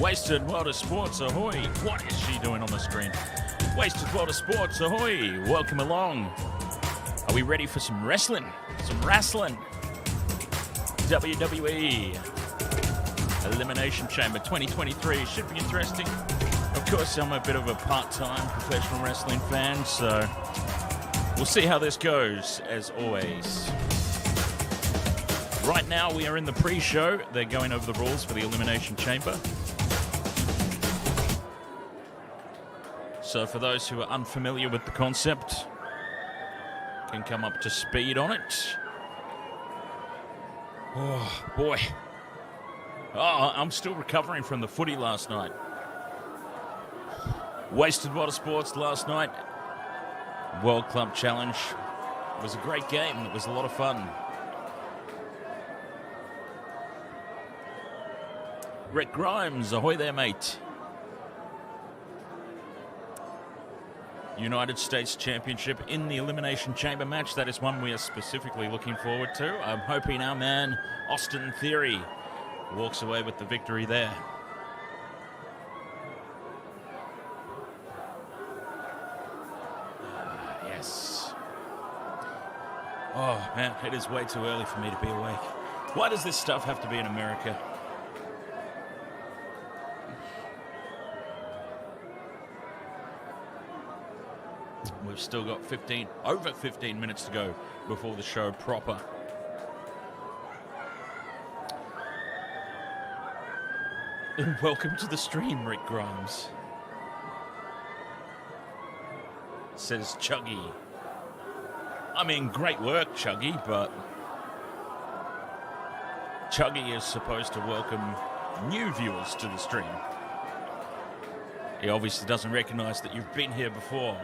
Wasted World of Sports, ahoy. What is she doing on the screen? Wasted World of Sports, ahoy. Welcome along. Are we ready for some wrestling? Some wrestling. WWE Elimination Chamber 2023 should be interesting. Of course, I'm a bit of a part-time professional wrestling fan, so we'll see how this goes, as always. Right now, we are in the pre-show. They're going over the rules for the Elimination Chamber. So for those who are unfamiliar with the concept, can come up to speed on it. Oh, boy. Oh, I'm still recovering from the footy last night. Wasted Water Sports last night. World Club Challenge. It was a great game. It was a lot of fun. Rick Grimes, ahoy there, mate. United States Championship in the Elimination Chamber match. That is one we are specifically looking forward to. I'm hoping our man, Austin Theory, walks away with the victory there. Yes. Oh, man, it is way too early for me to be awake. Why does this stuff have to be in America? We've still got over 15 minutes to go before the show proper. And welcome to the stream, Rick Grimes. Says Chuggy. I mean, great work, Chuggy, but Chuggy is supposed to welcome new viewers to the stream. He obviously doesn't recognize that you've been here before.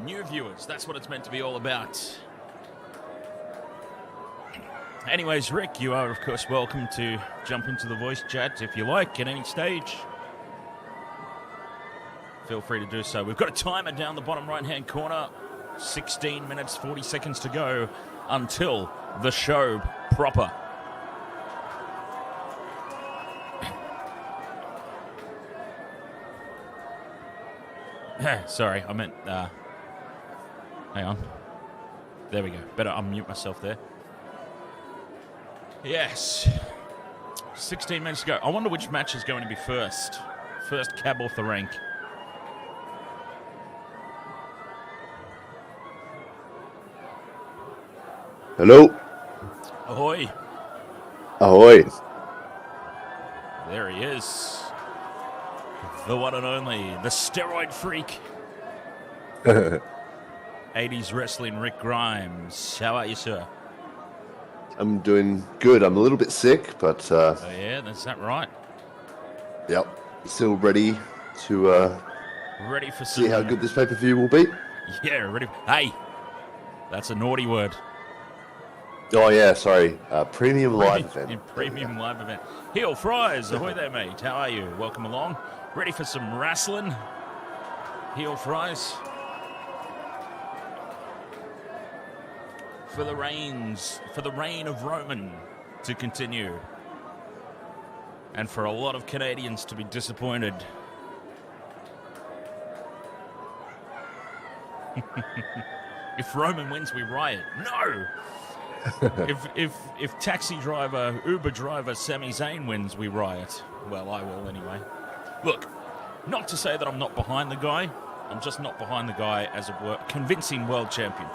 New viewers, that's what it's meant to be all about. Anyways, Rick, you are, of course, welcome to jump into the voice chat if you like at any stage. Feel free to do so. We've got a timer down the bottom right-hand corner. 16 minutes, 40 seconds to go until the show proper. Sorry, I meant... hang on. There we go. Better unmute myself there. Yes. 16 minutes to go. I wonder which match is going to be first. First cab off the rank. Hello. Ahoy. Ahoy. There he is. The one and only, the steroid freak. 80s wrestling Rick Grimes. How are you, sir? I'm doing good. I'm a little bit sick, but... oh, yeah? Is that right? Yep. Still ready to ready for see how good this pay-per-view will be. Yeah, ready. Hey, that's a naughty word. Oh, yeah, sorry. Premium live event. Premium live event. Heel Fries, ahoy there, mate. How are you? Welcome along. Ready for some wrestling? Heel Fries. For the reign of Roman to continue. And for a lot of Canadians to be disappointed. If Roman wins, we riot. No! if taxi driver, Uber driver Sami Zayn wins, we riot. Well, I will anyway. Look, not to say that I'm not behind the guy. I'm just not behind the guy as a convincing world champion.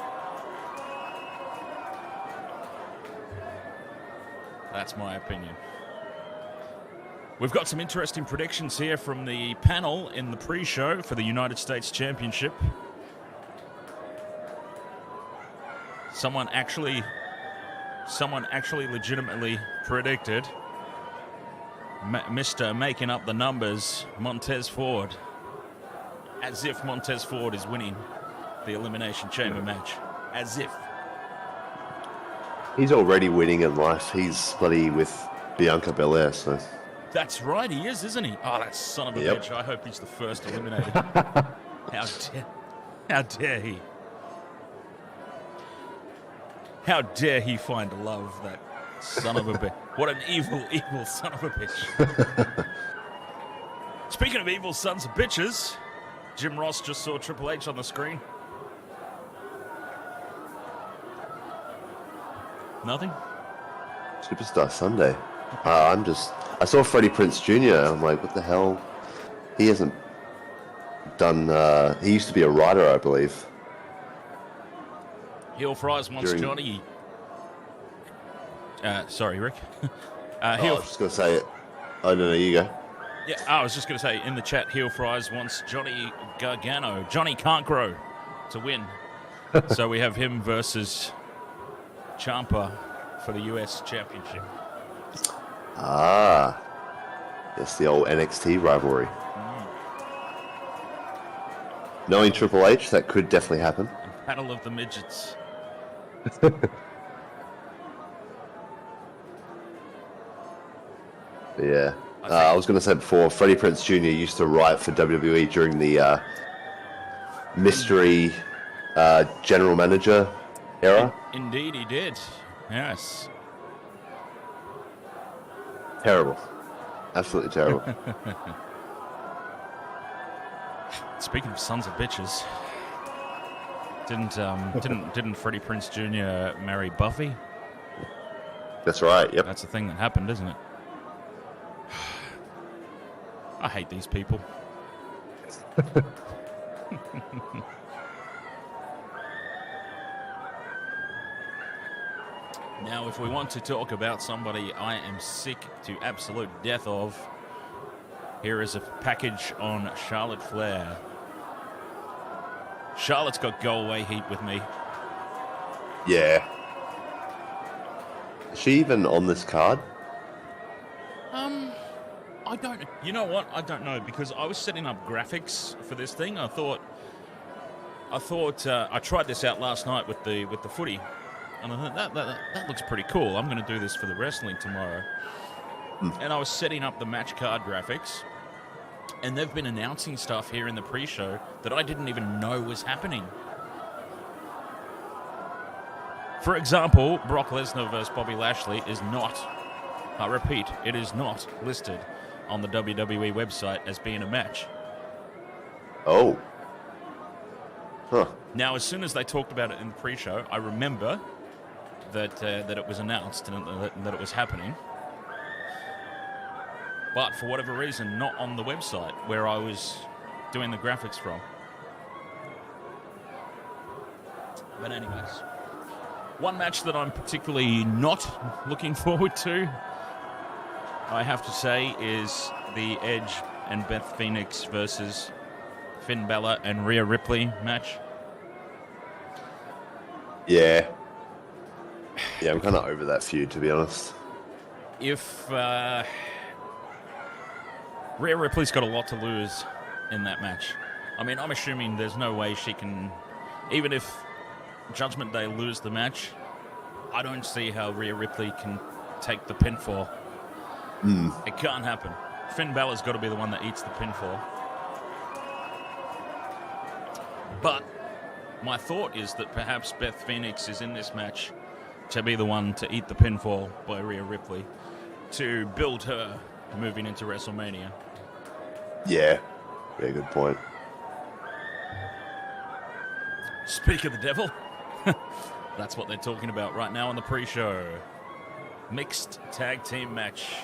That's my opinion. We've got some interesting predictions here from the panel in the pre-show for the United States Championship. Someone actually legitimately predicted Mr. Making Up the Numbers, Montez Ford. As if Montez Ford is winning the Elimination Chamber match. As if. He's already winning in life. He's bloody with Bianca Belair, so... That's right, he is, isn't he? Oh, that son of a bitch. I hope he's the first eliminated. How dare he? How dare he find love that Son of a bitch. What an evil, evil son of a bitch. Speaking of evil sons of bitches, Jim Ross just saw Triple H on the screen. Nothing? Superstar Sunday. I saw Freddie Prinze Jr. I'm like, what the hell? He hasn't done, he used to be a writer, I believe. Heel Fries wants Johnny. Sorry, Rick. I was just going to say it. Oh, no, you go. Yeah, I was just going to say in the chat, Heel Fries wants Johnny Gargano. Johnny can't grow to win. So we have him versus Ciampa for the US Championship. Ah. Yes, the old NXT rivalry. Knowing Triple H, that could definitely happen. Battle of the Midgets. Yeah. I was going to say before, Freddie Prinze Jr. used to write for WWE during the mystery general manager era. Indeed, he did. Yes. Terrible. Absolutely terrible. Speaking of sons of bitches, didn't Freddie Prinze Jr. marry Buffy? That's right. Yep. That's the thing that happened, isn't it? I hate these people. Now, if we want to talk about somebody I am sick to absolute death of, here is a package on Charlotte Flair. Charlotte's got go-away heat with me. Yeah. Is she even on this card? I don't. You know what? I don't know, because I was setting up graphics for this thing. I thought I tried this out last night with the footy, and I thought that looks pretty cool. I'm going to do this for the wrestling tomorrow. And I was setting up the match card graphics, and they've been announcing stuff here in the pre-show that I didn't even know was happening. For example, Brock Lesnar versus Bobby Lashley is not, I repeat, it is not listed on the WWE website as being a match. Oh. Huh. Now, as soon as they talked about it in the pre-show, I remember that it was announced and that it was happening. But for whatever reason, not on the website where I was doing the graphics from. But anyways, one match that I'm particularly not looking forward to, I have to say, is the Edge and Beth Phoenix versus Finn Balor and Rhea Ripley match. Yeah. Yeah, I'm kind of over that feud, to be honest. If Rhea Ripley's got a lot to lose in that match. I mean, I'm assuming there's no way she can, even if Judgment Day lose the match, I don't see how Rhea Ripley can take the pinfall. It can't happen. Finn Balor's got to be the one that eats the pinfall. But my thought is that perhaps Beth Phoenix is in this match to be the one to eat the pinfall by Rhea Ripley to build her moving into WrestleMania. Yeah. Yeah, good point. Speak of the devil. That's what they're talking about right now on the pre-show. Mixed tag team match.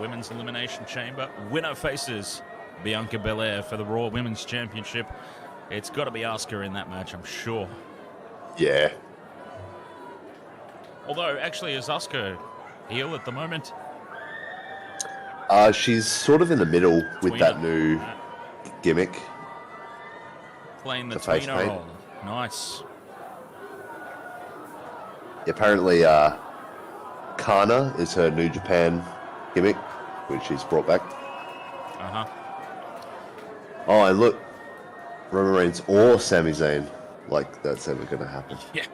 Women's Elimination Chamber. Winner faces Bianca Belair for the Raw Women's Championship. It's got to be Asuka in that match, I'm sure. Yeah. Although, actually, is Asuka heel at the moment? She's sort of in the middle with that new gimmick. Playing the face tweener paint. role. Nice. Apparently, Kana is her New Japan gimmick, which she's brought back. Uh-huh. Oh, and look, Roman Reigns or Sami Zayn. Like, that's ever going to happen. Yeah.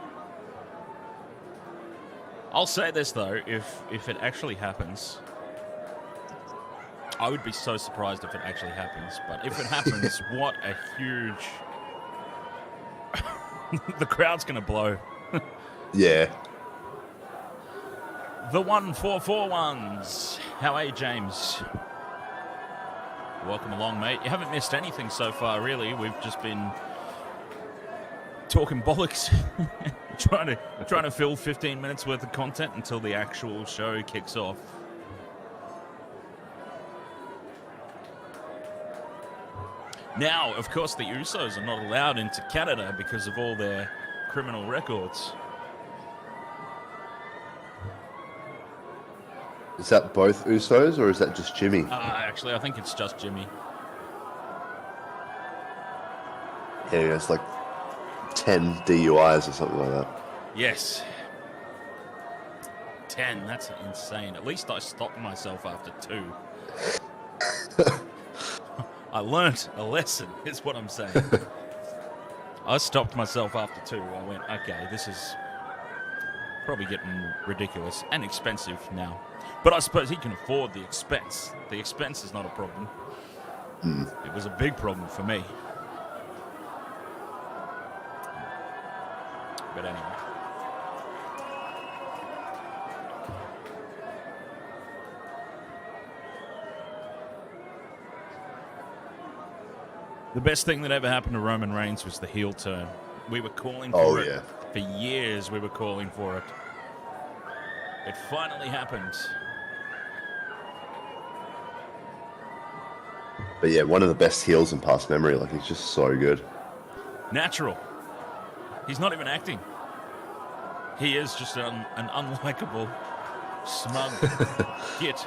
I'll say this, though. If it actually happens, I would be so surprised if it actually happens. But if it happens, what a huge... The crowd's going to blow. Yeah. The 1441s. How are you, James? Welcome along, mate. You haven't missed anything so far, really. We've just been talking bollocks, trying to fill 15 minutes worth of content until the actual show kicks off. Now, of course, the Usos are not allowed into Canada because of all their criminal records. Is that both Usos, or is that just Jimmy? Actually, I think it's just Jimmy. Yeah, it's like 10 DUIs or something like that. Yes. 10, that's insane. At least I stopped myself after 2. I learnt a lesson, is what I'm saying. I stopped myself after 2. I went, okay, this is probably getting ridiculous and expensive now. But I suppose he can afford the expense. The expense is not a problem. It was a big problem for me. But anyway. The best thing that ever happened to Roman Reigns was the heel turn. We were calling for it. For years we were calling for it. It finally happened. But yeah, one of the best heels in past memory. Like, he's just so good. Natural. He's not even acting. He is just an unlikable, smug git.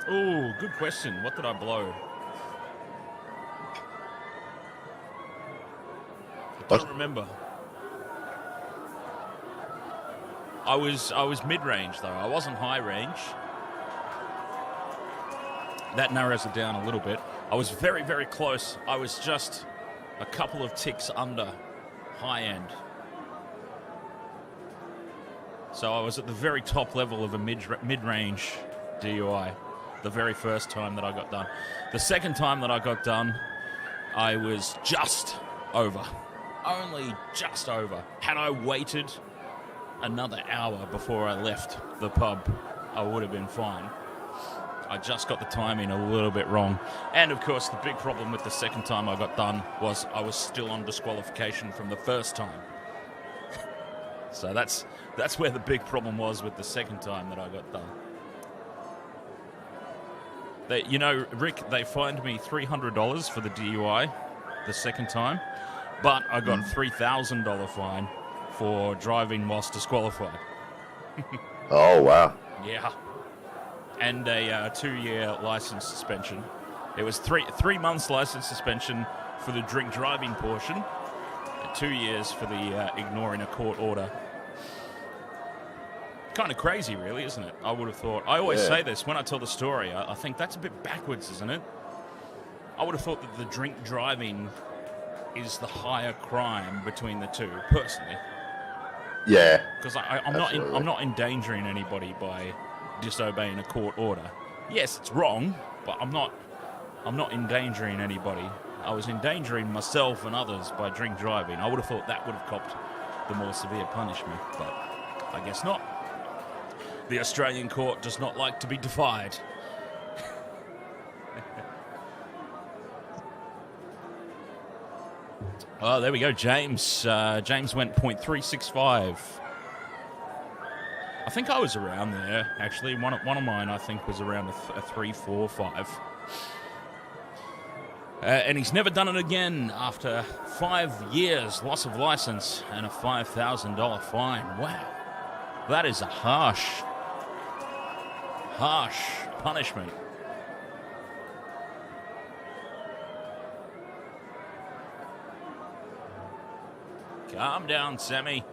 Oh, good question. What did I blow? I don't remember. I was mid-range though. I wasn't high range. That narrows it down a little bit. I was very, very close. I was just a couple of ticks under high end. So I was at the very top level of a mid-range DUI. The very first time that I got done. The second time that I got done, I was just over. Only just over. Had I waited another hour before I left the pub, I would have been fine. I just got the timing a little bit wrong. And of course, the big problem with the second time I got done was I was still on disqualification from the first time. So that's where the big problem was with the second time that I got done. Rick, they fined me $300 for the DUI the second time, but I got a $3,000 fine for driving whilst disqualified. Oh, wow. Yeah. And a 2-year license suspension. It was three months license suspension for the drink driving portion, and 2 years for the ignoring a court order. Kind of crazy, really, isn't it? I would have thought. I always say this when I tell the story. I think that's a bit backwards, isn't it? I would have thought that the drink driving is the higher crime between the two, personally. Yeah. Because I'm not endangering anybody by disobeying a court order. Yes, it's wrong, but I'm not endangering anybody. I was endangering myself and others by drink driving. I would have thought that would have copped the more severe punishment, but I guess not. The Australian court does not like to be defied. Oh, there we go, James. James went .365. I think I was around there, actually. One of mine, I think, was around a 345. And he's never done it again after 5 years loss of license and a $5,000 fine. Wow. That is a harsh punishment. Calm down, Sami.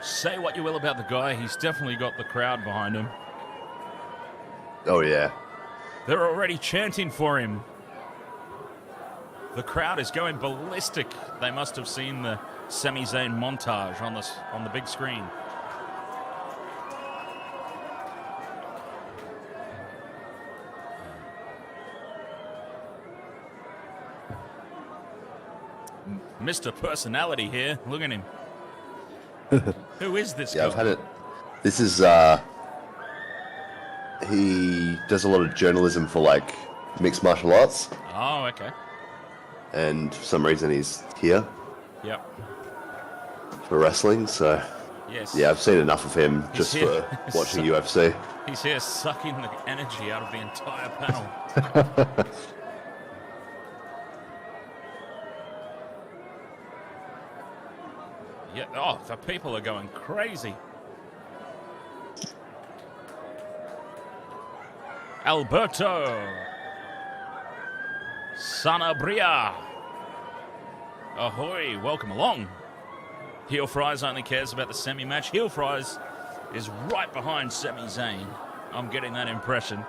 Say what you will about the guy, he's definitely got the crowd behind him. Oh, yeah. They're already chanting for him. The crowd is going ballistic. They must have seen the Sami Zayn montage on the big screen. Mr. Personality here. Look at him. Who is this guy? Yeah, I've had it. This is, he does a lot of journalism for, like, mixed martial arts. Oh, okay. And for some reason he's here Yep. for wrestling, so... Yes. Yeah, I've seen enough of him He's just here. for watching UFC. He's here sucking the energy out of the entire panel. Yeah, oh, the people are going crazy. Alberto Sanabria. Ahoy, welcome along. Heel Fries only cares about the Sami match. Heel Fries is right behind Sami Zayn. I'm getting that impression.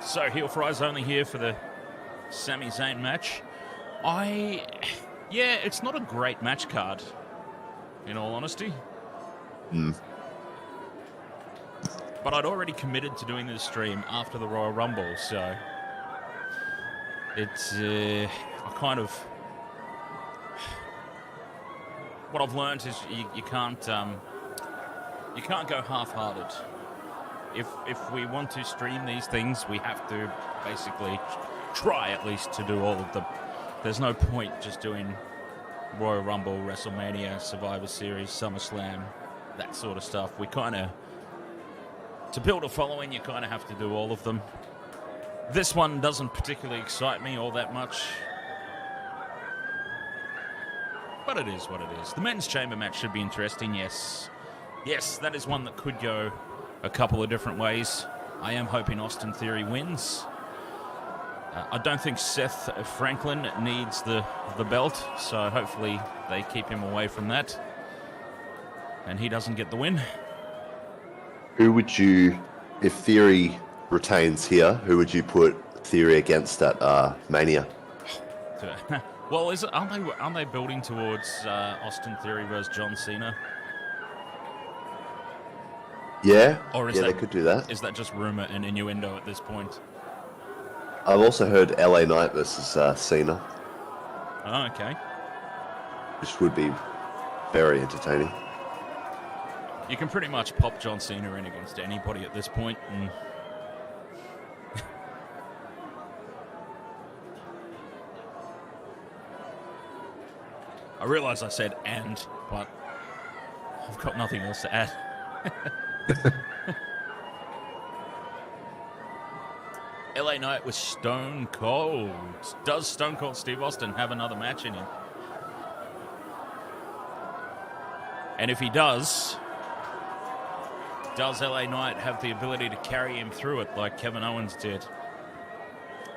So Heel Fries only here for the Sami Zayn match. Yeah, it's not a great match card, in all honesty. But I'd already committed to doing this stream after the Royal Rumble, so it's I kind of... What I've learned is you can't go half-hearted. If we want to stream these things, we have to basically try at least to do all of them. There's no point just doing Royal Rumble, WrestleMania, Survivor Series, SummerSlam, that sort of stuff. We kind of... To build a following, you kind of have to do all of them. This one doesn't particularly excite me all that much. But it is what it is. The men's chamber match should be interesting, yes. Yes, that is one that could go a couple of different ways. I am hoping Austin Theory wins. I don't think Seth Franklin needs the belt, so hopefully they keep him away from that. And he doesn't get the win. Who would you, if Theory retains here, who would you put Theory against at Mania? Well, aren't they building towards Austin Theory versus John Cena? Yeah, Or is they could do that. Is that just rumor and innuendo at this point? I've also heard LA Knight versus Cena, Oh, okay. which would be very entertaining. You can pretty much pop John Cena in against anybody at this point, and I realise I said "and," but I've got nothing else to add. LA Knight was Stone Cold. Does Stone Cold Steve Austin have another match in him? And if he does LA Knight have the ability to carry him through it like Kevin Owens did?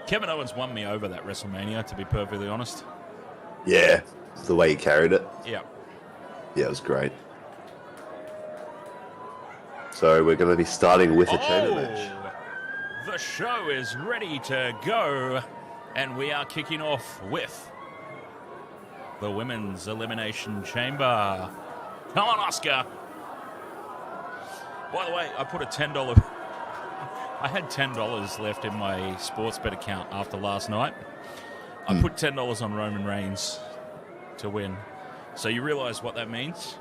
Kevin Owens won me over that WrestleMania, to be perfectly honest. Yeah, the way he carried it. Yeah. Yeah, it was great. So we're going to be starting with a chamber match. The show is ready to go, and we are kicking off with the Women's Elimination Chamber. Come on, Oscar. By the way, I put a $10... I had $10 left in my sports bet account after last night. I put $10 on Roman Reigns to win. So you realise what that means?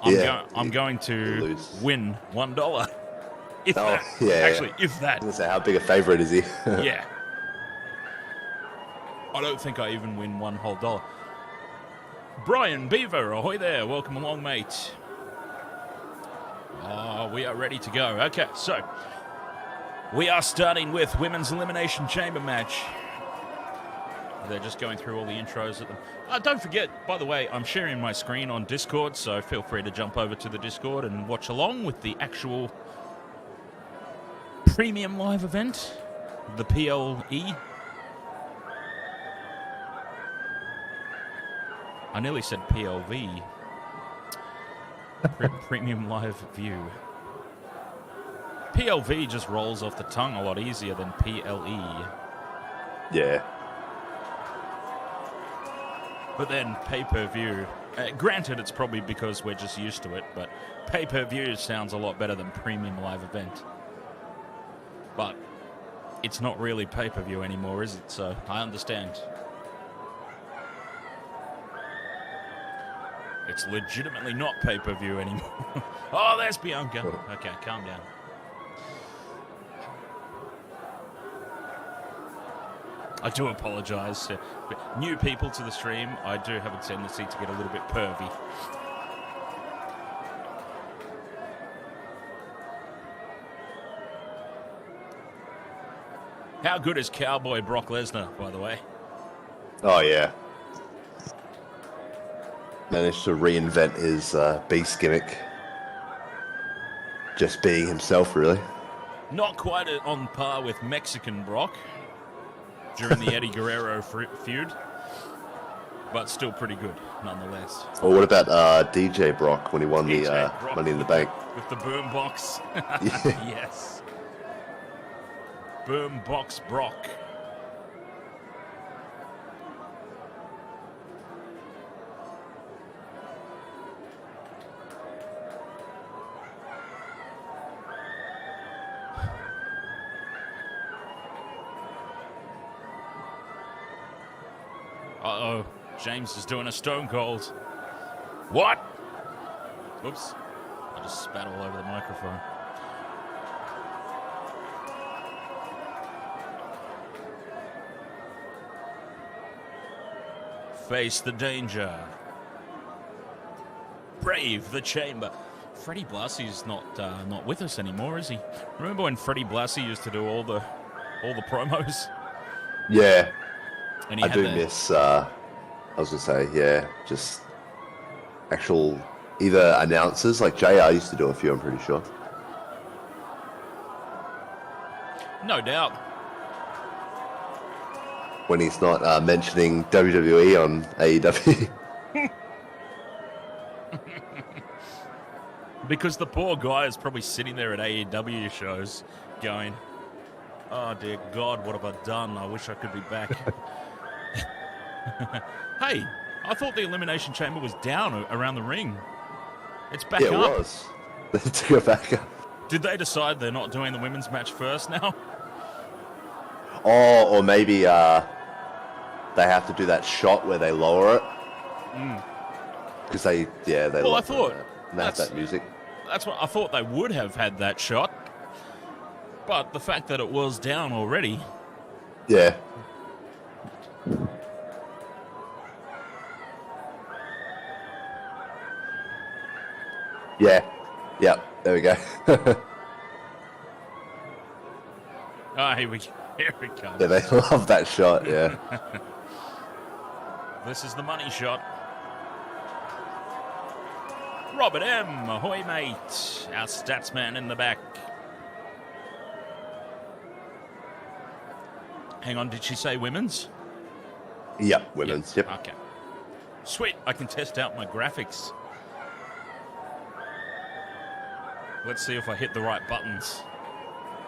I'm going to win $1. If that. Actually, if that. I was going to say, how big a favourite is he? Yeah. I don't think I even win $1 whole. Brian Beaver, ahoy there. Welcome along, mate. Oh, we are ready to go. Okay, so we are starting with Women's Elimination Chamber match. They're just going through all the intros at them. Don't forget, by the way, I'm sharing my screen on Discord, so feel free to jump over to the Discord and watch along with the actual premium live event, the PLE. I nearly said PLV. Premium Live View. PLV just rolls off the tongue a lot easier than PLE. Yeah. But then pay-per-view. Granted, it's probably because we're just used to it, but pay-per-view sounds a lot better than Premium Live Event. But it's not really pay-per-view anymore, is it? So I understand. It's legitimately not pay-per-view anymore. Oh, there's Bianca. Okay, calm down. I do apologize. New people to the stream, I do have a tendency to get a little bit pervy. How good is Cowboy Brock Lesnar, by the way? Oh, yeah. Managed to reinvent his beast gimmick. Just being himself, really. Not quite on par with Mexican Brock during the Eddie Guerrero feud, but still pretty good, nonetheless. Or what about DJ Brock when he won the Brock Money in the Bank? With the boombox. Yes. Boombox Brock. Uh-oh. James is doing a Stone Cold. What? Whoops. I just spat all over the microphone. Face the danger. Brave the chamber. Freddie Blassie's not with us anymore, is he? Remember when Freddie Blassie used to do all the promos? Yeah. And he I had do miss, I was going to say, yeah, just actual either announcers, like JR used to do a few, I'm pretty sure. No doubt. When he's not mentioning WWE on AEW. Because the poor guy is probably sitting there at AEW shows going, oh dear God, what have I done? I wish I could be back. Hey, I thought the Elimination Chamber was down around the ring. It's back up. Yeah, it was. They took it back up. Did they decide they're not doing the women's match first now? Oh, or maybe they have to do that shot where they lower it. Because they Well, I thought have that music. That's what I thought they would have had that shot. But the fact that it was down already. Yeah. Yeah. Yep. There we go. Oh, here we come. Yeah, they love that shot, yeah. This is the money shot. Robert M. Ahoy, mate. Our stats man in the back. Hang on, did she say women's? Yep, women's. Yep. Okay. Sweet, I can test out my graphics. Let's see if I hit the right buttons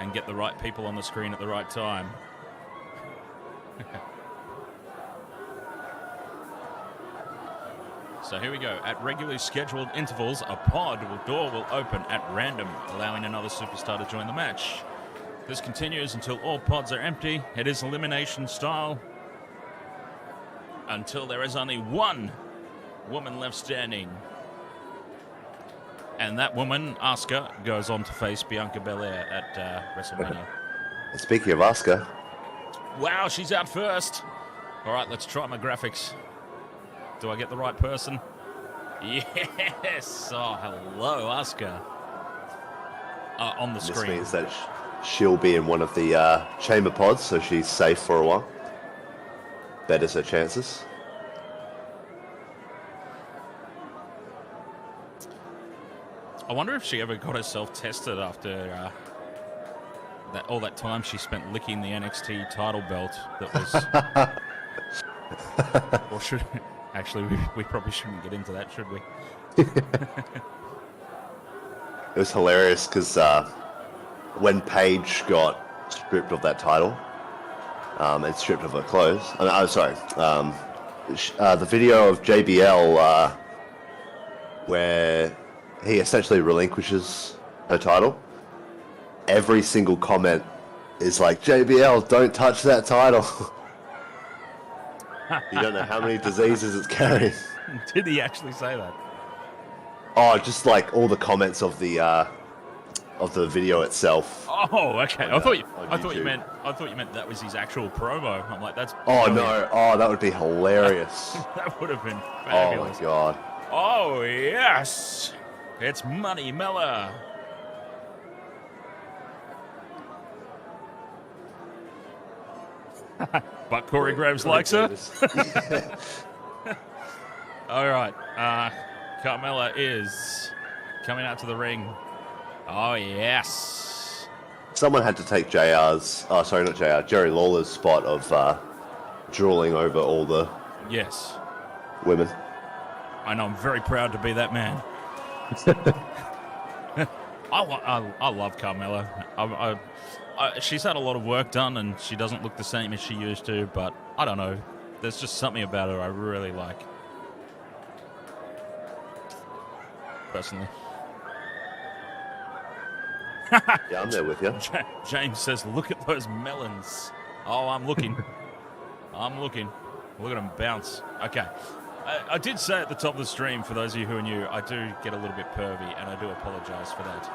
and get the right people on the screen at the right time. So here we go. At regularly scheduled intervals, a door will open at random, allowing another superstar to join the match. This continues until all pods are empty. It is elimination style. Until there is only one woman left standing. And that woman, Asuka, goes on to face Bianca Belair at WrestleMania. Speaking of Asuka. Wow, she's out first. All right, let's try my graphics. Do I get the right person? Yes! Oh, hello, Asuka. On the screen. This means that she'll be in one of the chamber pods, so she's safe for a while. Betters her chances. I wonder if she ever got herself tested after all that time she spent licking the NXT title belt that was... Actually, we probably shouldn't get into that, should we? It was hilarious because when Paige got stripped of that title, and stripped of her clothes. The video of JBL where he essentially relinquishes her title. Every single comment is like, JBL, don't touch that title. You don't know how many diseases it's carrying. Did he actually say that? Oh, just like all the comments of the video itself. Oh, okay. I thought you YouTube. meant that was his actual promo. I'm like, that's Oh brilliant. no! Oh, that would be hilarious. That would have been Oh fabulous. my god! Oh yes, it's Money Miller. But Corey Graves likes her. All right, Carmella is coming out to the ring. Oh yes. Someone had to take Jerry Lawler's spot of drooling over all the Yes. women. And I'm very proud to be that man. I love Carmella. She's had a lot of work done, and she doesn't look the same as she used to, but I don't know. There's just something about her I really like. Personally. Yeah, I'm there with you. James says, look at those melons. Oh, I'm looking. I'm looking. Look at them bounce. Okay. I did say at the top of the stream, for those of you who are new, I do get a little bit pervy, and I do apologize for that.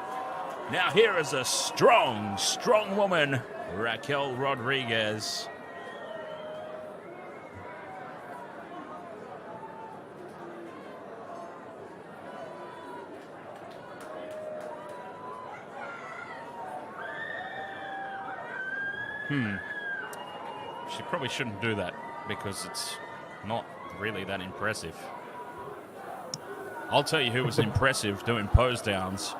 Now here is a strong, strong woman, Raquel Rodriguez. She probably shouldn't do that because it's not really that impressive. I'll tell you who was impressive doing pose downs.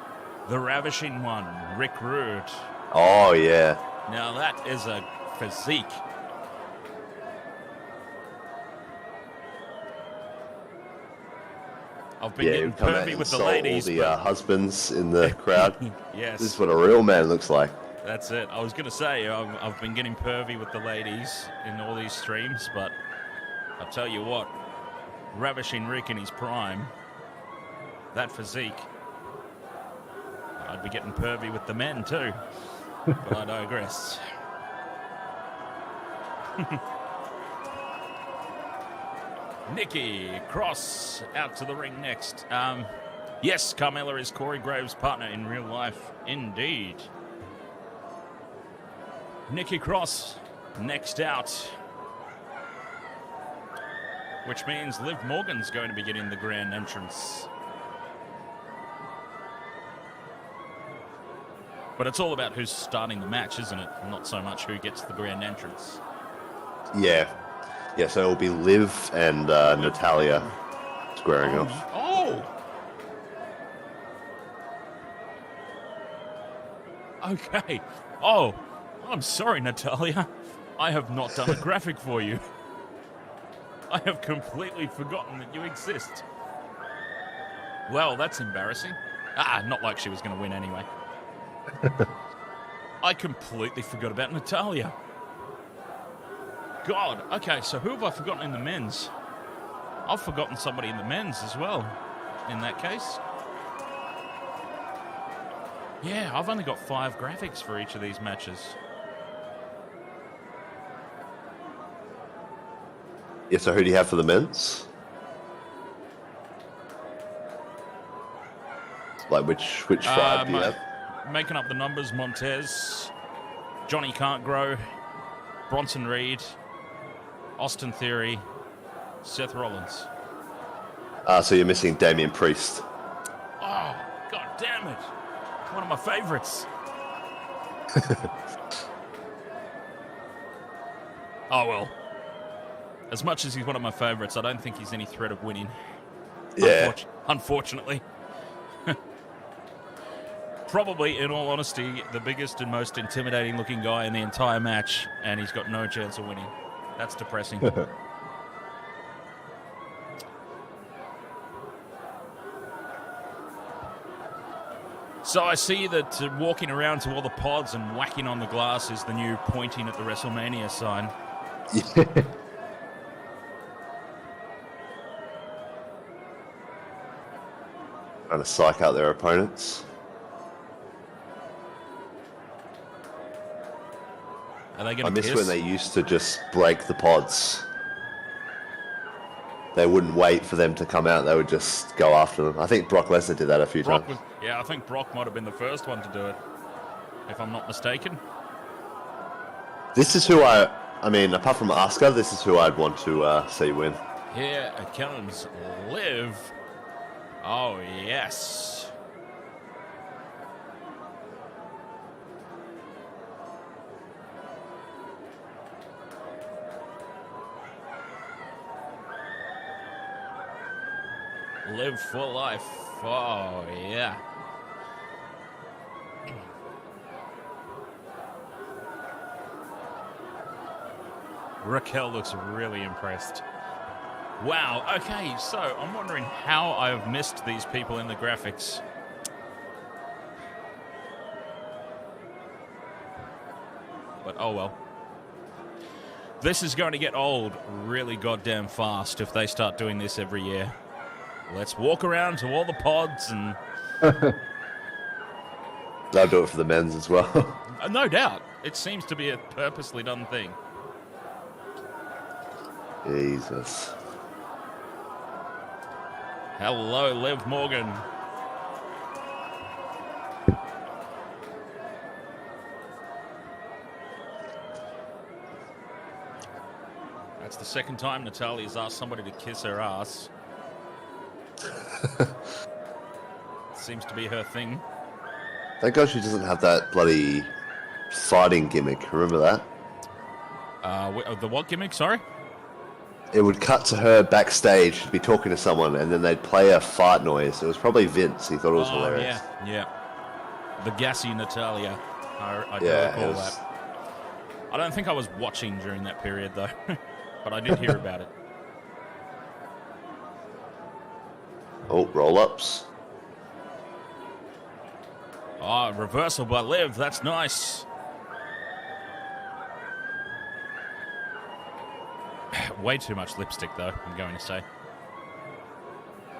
The ravishing one, Rick Rude. Oh yeah. Now that is a physique. I've been getting come out pervy and with the insult ladies. all the husbands in the crowd. Yes. This is what a real man looks like. That's it. I was going to say, I've been getting pervy with the ladies in all these streams, but I'll tell you what, ravishing Rick in his prime, that physique, I'd be getting pervy with the men too, but I digress. Nikki Cross out to the ring next. Yes, Carmella is Corey Graves' partner in real life, indeed. Nikki Cross next out, which means Liv Morgan's going to be getting the grand entrance. But it's all about who's starting the match, isn't it? Not so much who gets the grand entrance. Yeah. Yeah, so it'll be Liv and Natalia squaring off. Oh! Okay. Oh, I'm sorry, Natalia. I have not done a graphic for you. I have completely forgotten that you exist. Well, that's embarrassing. Not like she was going to win anyway. I completely forgot about Natalia. God, okay, so who have I forgotten in the men's? I've forgotten somebody in the men's as well, in that case. Yeah, I've only got 5 graphics for each of these matches. Yeah, so who do you have for the men's? Like which 5 do you have? Making up the numbers, Montez, Johnny Can't Grow, Bronson Reed, Austin Theory, Seth Rollins. So you're missing Damian Priest. Oh, god damn it. One of my favorites. Oh, well. As much as he's one of my favorites, I don't think he's any threat of winning. Yeah. Unfortunately. Probably, in all honesty, the biggest and most intimidating looking guy in the entire match, and he's got no chance of winning. That's depressing. So I see that walking around to all the pods and whacking on the glass is the new pointing at the WrestleMania sign. Yeah. Trying to psych out their opponents. Are they I going to miss kiss? when they used to just break the pods. They wouldn't wait for them to come out. They would just go after them. I think Brock Lesnar did that a few times. Yeah, I think Brock might have been the first one to do it, if I'm not mistaken. This is who I mean, apart from Asuka, this is who I'd want to see win. Here comes Liv. Oh, yes. Live for life. Oh, yeah. Raquel looks really impressed. Wow, okay, so I'm wondering how I've missed these people in the graphics. But oh well. This is going to get old really goddamn fast if they start doing this every year. Let's walk around to all the pods and... They'll do it for the men's as well. No doubt. It seems to be a purposely done thing. Jesus. Hello, Liv Morgan. That's the second time Natalia's asked somebody to kiss her ass. Seems to be her thing. Thank God she doesn't have that bloody fighting gimmick. Remember that? The what gimmick, sorry? It would cut to her backstage, she'd be talking to someone, and then they'd play a fart noise. It was probably Vince. He thought it was hilarious. Yeah. The gassy Natalia. I do Yeah, recall that. I don't think I was watching during that period, though. But I did hear about it. Oh, roll-ups. Oh, reversal by Liv. That's nice. Way too much lipstick, though, I'm going to say.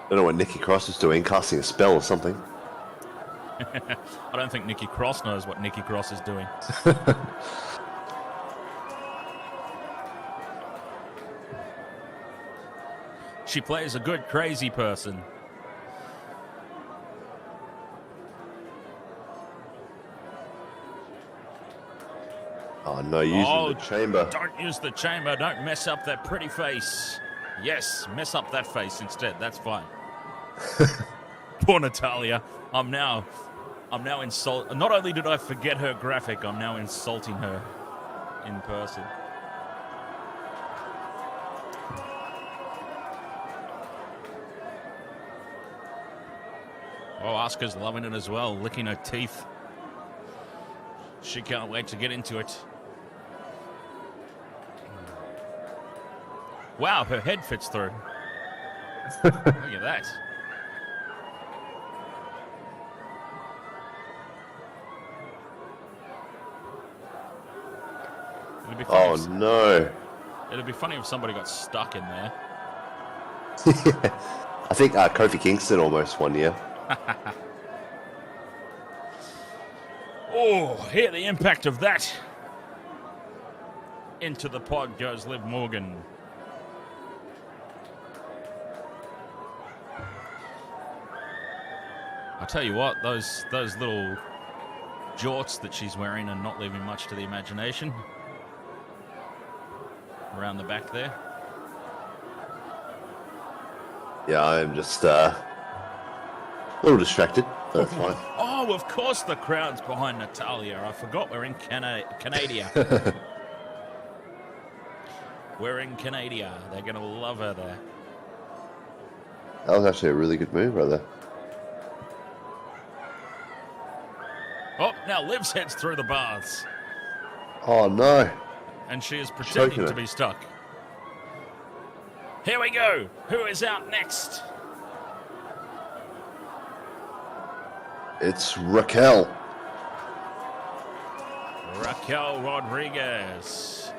Don't know what Nikki Cross is doing, casting a spell or something. I don't think Nikki Cross knows what Nikki Cross is doing. She plays a good crazy person. Oh, no, using the chamber. Don't use the chamber. Don't mess up that pretty face. Yes, mess up that face instead. That's fine. Poor Natalia. I'm now insulted. Not only did I forget her graphic, I'm now insulting her in person. Oh, Asuka's loving it as well, licking her teeth. She can't wait to get into it. Wow, her head fits through. Look at that. It'd be funny No. It'd be funny if somebody got stuck in there. I think Kofi Kingston almost 1 year. Oh, hear the impact of that. Into the pod goes Liv Morgan. I tell you what, those little jorts that she's wearing are not leaving much to the imagination. Around the back there. Yeah, I'm just a little distracted, but that's fine. Oh, of course the crowd's behind Natalia. I forgot we're in Canada. We're in Canada. They're going to love her there. That was actually a really good move right there. Oh, now Liv's heads through the bars. Oh, no. And she is pretending Choking to her. be stuck. Here we go. Who is out next? It's Raquel. Raquel Rodriguez.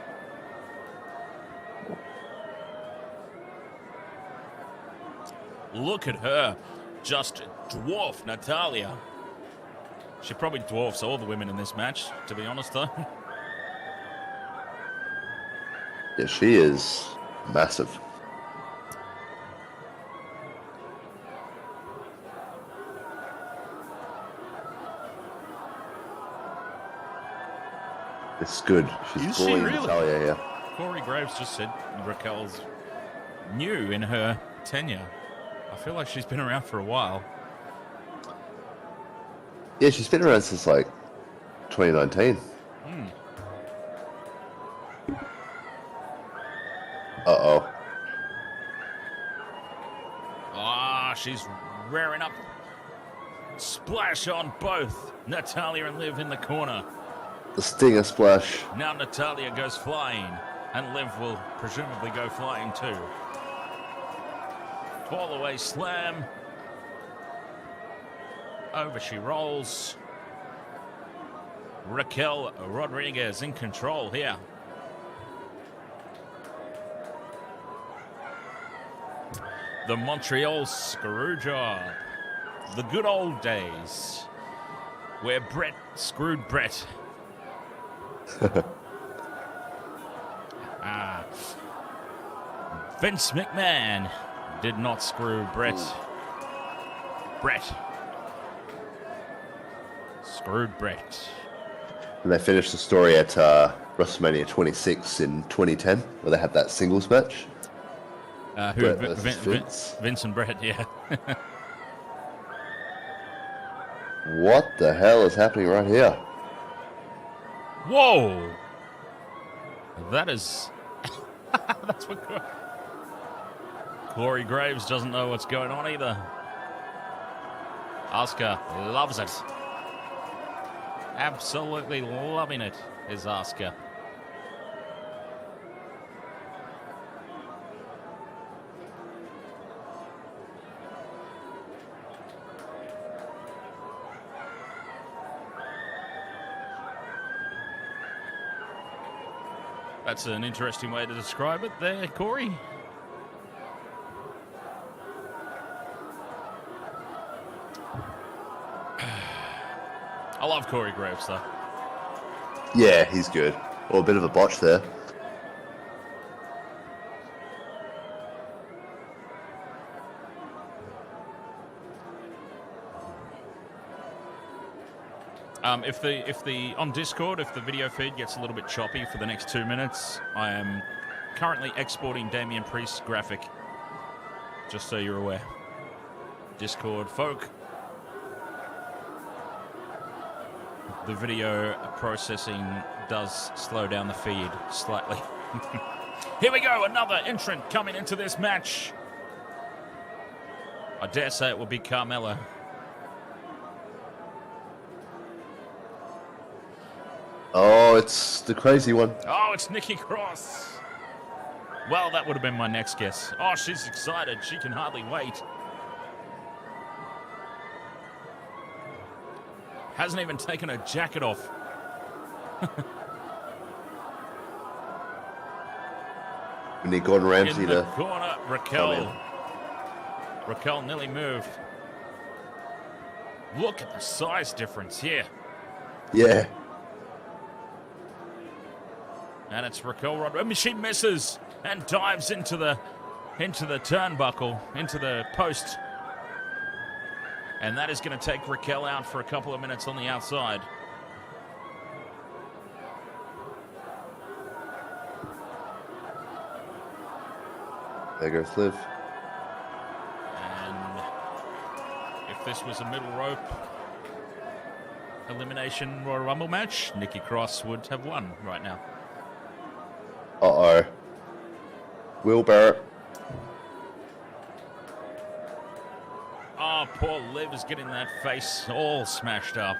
Look at her. Just dwarf Natalya. She probably dwarfs all the women in this match, to be honest, though. Yeah, she is massive. It's good. She's bullying Natalya, yeah. Corey Graves just said Raquel's new in her tenure. I feel like she's been around for a while. Yeah, she's been around since like 2019. Uh-oh. Ah, she's rearing up. Splash on both Natalya and Liv in the corner. The Stinger Splash. Now Natalya goes flying, and Liv will presumably go flying too. Fall away slam. Over she rolls. Raquel Rodriguez in control here. The Montreal Screwjob. The good old days where Brett screwed Brett. Vince McMahon did not screw Brett. Brett screwed Brett. And they finished the story at WrestleMania 26 in 2010, where they had that singles match. Vince and Brett, yeah. What the hell is happening right here? Whoa! That is... That's what... Corey Graves doesn't know what's going on either. Asuka loves it. Absolutely loving it is Asuka. That's an interesting way to describe it there, Corey. I love Corey Graves, though. Yeah, he's good. Or a bit of a botch there. If the on Discord, if the video feed gets a little bit choppy for the next 2 minutes, I am currently exporting Damian Priest's graphic. Just so you're aware. Discord folk. The video processing does slow down the feed slightly. Here we go, another entrant coming into this match. I dare say it will be Carmella. Oh, it's the crazy one. Oh, it's Nikki Cross. Well, that would have been my next guess. Oh, she's excited. She can hardly wait. Hasn't even taken her jacket off. We need Gordon Ramsay in the to corner, Raquel. Raquel nearly moved. Look at the size difference here. Yeah. And it's Raquel Rodriguez. I mean, she misses and dives into the turnbuckle, into the post. And that is going to take Raquel out for a couple of minutes on the outside. There goes Liv. And if this was a middle rope elimination Royal Rumble match, Nikki Cross would have won right now. Uh-oh. Will Barrett. Oh, poor Liv is getting that face all smashed up.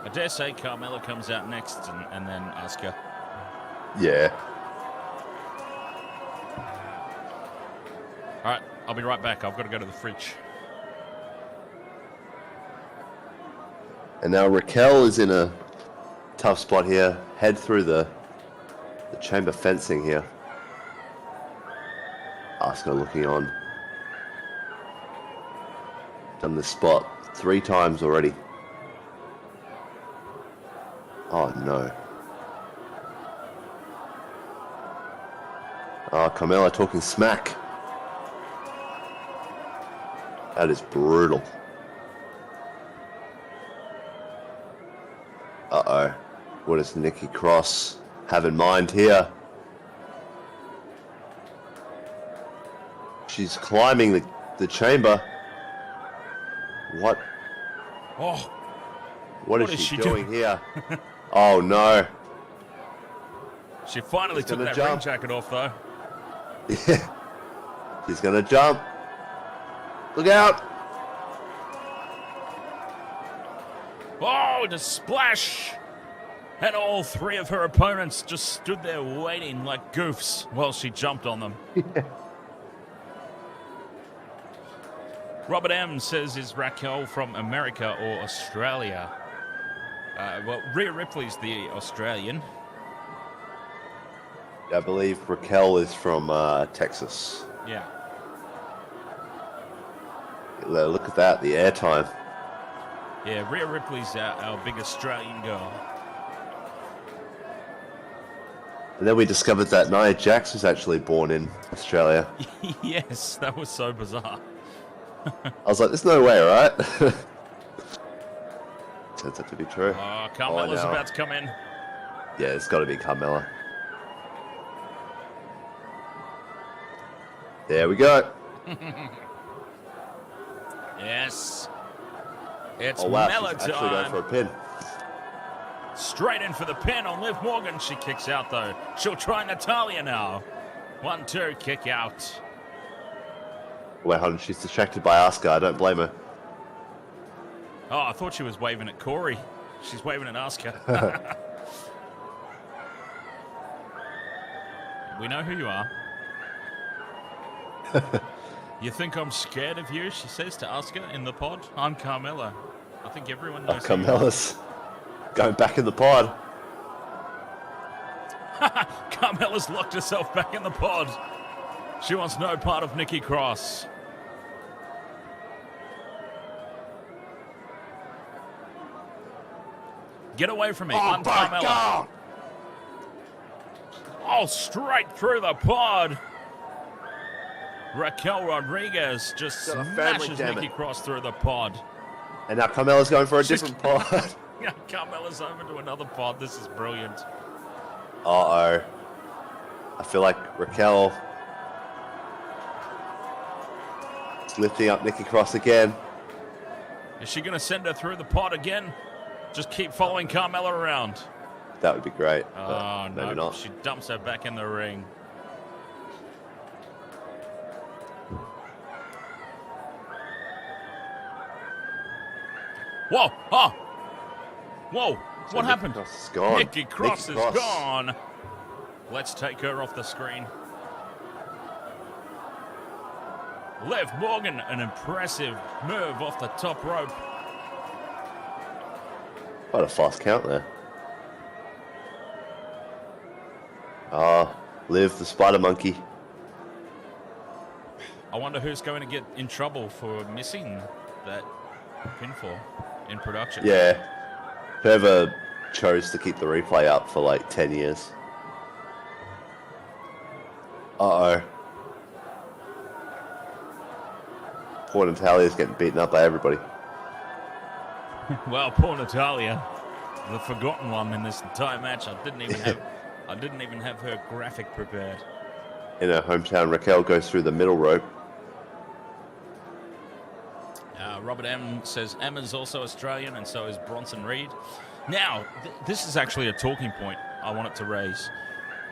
I dare say Carmella comes out next and then Asuka. Yeah. I'll be right back. I've got to go to the fridge. And now Raquel is in a tough spot here. Head through the chamber fencing here. Asuka looking on. Done this spot 3 times already. Oh no. Oh, Carmella talking smack. That is brutal. Uh-oh. What does Nikki Cross have in mind here? She's climbing the chamber. What? Oh. What is she doing here? Oh no. She finally took that ring jacket off though. Yeah. She's gonna jump. Look out! Oh, the splash! And all 3 of her opponents just stood there waiting like goofs while she jumped on them. Yeah. Robert M says, is Raquel from America or Australia? Well, Rhea Ripley's the Australian. I believe Raquel is from Texas. Yeah. Look at that, the airtime. Yeah, Rhea Ripley's our big Australian girl. And then we discovered that Nia Jax was actually born in Australia. Yes, that was so bizarre. I was like, there's no way, right? Turns out to be true. Oh, Carmella's about to come in. Yeah, it's got to be Carmella. There we go. Yes. It's Oh wow, Mella she's actually going time. for a pin. Straight in for the pin on Liv Morgan. She kicks out though. She'll try Natalya now. 1-2, kick out. Wait, hold on, she's distracted by Asuka. I don't blame her. Oh, I thought she was waving at Corey. She's waving at Asuka. We know who you are. You think I'm scared of you? She says to Asuka in the pod. I'm Carmella. I think everyone knows. Carmella's going back in the pod. Carmella's locked herself back in the pod. She wants no part of Nikki Cross. Get away from me. I'm Carmella. God. Oh, straight through the pod. Raquel Rodriguez just Got a family, smashes damn Nikki it. Cross through the pod. And now Carmella's going for a different pod. Yeah, Carmella's over to another pod. This is brilliant. Uh-oh. I feel like Raquel is lifting up Nikki Cross again. Is she going to send her through the pod again? Just keep following Carmella around. That would be great. Oh, no. Maybe not. She dumps her back in the ring. Whoa! Oh! Whoa! So What happened? Nikki Cross is gone. Nikki Cross Nikki is Cross. gone. Let's take her off the screen. Liv Morgan, an impressive move off the top rope. Quite a fast count there. Ah, Liv the Spider Monkey. I wonder who's going to get in trouble for missing that pinfall in production. Yeah. Whoever chose to keep the replay up for like 10 years. Uh-oh. Poor Natalia's getting beaten up by everybody. Well, poor Natalya, the forgotten one in this entire match. I didn't even have her graphic prepared. In her hometown, Raquel goes through the middle rope. Robert M says Emma's also Australian, and so is Bronson Reed. Now, this is actually a talking point I wanted to raise.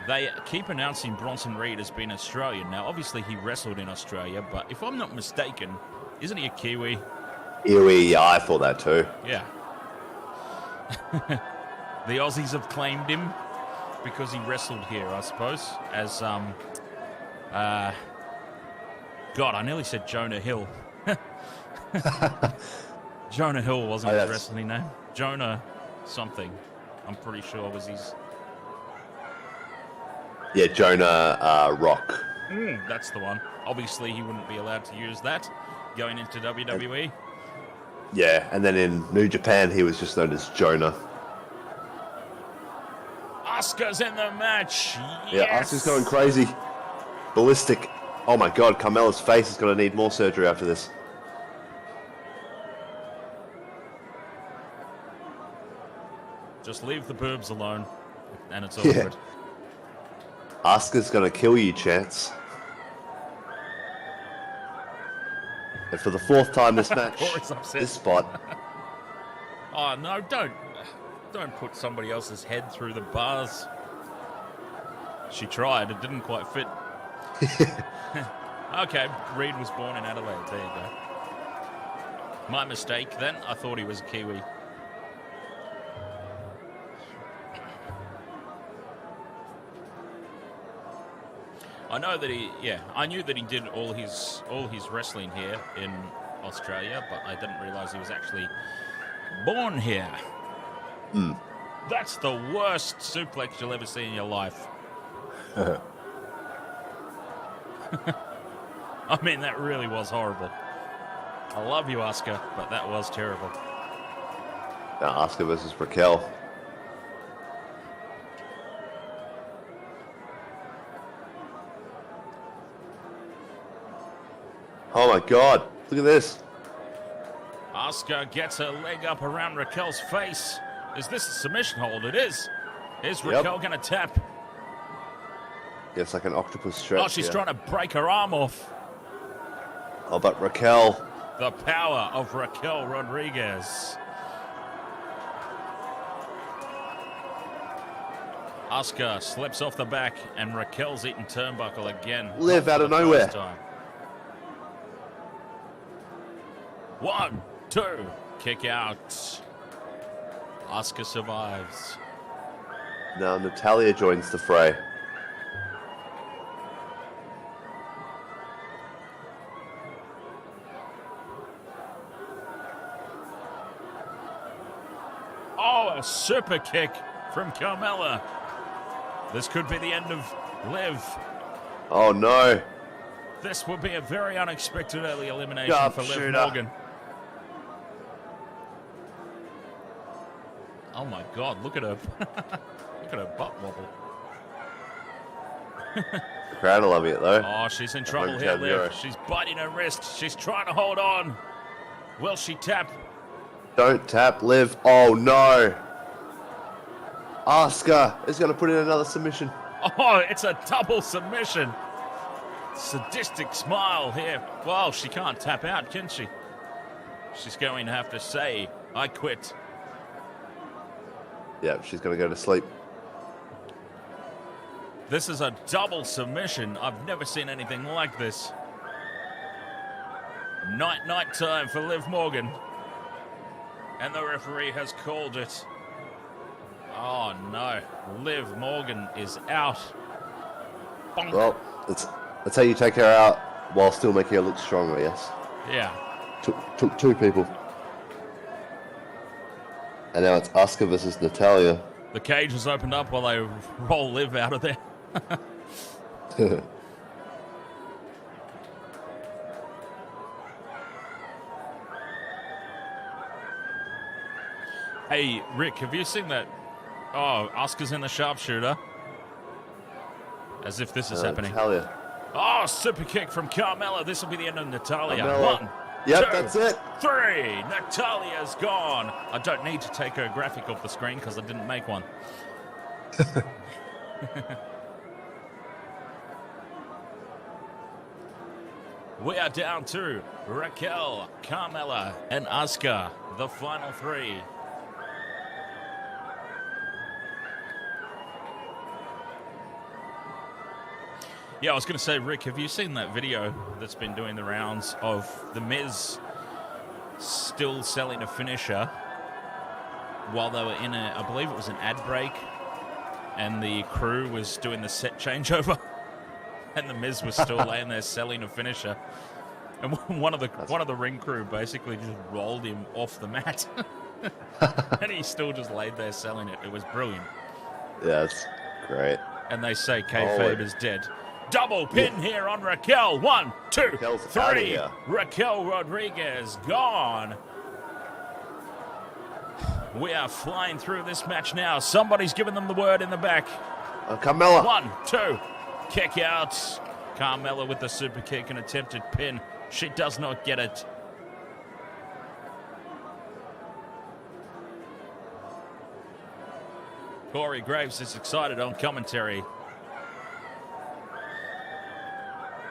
They keep announcing Bronson Reed as being Australian. Now, obviously, he wrestled in Australia, but if I'm not mistaken, isn't he a Kiwi? Kiwi, yeah, I thought that too. Yeah. The Aussies have claimed him because he wrestled here, I suppose, as God, I nearly said Jonah Hill. Jonah Hill wasn't his wrestling name. Jonah something, I'm pretty sure was his... Yeah, Jonah Rock. That's the one. Obviously, he wouldn't be allowed to use that going into WWE. Yeah, and then in New Japan, he was just known as Jonah. Asuka's in the match. Yes! Yeah, Asuka's going crazy. Ballistic. Oh my god, Carmella's face is going to need more surgery after this. Just leave the boobs alone, and it's all Yeah. good. Asuka's going to kill you, Chance. And for the 4th time this match, Corey's upset. this spot. Oh, no, don't put somebody else's head through the bars. She tried, it didn't quite fit. Okay, Reed was born in Adelaide, there you go. My mistake then, I thought he was a Kiwi. I know that I knew that he did all his wrestling here in Australia, but I didn't realise he was actually born here. That's the worst suplex you'll ever see in your life. I mean, that really was horrible. I love you, Asuka, but that was terrible. Now, Asuka versus Raquel. Oh my god, look at this. Asuka gets her leg up around Raquel's face. Is this a submission hold? It is. Is Raquel going to tap? Yeah, it's like an octopus stretch. Oh, she's trying to break her arm off. Oh, but Raquel. The power of Raquel Rodriguez. Asuka slips off the back, and Raquel's eaten turnbuckle again. Live out of nowhere. Time. 1, 2, kick out. Asuka survives. Now Natalya joins the fray. Oh, a super kick from Carmella. This could be the end of Liv. Oh no. This will be a very unexpected early elimination Sharp for Liv shooter. Morgan. Oh my god, look at her. Look at her butt wobble. The crowd are loving it though. Oh, she's in trouble here, Liv. She's biting her wrist. She's trying to hold on. Will she tap? Don't tap, Liv. Oh no. Asuka is going to put in another submission. Oh, it's a double submission. Sadistic smile here. Well, she can't tap out, can she? She's going to have to say, I quit. Yeah, she's going to go to sleep. This is a double submission. I've never seen anything like this. Night time for Liv Morgan. And the referee has called it. Oh no, Liv Morgan is out. Bonk. Well, that's how you take her out while still making her look stronger, yes? Yeah. Took 2 people. And now it's Asuka versus Natalya. The cage has opened up while they roll Liv out of there. Hey, Rick, have you seen that? Oh, Asuka's in the sharpshooter. As if this is happening. Natalya. Oh, super kick from Carmella. This will be the end of Natalya. Carmella. 1, Yep, 2, that's it. 3. Natalya's gone. I don't need to take her graphic off the screen because I didn't make one. We are down to Raquel, Carmella, and Asuka, the final 3. Yeah, I was going to say, Rick, have you seen that video that's been doing the rounds of The Miz still selling a finisher while they were in I believe it was an ad break, and the crew was doing the set changeover? And the Miz was still laying there selling a finisher. And one of the ring crew basically just rolled him off the mat. And he still just laid there selling it. It was brilliant. Yeah, that's great. And they say kayfabe is dead. Double pin here on Raquel. 1, 2, Raquel's outta 3. here. Raquel Rodriguez gone. We are flying through this match now. Somebody's giving them the word in the back. Carmella. 1, 2. Kick out. Carmella with the super kick and attempted pin. She does not get it. Corey Graves is excited on commentary.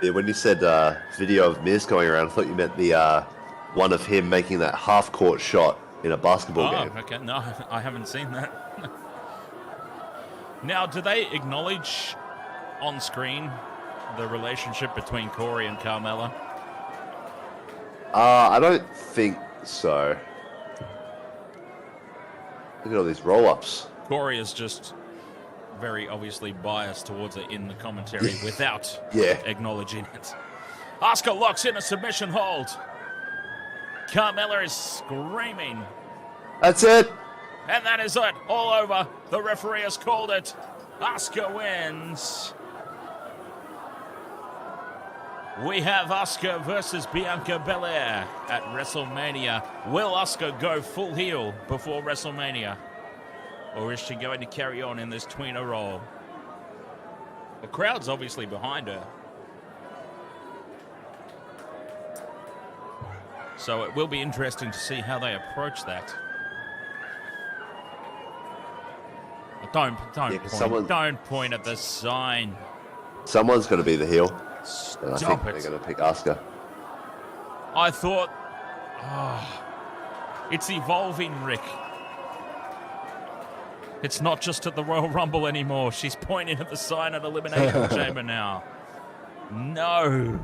Yeah, when you said video of Miz going around, I thought you meant the one of him making that half-court shot in a basketball game. Okay. No, I haven't seen that. Now, do they acknowledge on screen the relationship between Corey and Carmella? I don't think so. Look at all these roll-ups. Corey is just very obviously biased towards it in the commentary without acknowledging it. Asuka locks in a submission hold. Carmella is screaming. That's it. And that is it. All over. The referee has called it. Asuka wins. We have Asuka versus Bianca Belair at WrestleMania. Will Asuka go full heel before WrestleMania? Or is she going to carry on in this tweener role? The crowd's obviously behind her. So it will be interesting to see how they approach that. Don't point at the sign. Someone's going to be the heel. And I Stop think it. they're going to pick Asuka. I thought... it's evolving, Rick. It's not just at the Royal Rumble anymore. She's pointing at the sign at Elimination Chamber now. No.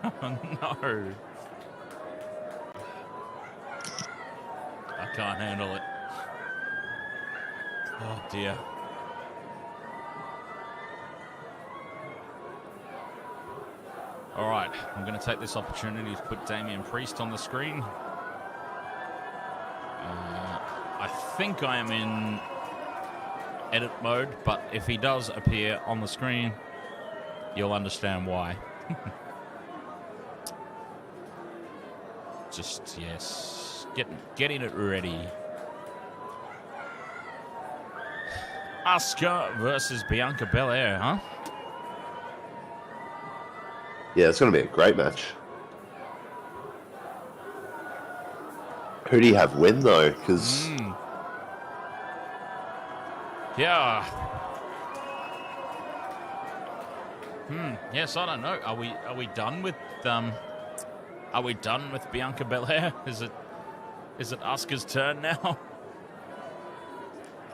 No. I can't handle it. Oh, dear. All right, I'm going to take this opportunity to put Damian Priest on the screen. I think I am in edit mode, but if he does appear on the screen, you'll understand why. Just, yes, getting it ready. Asuka versus Bianca Belair, huh? Yeah, it's going to be a great match. Who do you have win, though? Because... Yeah. Yes, I don't know. Are we done with Bianca Belair? Is it Asuka's turn now?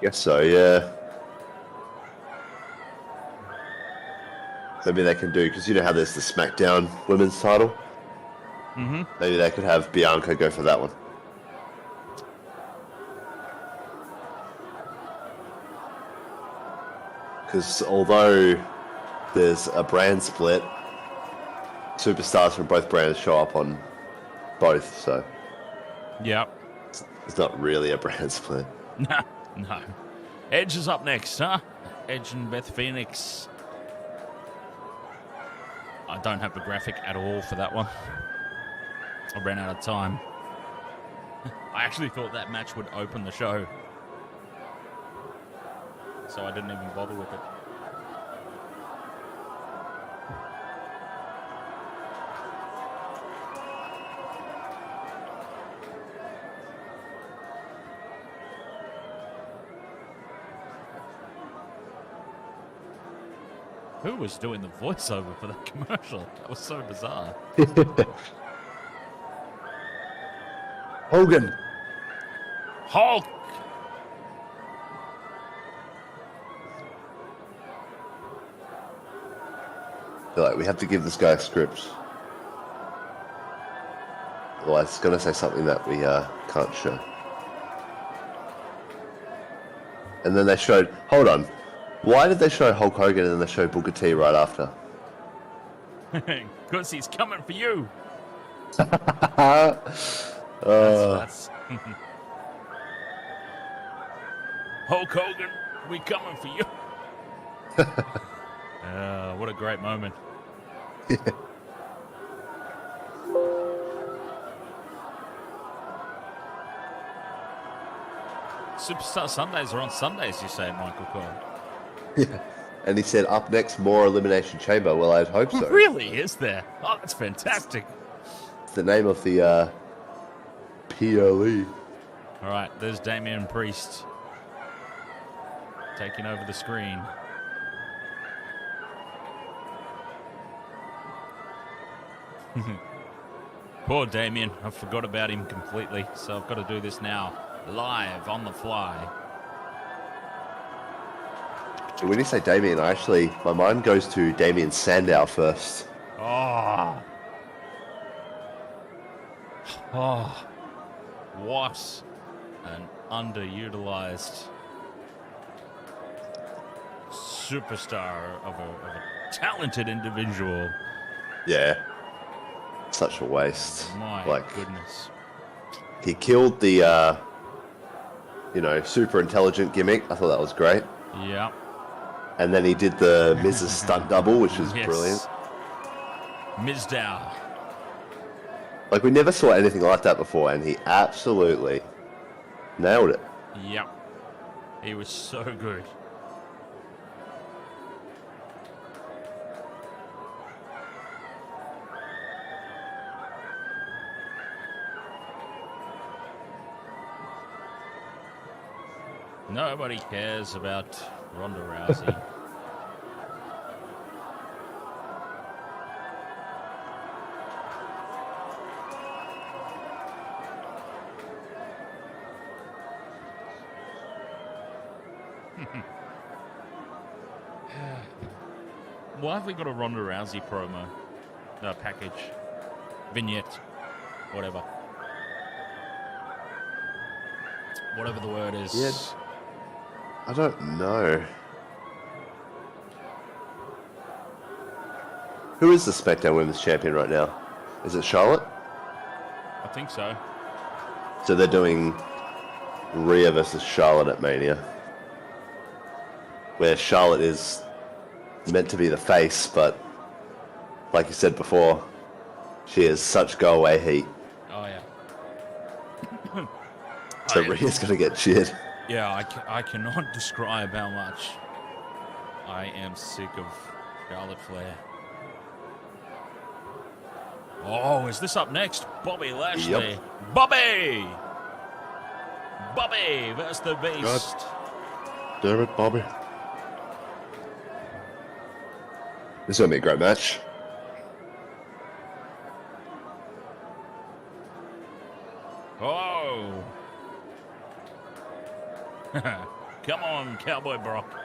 Guess so, yeah. Maybe they can do, because you know how there's the SmackDown women's title? Mm-hmm. Maybe they could have Bianca go for that one. Because although there's a brand split, superstars from both brands show up on both, so... Yep. It's not really a brand split. No. Edge is up next, huh? Edge and Beth Phoenix. I don't have the graphic at all for that one. I ran out of time. I actually thought that match would open the show, so I didn't even bother with it. Who was doing the voiceover for that commercial? That was so bizarre. Hogan. Hulk! They're like, we have to give this guy a script. Otherwise, it's going to say something that we can't show. And then they showed, hold on, Why did they show Hulk Hogan and then they show Booker T right after? Because he's coming for you. That's That's Hulk Hogan, we coming for you. What a great moment. Yeah. Superstar Sundays are on Sundays, you say, Michael Cole. Yeah. And he said, up next, more Elimination Chamber. Well, I'd hope so. Really, is there? Oh, that's fantastic. It's the name of the PLE. All right, there's Damian Priest taking over the screen. Poor Damien. I forgot about him completely, so I've got to do this now, live, on the fly. When you say Damien, my mind goes to Damien Sandow first. Oh. Oh. What an underutilized superstar of a talented individual. Yeah. Such a waste. My goodness. He killed the, super intelligent gimmick. I thought that was great. Yeah. And then he did the Miz's stunt double, which was brilliant. Mizdow. Like, we never saw anything like that before, and he absolutely nailed it. Yep. He was so good. Nobody cares about Ronda Rousey. Why have we got a Ronda Rousey promo? Package. Vignette. Whatever. Whatever the word is. Yeah. I don't know. Who is the SmackDown Women's Champion right now? Is it Charlotte? I think so. So they're doing Rhea versus Charlotte at Mania. Where Charlotte is meant to be the face, but like you said before, she has such go-away heat. Oh, yeah. So Rhea's going to get cheered. Yeah, I cannot describe how much I am sick of Charlotte Flair. Oh, is this up next? Bobby Lashley. Yep. Bobby versus the Beast. God damn it, Bobby. This is going to be a great match. Oh. Come on, Cowboy Brock.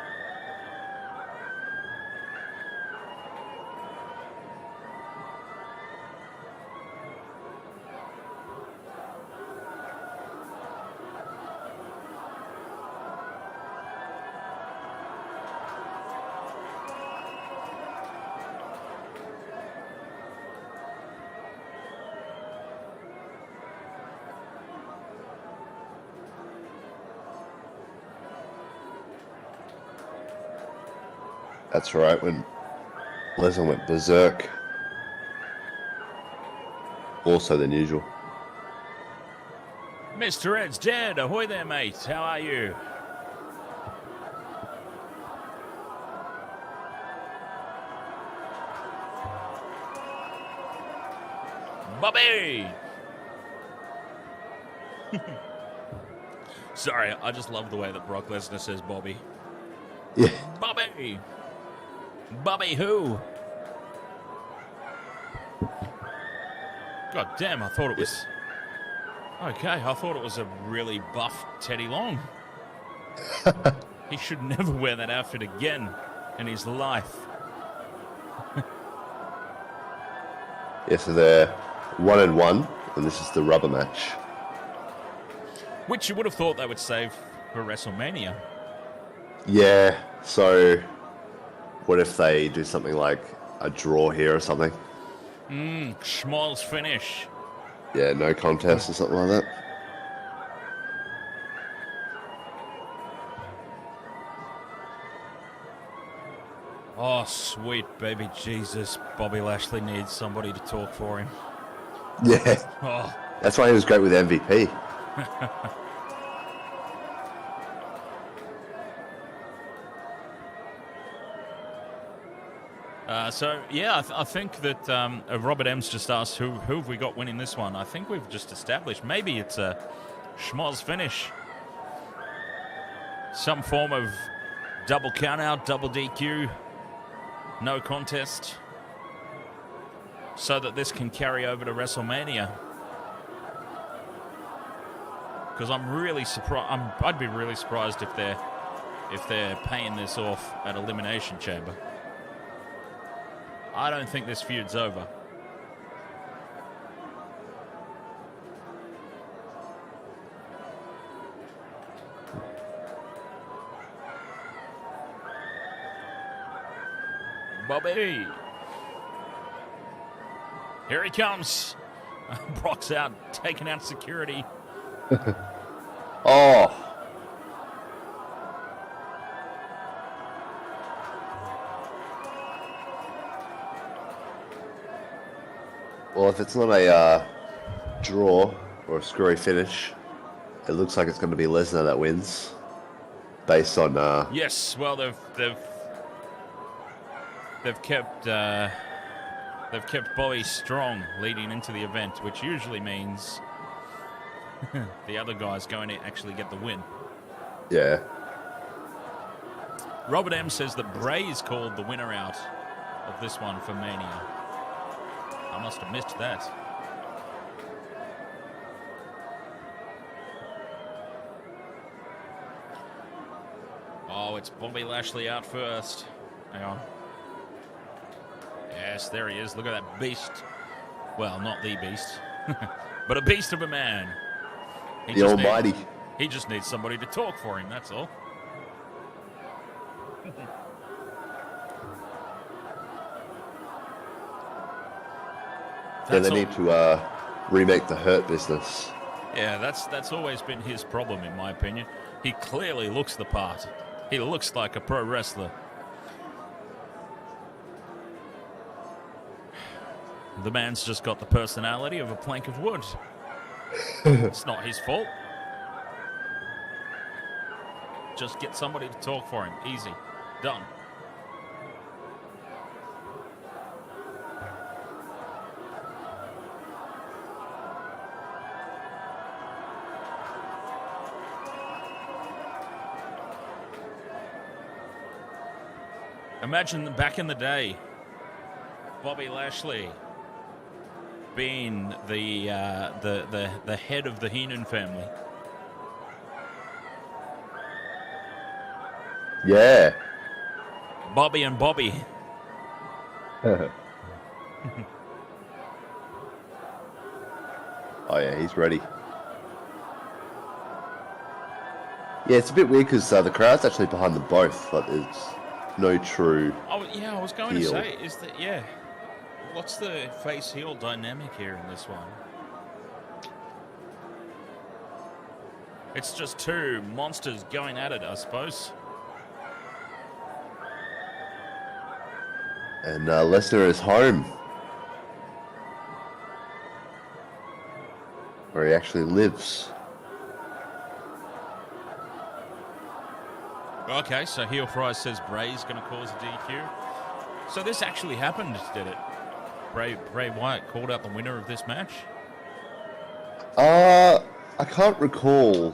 That's right, when Lesnar went berserk. Also than usual. Mr. Ed's dead. Ahoy there, mate. How are you? Bobby! Sorry, I just love the way that Brock Lesnar says Bobby. Yeah. Bobby! Bobby who? God damn, I thought it was... Okay, I thought it was a really buff Teddy Long. He should never wear that outfit again in his life. Yeah, so they're 1-1, and this is the rubber match. Which you would have thought they would save for WrestleMania. Yeah. So, what if they do something like a draw here or something? Schmoll's finish. Yeah, no contest or something like that. Oh, sweet baby Jesus. Bobby Lashley needs somebody to talk for him. Yeah. Oh. That's why he was great with MVP. I think that Robert M's just asked who have we got winning this one. I think we've just established maybe it's a schmoz finish. Some form of double countout, double DQ, no contest, so that this can carry over to WrestleMania. Because I'm really surprised. I'd be really surprised if they're paying this off at Elimination Chamber. I don't think this feud's over. Bobby. Here he comes. Brock's out, taking out security. Oh. Well, if it's not a draw or a screwy finish, it looks like it's going to be Lesnar that wins, based on. Yes, well they've kept Bobby strong leading into the event, which usually means the other guy's going to actually get the win. Yeah. Robert M says that Bray's called the winner out of this one for Mania. I must have missed that. Oh, it's Bobby Lashley out first. Hang on. Yes, there he is. Look at that beast. Well, not the beast, but a beast of a man. The almighty. He just needs somebody to talk for him, that's all. Yeah, they need to remake the Hurt Business. Yeah, that's always been his problem, in my opinion. He clearly looks the part. He looks like a pro wrestler. The man's just got the personality of a plank of wood. It's not his fault. Just get somebody to talk for him. Easy. Done. Imagine back in the day, Bobby Lashley being the head of the Heenan family. Yeah. Bobby and Bobby. Oh yeah, he's ready. Yeah, it's a bit weird because the crowd's actually behind them both, but it's no true. Oh yeah, I was going heel. to say, is that what's the face heel dynamic here in this one? It's just two monsters going at it, I suppose. And Lesnar is home, where he actually lives. Okay, so Heel Fry says Bray's going to cause a DQ. So this actually happened, did it? Bray Wyatt called out the winner of this match? I can't recall.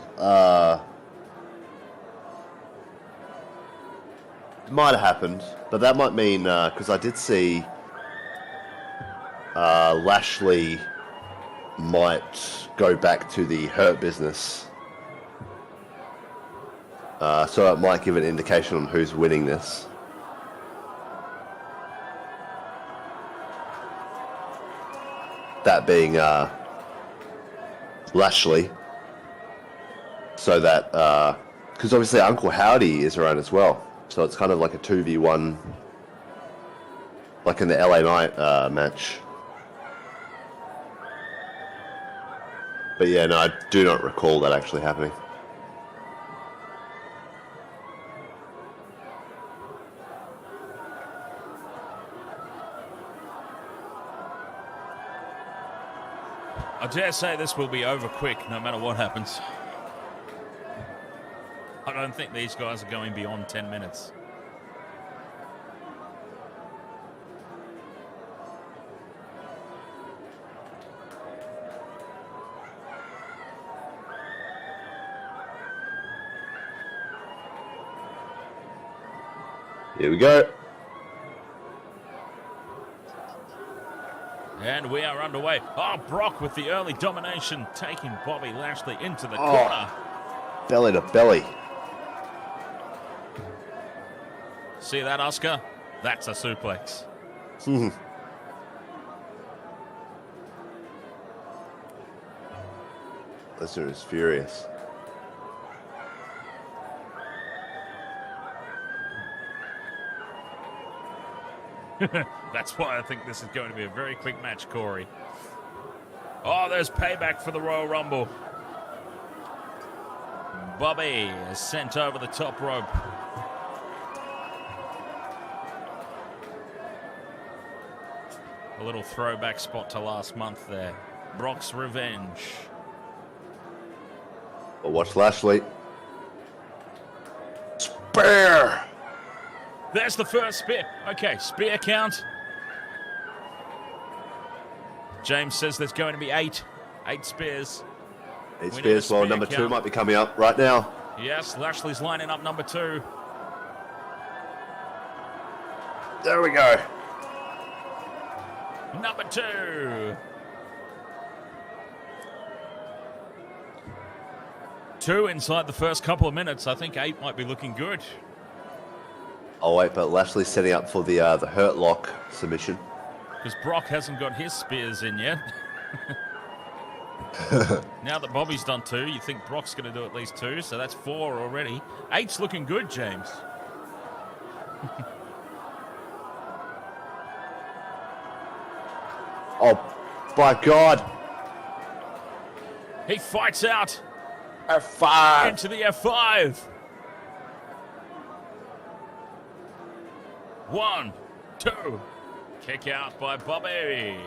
It might have happened, but that might mean, because I did see Lashley might go back to the Hurt Business. So it might give an indication on who's winning this. That being Lashley. So that, because obviously Uncle Howdy is around as well. So it's kind of like a 2v1, like in the LA Knight match. But yeah, no, I do not recall that actually happening. I dare say this will be over quick no matter what happens. I don't think these guys are going beyond 10 minutes. Here we go. And we are underway. Oh, Brock with the early domination, taking Bobby Lashley into the corner. Belly to belly. See that, Oscar? That's a suplex. Lesnar is furious. That's why I think this is going to be a very quick match, Corey. Oh, there's payback for the Royal Rumble. Bobby is sent over the top rope. A little throwback spot to last month there. Brock's revenge. But watch Lashley. Spear! There's the first spear. Okay, spear count. James says there's going to be 8. 8 spears. 8 spears. Well, number 2 might be coming up right now. Yes, Lashley's lining up number 2. There we go. Number 2. 2 inside the first couple of minutes. I think 8 might be looking good. Oh wait, but Lashley's setting up for the Hurt Lock submission. Because Brock hasn't got his spears in yet. Now that Bobby's done 2, you think Brock's going to do at least 2, so that's 4 already. 8's looking good, James. Oh, by God. He fights out. F5. Into the F5. 1, 2. Kick out by Bobby.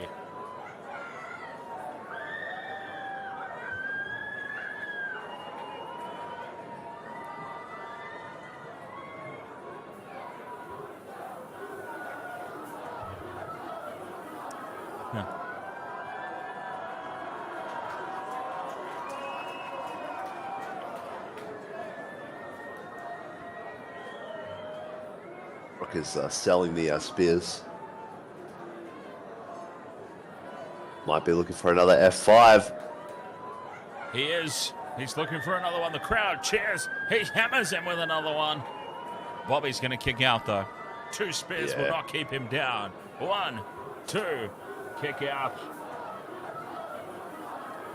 Brock is selling the spears. Might be looking for another F5. He is. He's looking for another one. The crowd cheers. He hammers him with another one. Bobby's going to kick out, though. 2 spears will not keep him down. 1, 2. Kick out.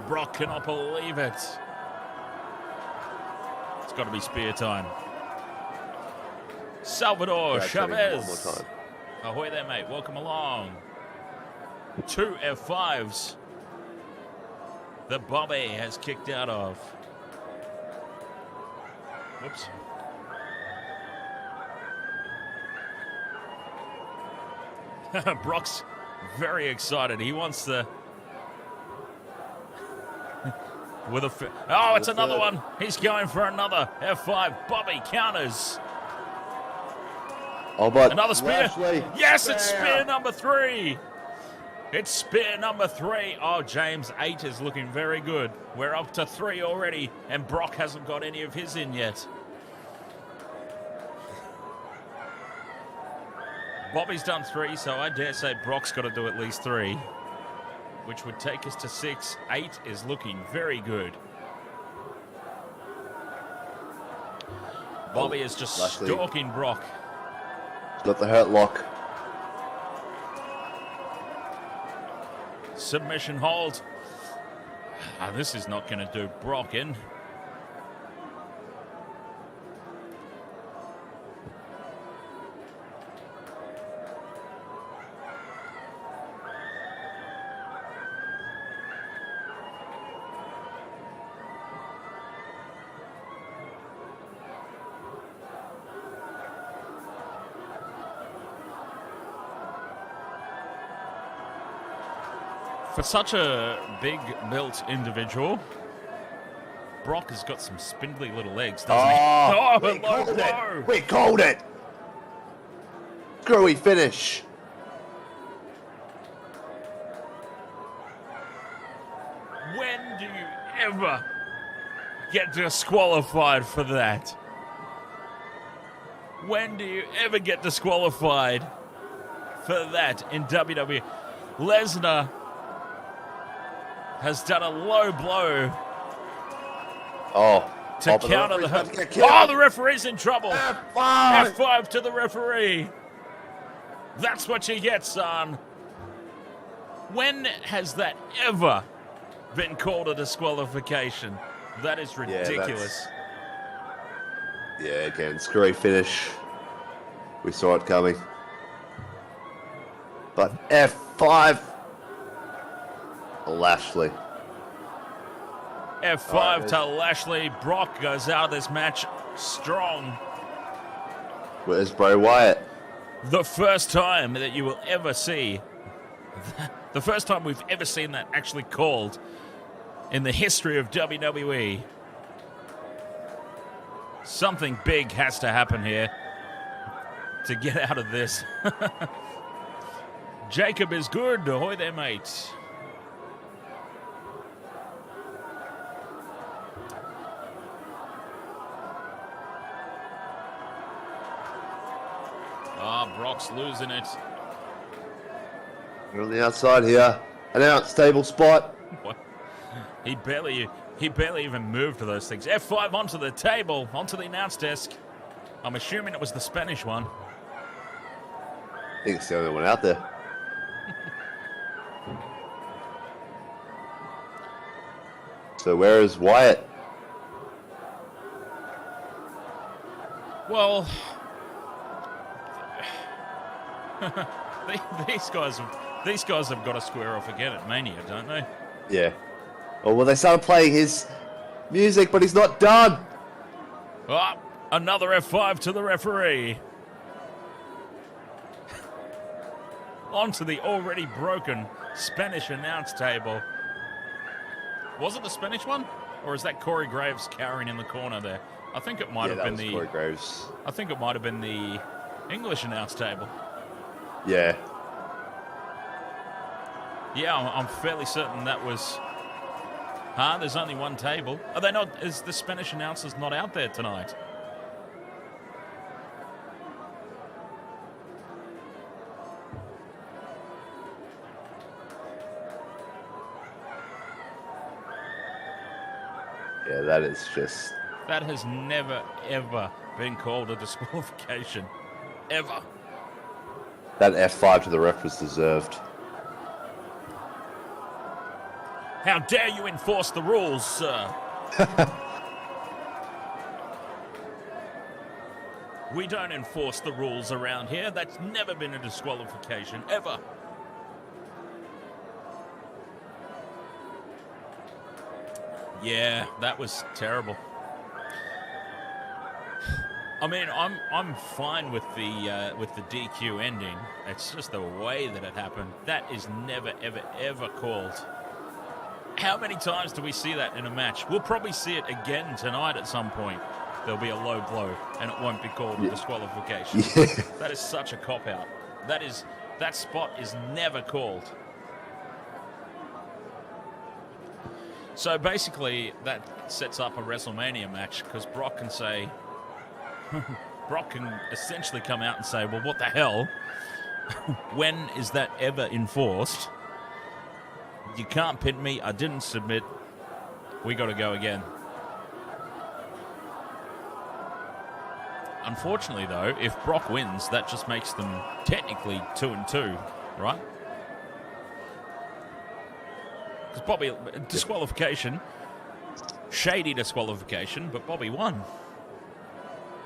Brock cannot believe it. It's got to be spear time. Salvador Chavez. One more time. Ahoy there, mate. Welcome along. 2 F5s that Bobby has kicked out of. Whoops. Brock's very excited. He wants the... with a... Oh, it's another one. He's going for another F5. Bobby counters. Oh, but another spear. Lashley, yes, it's spear number 3. It's spear number 3. Oh, James, 8 is looking very good. We're up to 3 already, and Brock hasn't got any of his in yet. Bobby's done 3, so I dare say Brock's got to do at least 3, which would take us to 6. 8 is looking very good. Bobby is just stalking Brock. Got the Hurt Lock. Submission hold. This is not going to do Brock in. For such a big built individual, Brock has got some spindly little legs, doesn't he? Oh, Oh, low blow. We called it. Screwy finish. When do you ever get disqualified for that? When do you ever get disqualified for that in WWE? Lesnar has done a low blow to counter the hurt. Oh, the referee's in trouble. F5 to the referee. That's what you get, son. When has that ever been called a disqualification? That is ridiculous. Yeah, again, screwy finish. We saw it coming. But F5. Lashley. F5 to Lashley. Brock goes out of this match strong. Where's Bray Wyatt? The first time that you will ever see, the first time we've ever seen that actually called in the history of WWE. Something big has to happen here to get out of this. Jacob is good. Ahoy there, mate. Brock's losing it. We're on the outside here. An unstable spot. What? He barely even moved to those things. F5 onto the table, onto the announce desk. I'm assuming it was the Spanish one. I think it's the only one out there. So where is Wyatt? Well, these guys have got to square off again at Mania, don't they? Yeah. Oh, well, they started playing his music, but he's not done. Oh, another F5 to the referee. Onto the already broken Spanish announce table. Was it the Spanish one? Or is that Corey Graves cowering in the corner there? I think it might have been the Corey Graves. I think it might have been the English announce table. Yeah. Yeah, I'm fairly certain that was... There's only one table. Are they not... Is the Spanish announcers not out there tonight? Yeah, that is just... That has never, ever been called a disqualification. Ever. That F5 to the ref was deserved. How dare you enforce the rules, sir? We don't enforce the rules around here. That's never been a disqualification, ever. Yeah, that was terrible. I mean, I'm fine with the DQ ending. It's just the way that it happened. That is never, ever, ever called. How many times do we see that in a match? We'll probably see it again tonight at some point. There'll be a low blow, and it won't be called a disqualification. Yeah. That is such a cop-out. That spot is never called. So basically, that sets up a WrestleMania match, because Brock can say... Brock can essentially come out and say, well, what the hell? When is that ever enforced? You can't pin me. I didn't submit. We got to go again. Unfortunately, though, if Brock wins, that just makes them technically 2-2, right? Because Bobby, disqualification, shady disqualification, but Bobby won.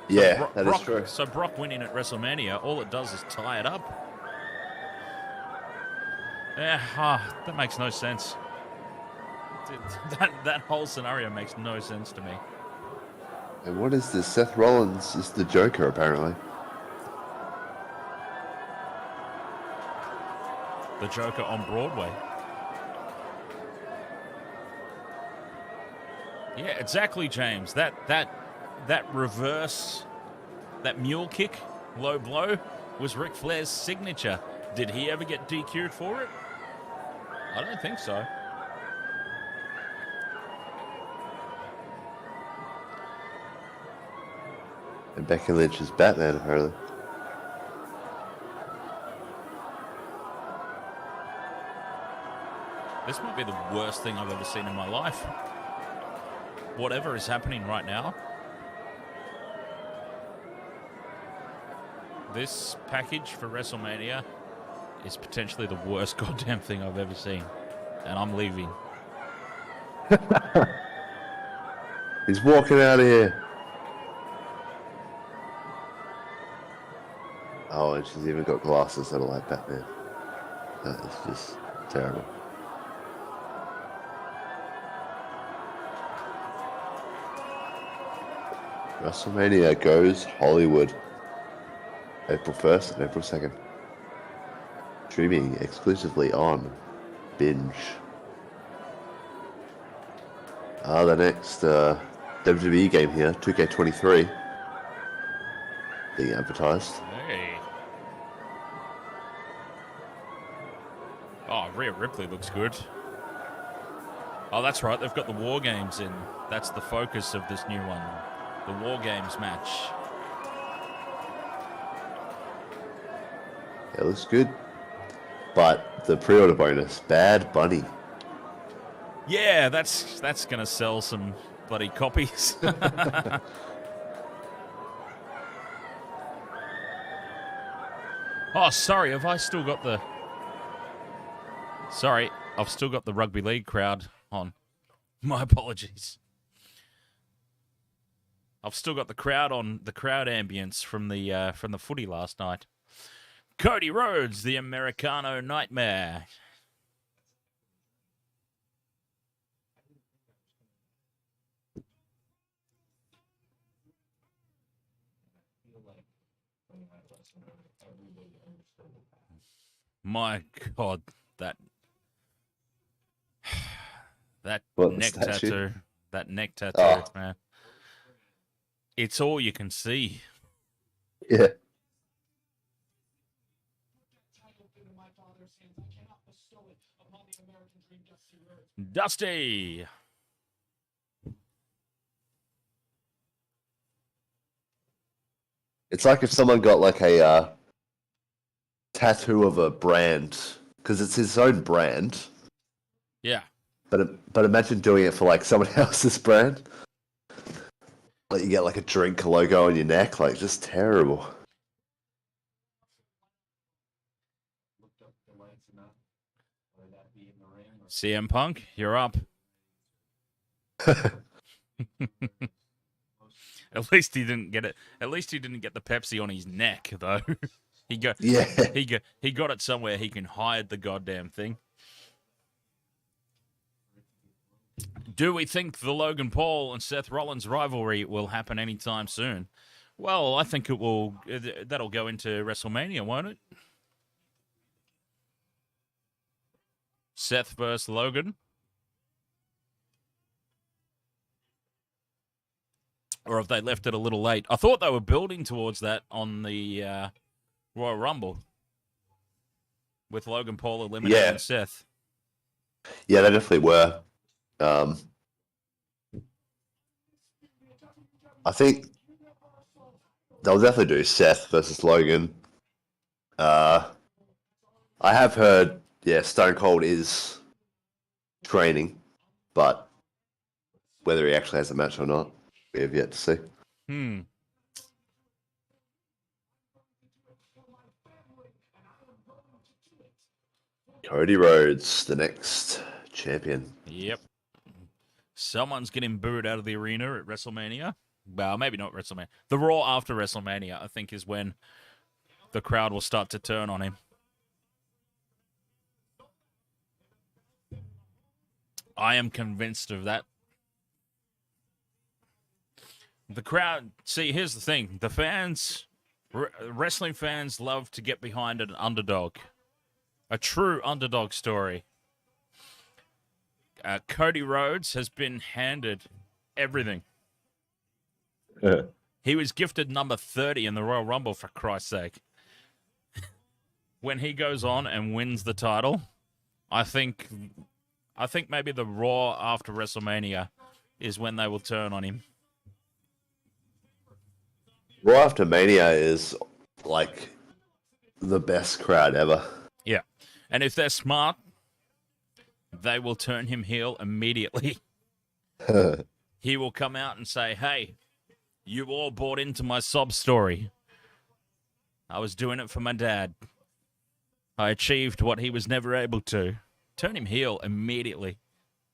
Yeah, that is true. So Brock winning at WrestleMania, all it does is tie it up. Yeah, that makes no sense. That whole scenario makes no sense to me. And what is this? Seth Rollins is the Joker, apparently. The Joker on Broadway. Yeah, exactly, James. That reverse, that mule kick, low blow, was Ric Flair's signature. Did he ever get DQ'd for it? I don't think so. And Becky Lynch is Batman, apparently. This might be the worst thing I've ever seen in my life. Whatever is happening right now, this package for WrestleMania is potentially the worst goddamn thing I've ever seen. And I'm leaving. He's walking out of here. Oh, and she's even got glasses that are like Batman. That is just terrible. WrestleMania goes Hollywood. April 1st and April 2nd. Streaming exclusively on Binge. The next WWE game here, 2K23, being advertised. Hey. Oh, Rhea Ripley looks good. Oh, that's right. They've got the War Games in. That's the focus of this new one. The War Games match. It looks good. But the pre-order bonus, Bad Bunny. Yeah, that's going to sell some bloody copies. Oh, sorry, have I still got the... Sorry, I've still got the rugby league crowd on. My apologies. I've still got the crowd on, the crowd ambience from the footy last night. Cody Rhodes, the Americano Nightmare. My God, that neck tattoo, man. It's all you can see. Yeah. Dusty. It's like if someone got like a tattoo of a brand, because it's his own brand. Yeah. But imagine doing it for like someone else's brand. Like you get like a drink logo on your neck, like just terrible. CM Punk, you're up. At least he didn't get it. At least he didn't get the Pepsi on his neck, though. He got it somewhere he can hide the goddamn thing. Do we think the Logan Paul and Seth Rollins rivalry will happen anytime soon? Well, I think it will. That'll go into WrestleMania, won't it? Seth versus Logan. Or have they left it a little late? I thought they were building towards that on the Royal Rumble with Logan Paul eliminating Seth. Yeah, they definitely were. I think they'll definitely do Seth versus Logan. I have heard, Stone Cold is training, but whether he actually has a match or not, we have yet to see. Cody Rhodes, the next champion. Yep. Someone's getting booed out of the arena at WrestleMania. Well, maybe not WrestleMania. The Raw after WrestleMania, I think, is when the crowd will start to turn on him. I am convinced of that. The crowd... See, here's the thing. The fans... Wrestling fans love to get behind an underdog. A true underdog story. Cody Rhodes has been handed everything. Yeah. He was gifted number 30 in the Royal Rumble, for Christ's sake. When he goes on and wins the title, I think maybe the Raw after WrestleMania is when they will turn on him. Raw after Mania is like the best crowd ever. Yeah. And if they're smart, they will turn him heel immediately. He will come out and say, hey, you all bought into my sob story. I was doing it for my dad. I achieved what he was never able to. Turn him heel immediately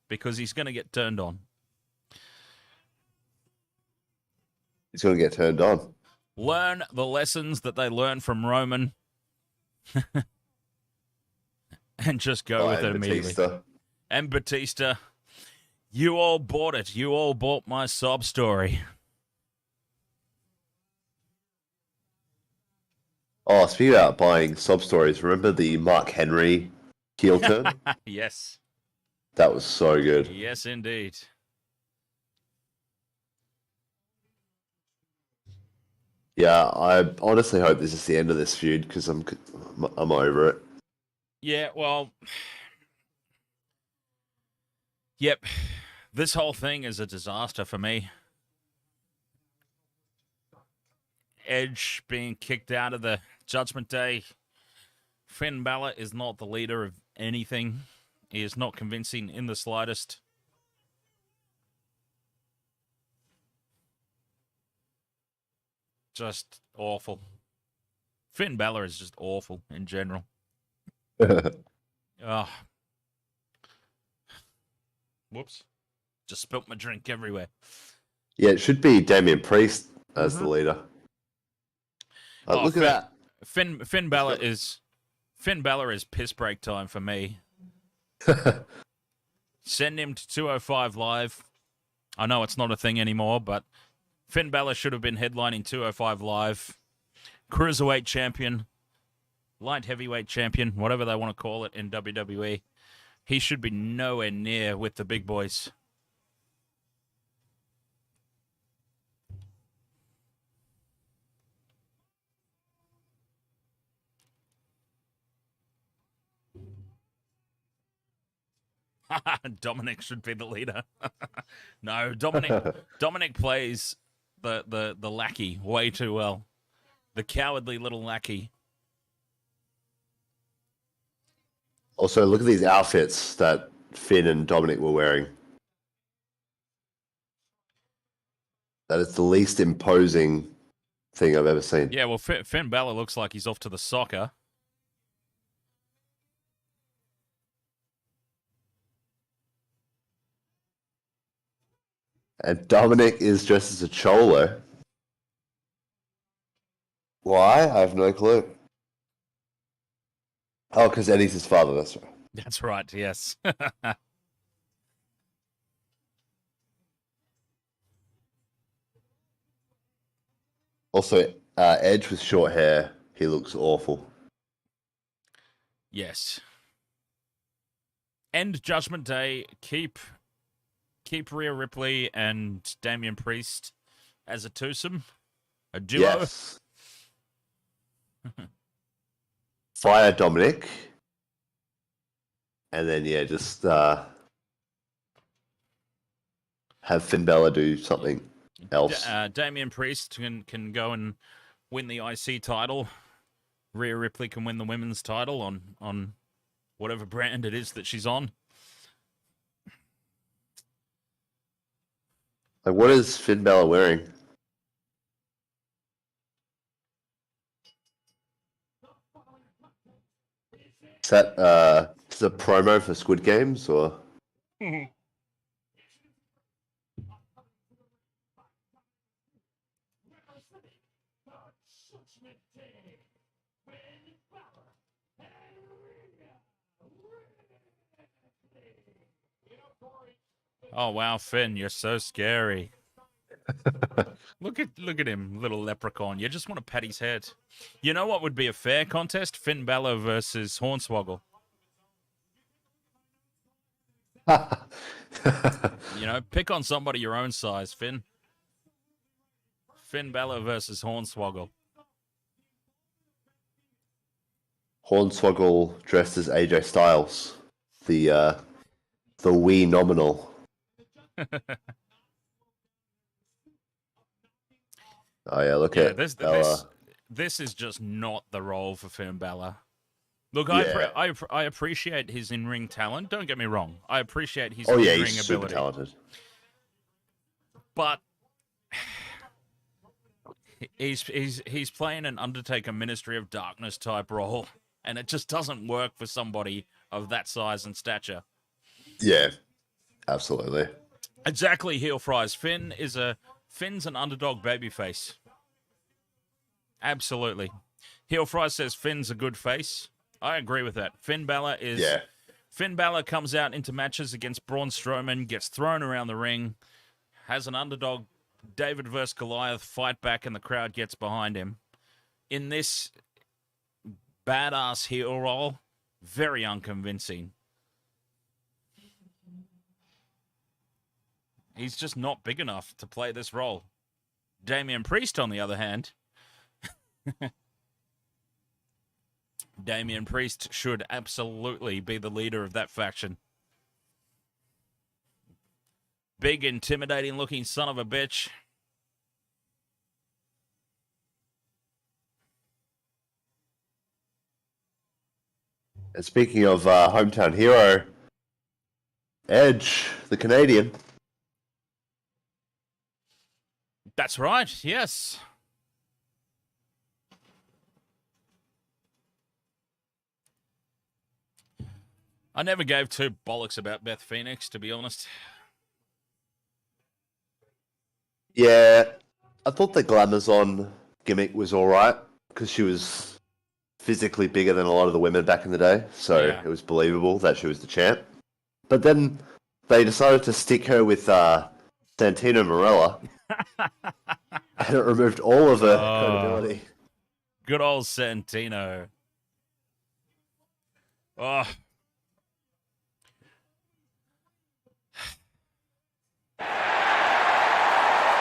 because he's going to get turned on. He's going to get turned on. Learn the lessons that they learned from Roman and just go with it immediately. Batista. And Batista, you all bought it. You all bought my sob story. Oh, speaking about buying sob stories, remember the Mark Henry heel turn? Yes. That was so good. Yes, indeed. Yeah, I honestly hope this is the end of this feud because I'm over it. Yeah, well, yep. This whole thing is a disaster for me. Edge being kicked out of the Judgment Day. Finn Balor is not the leader of anything. He is not convincing in the slightest. Just awful. Finn Balor is just awful in general. Oh. Whoops. Just spilt my drink everywhere. Yeah, it should be Damian Priest as the leader. Look at that. Finn Balor is piss break time for me. Send him to 205 Live. I know it's not a thing anymore, but Finn Balor should have been headlining 205 Live. Cruiserweight champion, light heavyweight champion, whatever they want to call it in WWE. He should be nowhere near with the big boys. Dominic should be the leader. No, Dominic plays the lackey way too well. The cowardly little lackey. Also, look at these outfits that Finn and Dominic were wearing. That is the least imposing thing I've ever seen. Yeah, well, Finn Balor looks like he's off to the soccer. And Dominic is dressed as a cholo. Why? I have no clue. Oh, because Eddie's his father, that's right. That's right, yes. Also, Edge with short hair, he looks awful. Yes. End Judgment Day. Keep Rhea Ripley and Damian Priest as a twosome, a duo. Yes. Fire Dominic. And then, yeah, just have Finn Balor do something else. Damian Priest can go and win the IC title. Rhea Ripley can win the women's title on whatever brand it is that she's on. Like, what is Finn Balor wearing? Is that is it a promo for Squid Games or? Oh wow, Finn, you're so scary. Look at him, little leprechaun. You just want to pat his head. You know what would be a fair contest? Finn Balor versus Hornswoggle. You know, pick on somebody your own size, Finn. Finn Balor versus Hornswoggle. Hornswoggle dressed as AJ Styles, the wee nominal. Oh yeah, look at Bella. This is just not the role for Finn Balor. Look, Yeah. I appreciate his in-ring talent. Don't get me wrong. I appreciate his Oh yeah, in-ring he's ability. super talented. But he's playing an Undertaker Ministry of Darkness type role, and it just doesn't work for somebody of that size and stature. Yeah, absolutely. Exactly, heel fries. Finn's an underdog babyface. Absolutely. Heel fries says Finn's a good face. I agree with that. Finn Balor comes out into matches against Braun Strowman, gets thrown around the ring, has an underdog David versus Goliath fight back, and the crowd gets behind him. In this badass heel role, very unconvincing. He's just not big enough to play this role. Damian Priest, on the other hand, Damian Priest should absolutely be the leader of that faction. Big, intimidating-looking son of a bitch. And speaking of hometown hero, Edge, the Canadian. That's right, yes. I never gave two bollocks about Beth Phoenix, to be honest. Yeah, I thought the Glamazon gimmick was alright, because she was physically bigger than a lot of the women back in the day, so Yeah. it was believable that she was the champ. But then they decided to stick her with Santino Marella, and it removed all of her credibility. Good old Santino. Oh.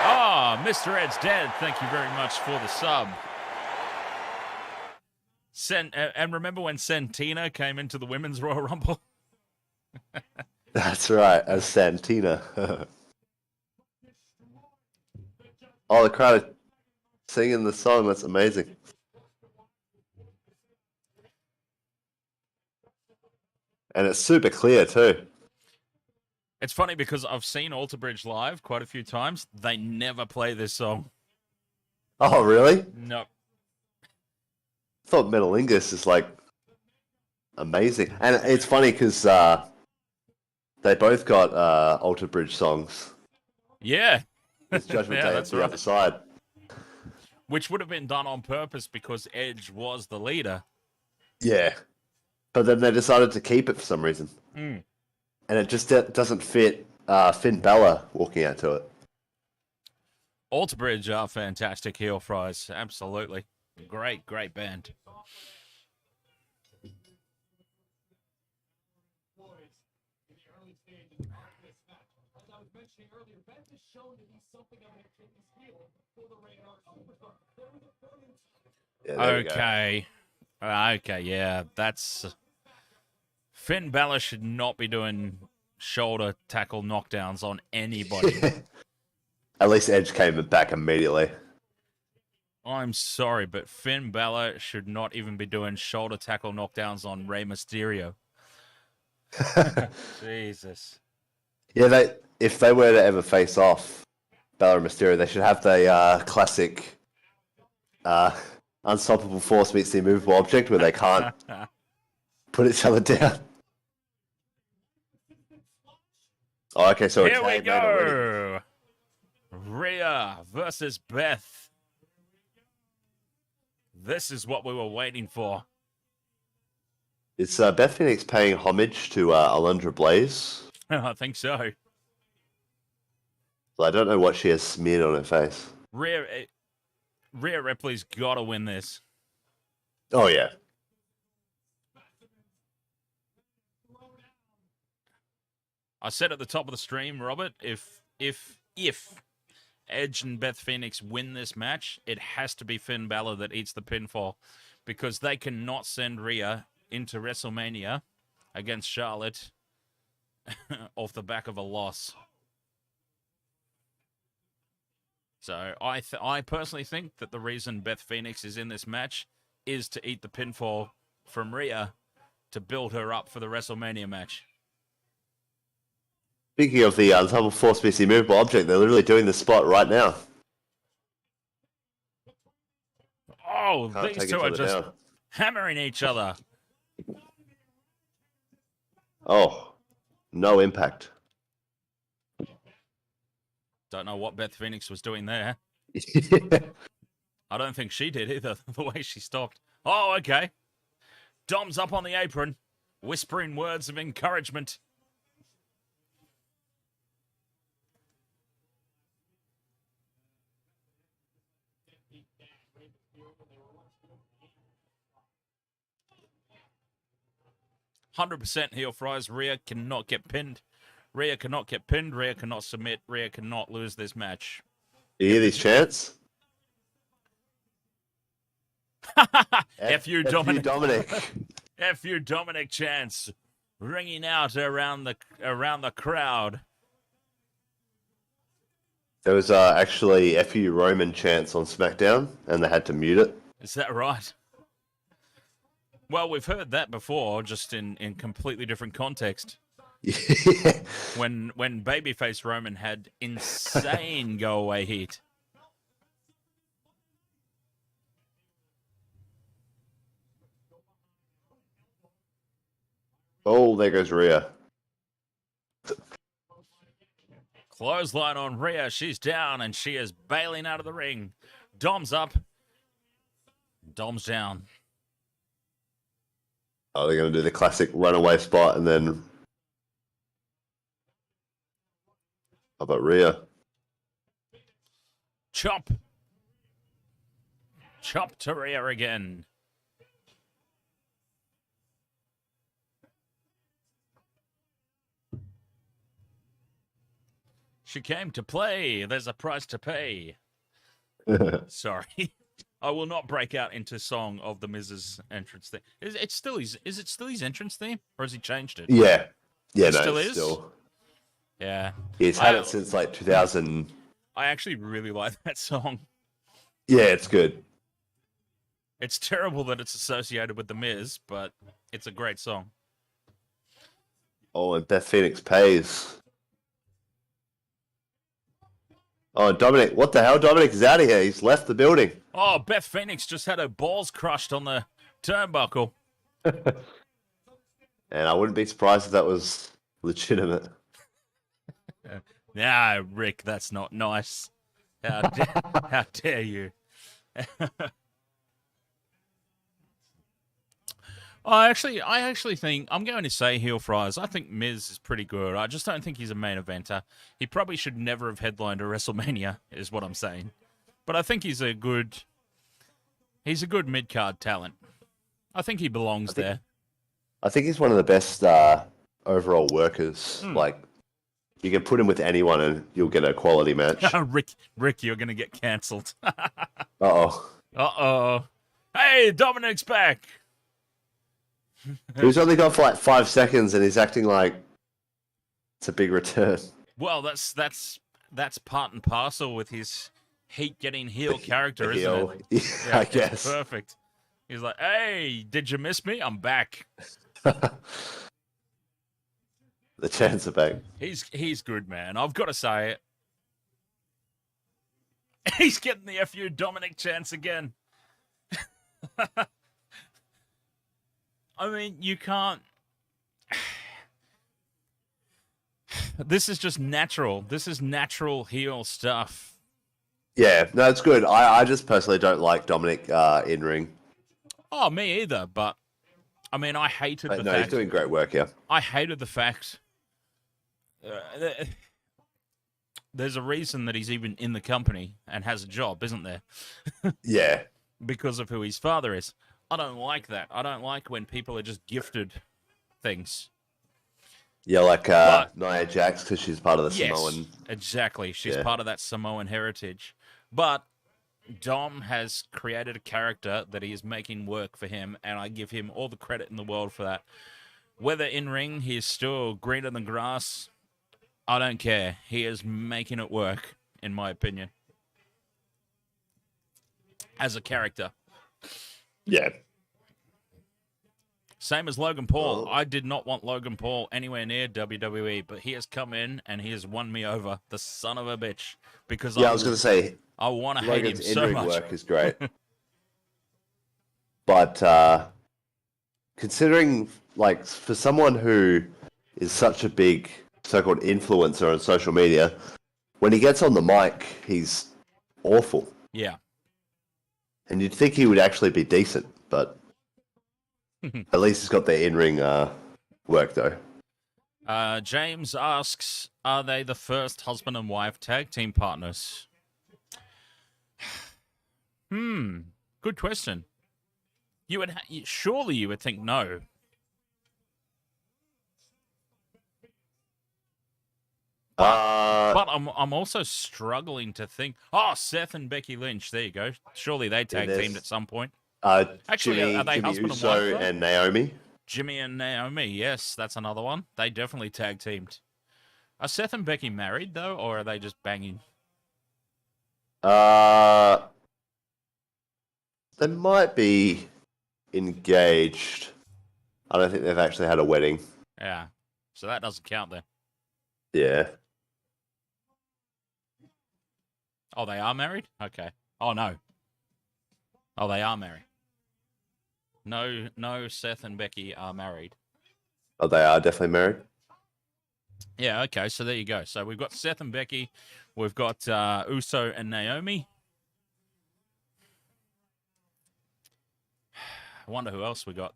Oh, Mr. Ed's dead. Thank you very much for the sub. And remember when Santina came into the Women's Royal Rumble? That's right, as Santina. Oh, the crowd are singing the song. That's amazing. And it's super clear, too. It's funny because I've seen Alter Bridge live quite a few times. They never play this song. Oh, really? No. I thought Metalingus is, like, amazing. And it's funny because they both got Alter Bridge songs. Yeah. It's Judgment Yeah, Day that's at the right. other side. Which would have been done on purpose because Edge was the leader. Yeah. But then they decided to keep it for some reason. Mm. And it just doesn't fit Finn Balor walking out to it. Alter Bridge are fantastic heel fries. Absolutely. Great, great band. Yeah, there we go. Okay. Okay, yeah. That's... Finn Balor should not be doing shoulder tackle knockdowns on anybody. At least Edge came back immediately. I'm sorry, but Finn Balor should not even be doing shoulder tackle knockdowns on Rey Mysterio. Jesus. Yeah, if they were to ever face off, Balor and Mysterio, they should have the classic unstoppable force meets the immovable object where they can't put each other down. Oh, okay, so Here we go. Rhea versus Beth. This is what we were waiting for. Is Beth Phoenix paying homage to Alundra Blaze? I think so. Well, I don't know what she has smeared on her face. Rhea Ripley's got to win this. Oh, yeah. I said at the top of the stream, Robert, if Edge and Beth Phoenix win this match, it has to be Finn Balor that eats the pinfall, because they cannot send Rhea into WrestleMania against Charlotte off the back of a loss. So I personally think that the reason Beth Phoenix is in this match is to eat the pinfall from Rhea to build her up for the WrestleMania match. Speaking of the Unstoppable Force BC movable object, they're literally doing the spot right now. Oh, Can't these take two each are other just down. hammering each other. Oh, no impact. Don't know what Beth Phoenix was doing there. I don't think she did either, the way she stopped. Oh, okay. Dom's up on the apron, whispering words of encouragement. "100% heel fries. Rhea cannot get pinned. Rhea cannot get pinned. Rhea cannot submit. Rhea cannot lose this match." You hear these chants? F you, Dominic. Dominic. F you, Dominic chants ringing out around the crowd. There was actually FU Roman chants on SmackDown, and they had to mute it. Is that right? Well, we've heard that before, just in completely different context. Yeah. When babyface Roman had insane go-away heat. Oh, there goes Rhea. Clothesline on Rhea. She's down, and she is bailing out of the ring. Dom's up. Dom's down. Oh, they're going to do the classic runaway spot, and then... How about Rhea? Chop. Chop to Rhea again. She came to play. There's a price to pay. Sorry. I will not break out into song of the Miz's entrance theme. Is it still his entrance theme? Or has he changed it? Yeah. Yeah, It no, still it's is? still... Yeah. He's had it since like 2000. I actually really like that song. Yeah, it's good. It's terrible that it's associated with the Miz, but it's a great song. Oh, and Beth Phoenix pays. Oh, Dominic, what the hell? Dominic is out of here. He's left the building. Oh, Beth Phoenix just had her balls crushed on the turnbuckle. And I wouldn't be surprised if that was legitimate. Nah, Rick, that's not nice. How dare you? I actually think I'm going to say heel fries. I think Miz is pretty good. I just don't think he's a main eventer. He probably should never have headlined a WrestleMania, is what I'm saying. But I think he's a good mid-card talent. I think he belongs there. I think he's one of the best overall workers. Like, you can put him with anyone and you'll get a quality match. Rick, you're going to get cancelled. Uh-oh. Uh-oh. Hey, Dominic's back. He was only gone for like 5 seconds and he's acting like it's a big return. Well, that's part and parcel with his heat-getting heel character, isn't it? Yeah, I guess. Perfect. He's like, hey, did you miss me? I'm back. The chance are back. He's good, man. I've got to say it. He's getting the FU Dominic chance again. I mean, you can't... This is just natural. This is natural heel stuff. Yeah, no, it's good. I just personally don't like Dominic in ring. Oh, me either, but... I mean, I hated the fact... No, he's doing great work here. I hated the fact... there's a reason that he's even in the company and has a job, isn't there? Yeah. Because of who his father is. I don't like that. I don't like when people are just gifted things. Yeah, like But Nia Jax, because she's part of the yes, Samoan. exactly. She's Yeah. part of that Samoan heritage. But Dom has created a character that he is making work for him, and I give him all the credit in the world for that. Whether in ring he is still greener than grass, I don't care. He is making it work, in my opinion, as a character. Yeah. Same as Logan Paul. Oh. I did not want Logan Paul anywhere near WWE, but he has come in and he has won me over, the son of a bitch. Because Yeah, I was going to say, I want to hate him Logan's so in-ring much. work is great. But considering, like, for someone who is such a big so-called influencer on social media, when he gets on the mic, he's awful. Yeah. And you'd think he would actually be decent, but at least he's got the in-ring work, though. James asks, are they the first husband and wife tag team partners? Good question. Surely you would think no. But I'm also struggling to think. Oh, Seth and Becky Lynch. There you go. Surely they tag teamed at some point. Actually, Jimmy, are they Jimmy husband Uso and wife? Though? and Naomi. Jimmy and Naomi. Yes, that's another one. They definitely tag teamed. Are Seth and Becky married though, or are they just banging? They might be engaged. I don't think they've actually had a wedding. Yeah. So that doesn't count then. Yeah. Oh, they are married? Okay. Oh, no. Oh, they are married. No, Seth and Becky are married. Oh, they are definitely married. Yeah, okay, so there you go. So we've got Seth and Becky. We've got Uso and Naomi. I wonder who else we got.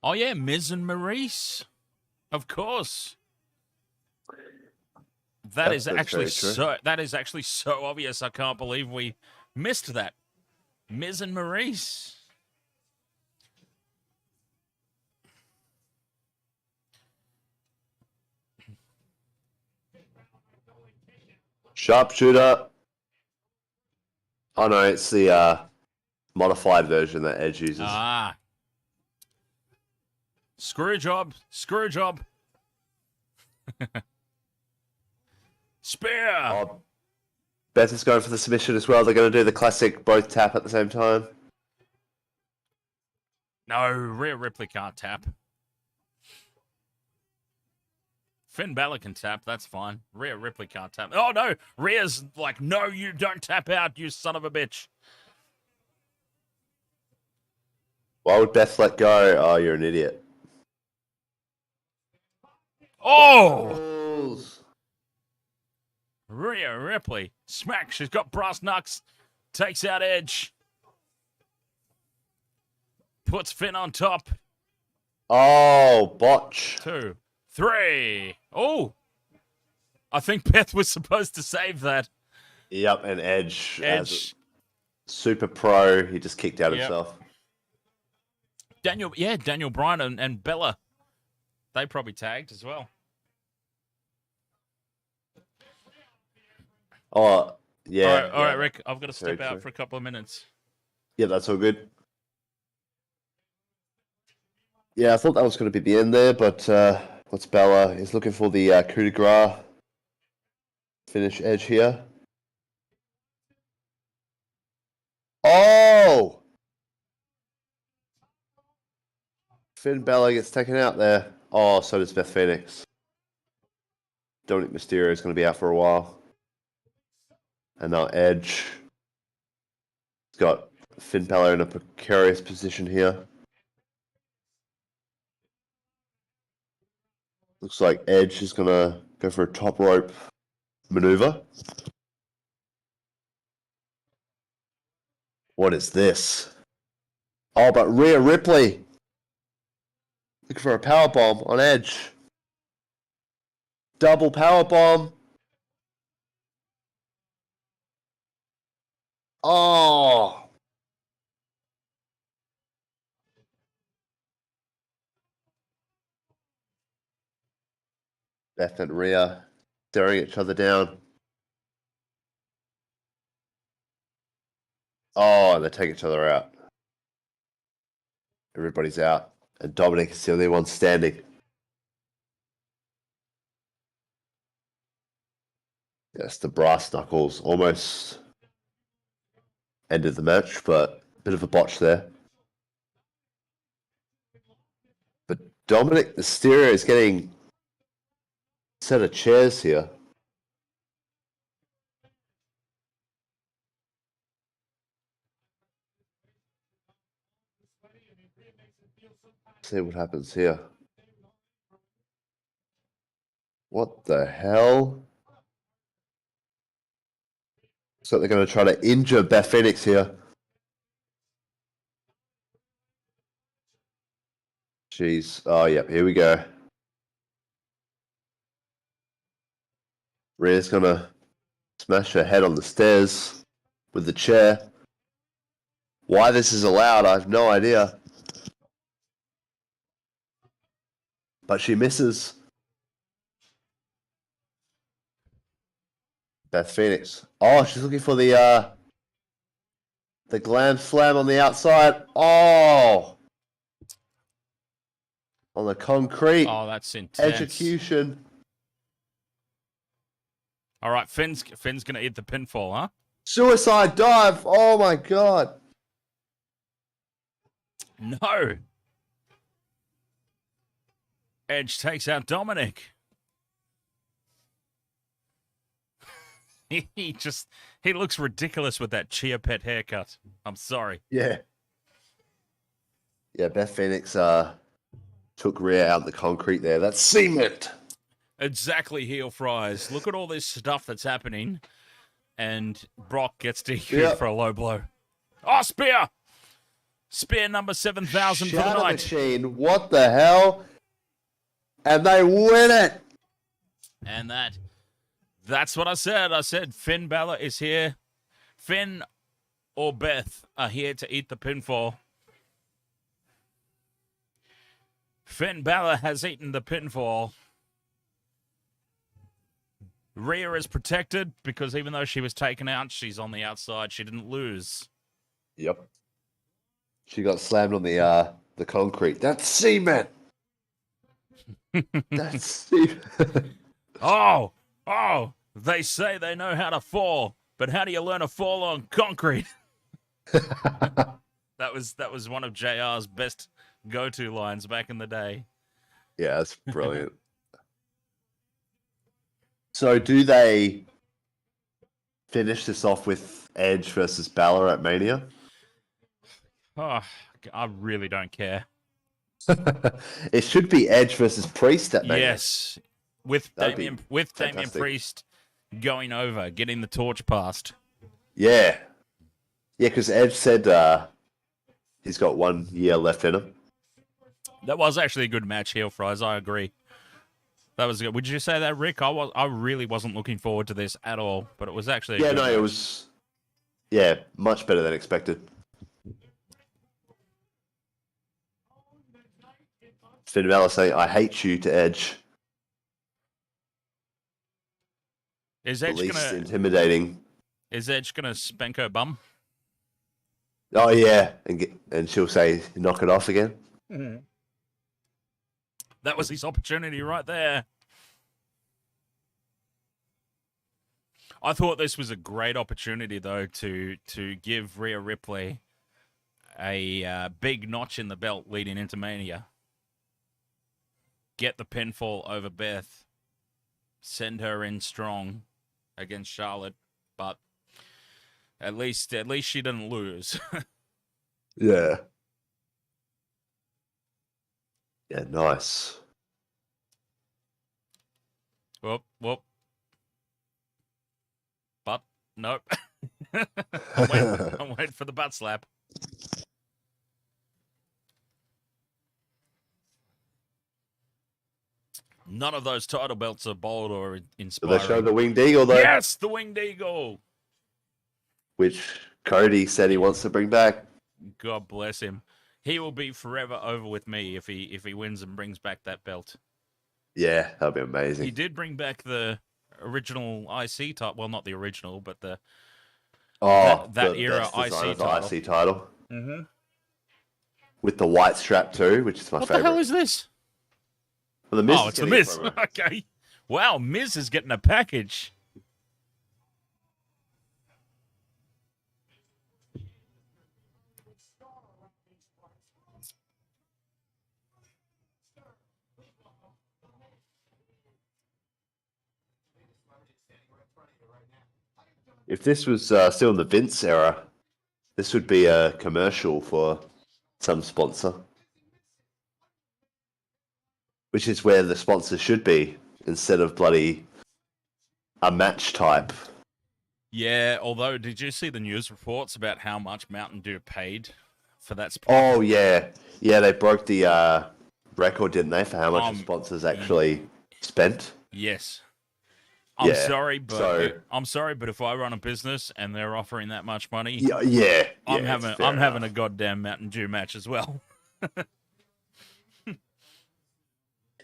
Oh, yeah, Miz and Maurice. Of course. That is actually so obvious. I can't believe we missed that. Miz and Maurice. Sharpshooter. Oh no, it's the modified version that Edge uses. Ah. Screw job. Spear. Oh, Beth is going for the submission as well. They're going to do the classic both tap at the same time. No, Rhea Ripley can't tap. Finn Balor can tap, that's fine. Rhea Ripley can't tap. Oh, no! Rhea's like, no, you don't tap out, you son of a bitch. Why would Beth let go? Oh, you're an idiot. Oh! Rhea Ripley. Smack, she's got brass knucks. Takes out Edge. Puts Finn on top. Oh, botch. 2, 3. Oh! I think Beth was supposed to save that. Yep, and Edge. As super pro, he just kicked out himself. Daniel Bryan and Bella. They probably tagged as well. Oh, yeah. All right, Rick. I've got to step out for a couple of minutes. Yeah, that's all good. Yeah, I thought that was going to be the end there, but what's Bella is looking for the coup de grace finish Edge here. Oh! Finn Balor gets taken out there. Oh, so does Beth Phoenix. Dominic Mysterio is going to be out for a while. And now Edge. He's got Finn Balor in a precarious position here. Looks like Edge is going to go for a top rope maneuver. What is this? Oh, but Rhea Ripley. Looking for a powerbomb on Edge. Double powerbomb. Oh! Beth and Rhea staring each other down. Oh, they take each other out. Everybody's out. And Dominic is the only one standing. Yes, the brass knuckles almost ended the match, but a bit of a botch there. But Dominic Mysterio is getting a set of chairs here. See what happens here. What the hell? So they're going to try to injure Beth Phoenix here. Jeez. Oh, yep. Here we go. Rhea's going to smash her head on the stairs with the chair. Why this is allowed, I have no idea. But she misses. Beth Phoenix. Oh, she's looking for the glam slam on the outside. Oh! On the concrete. Oh, that's intense. Execution. All right, Finn's going to eat the pinfall, huh? Suicide dive. Oh, my God. No. Edge takes out Dominic. He looks ridiculous with that Chia Pet haircut. I'm sorry. Yeah. Yeah, Beth Phoenix took Rhea out in the concrete there. That's cement. Exactly, heel fries. Look at all this stuff that's happening. And Brock gets DQ'd Yep. for a low blow. Oh, spear! Spear number 7,000 for the Shatter night. Machine. What the hell? And they win it. And that's what I said. I said Finn Balor is here. Finn or Beth are here to eat the pinfall. Finn Balor has eaten the pinfall. Rhea is protected because even though she was taken out, she's on the outside. She didn't lose. Yep. She got slammed on the concrete. That's cement. That's cement. Oh, they say they know how to fall, but how do you learn to fall on concrete? That was one of JR's best go-to lines back in the day. Yeah, that's brilliant. So do they finish this off with Edge versus Balor at Mania? Oh, I really don't care. It should be Edge versus Priest at Mania. Yes, with Damian Priest going over, getting the torch passed. Yeah. Yeah, because Edge said he's got 1 year left in him. That was actually a good match, heel fries. I agree. That was good. Would you say that, Rick? I really wasn't looking forward to this at all, but it was actually a good match. It was much better than expected. Finn Balor saying, "I hate you" to Edge. Is The Edge least intimidating. Is Edge gonna spank her bum? Oh yeah, and she'll say, "Knock it off again." Mm-hmm. That was his opportunity right there. I thought this was a great opportunity, though, to give Rhea Ripley a big notch in the belt leading into Mania. Get the pinfall over Beth. Send her in strong against Charlotte, but at least she didn't lose. Yeah. Yeah, nice. Whoop. But nope. I'm waiting for the butt slap. None of those title belts are bold or So inspiring. they show the Winged Eagle, though. Yes, the Winged Eagle. Which Cody said he wants to bring back. God bless him. He will be forever over with me if he wins and brings back that belt. Yeah, that'd be amazing. He did bring back the original IC title. Well, not the original, but that era IC title. IC title. Mm-hmm. With the white strap too, which is my favorite. What the hell is this? Well, the Miz it's the Miz. Okay. Wow, Miz is getting a package. If this was still in the Vince era, this would be a commercial for some sponsor. Which is where the sponsor should be, instead of bloody a match type. Yeah, although, did you see the news reports about how much Mountain Dew paid for that spot? Oh, yeah. Yeah, they broke the record, didn't they, for how much the sponsors actually spent? Yes. I'm sorry, but if I run a business and they're offering that much money, I'm having a goddamn Mountain Dew match as well.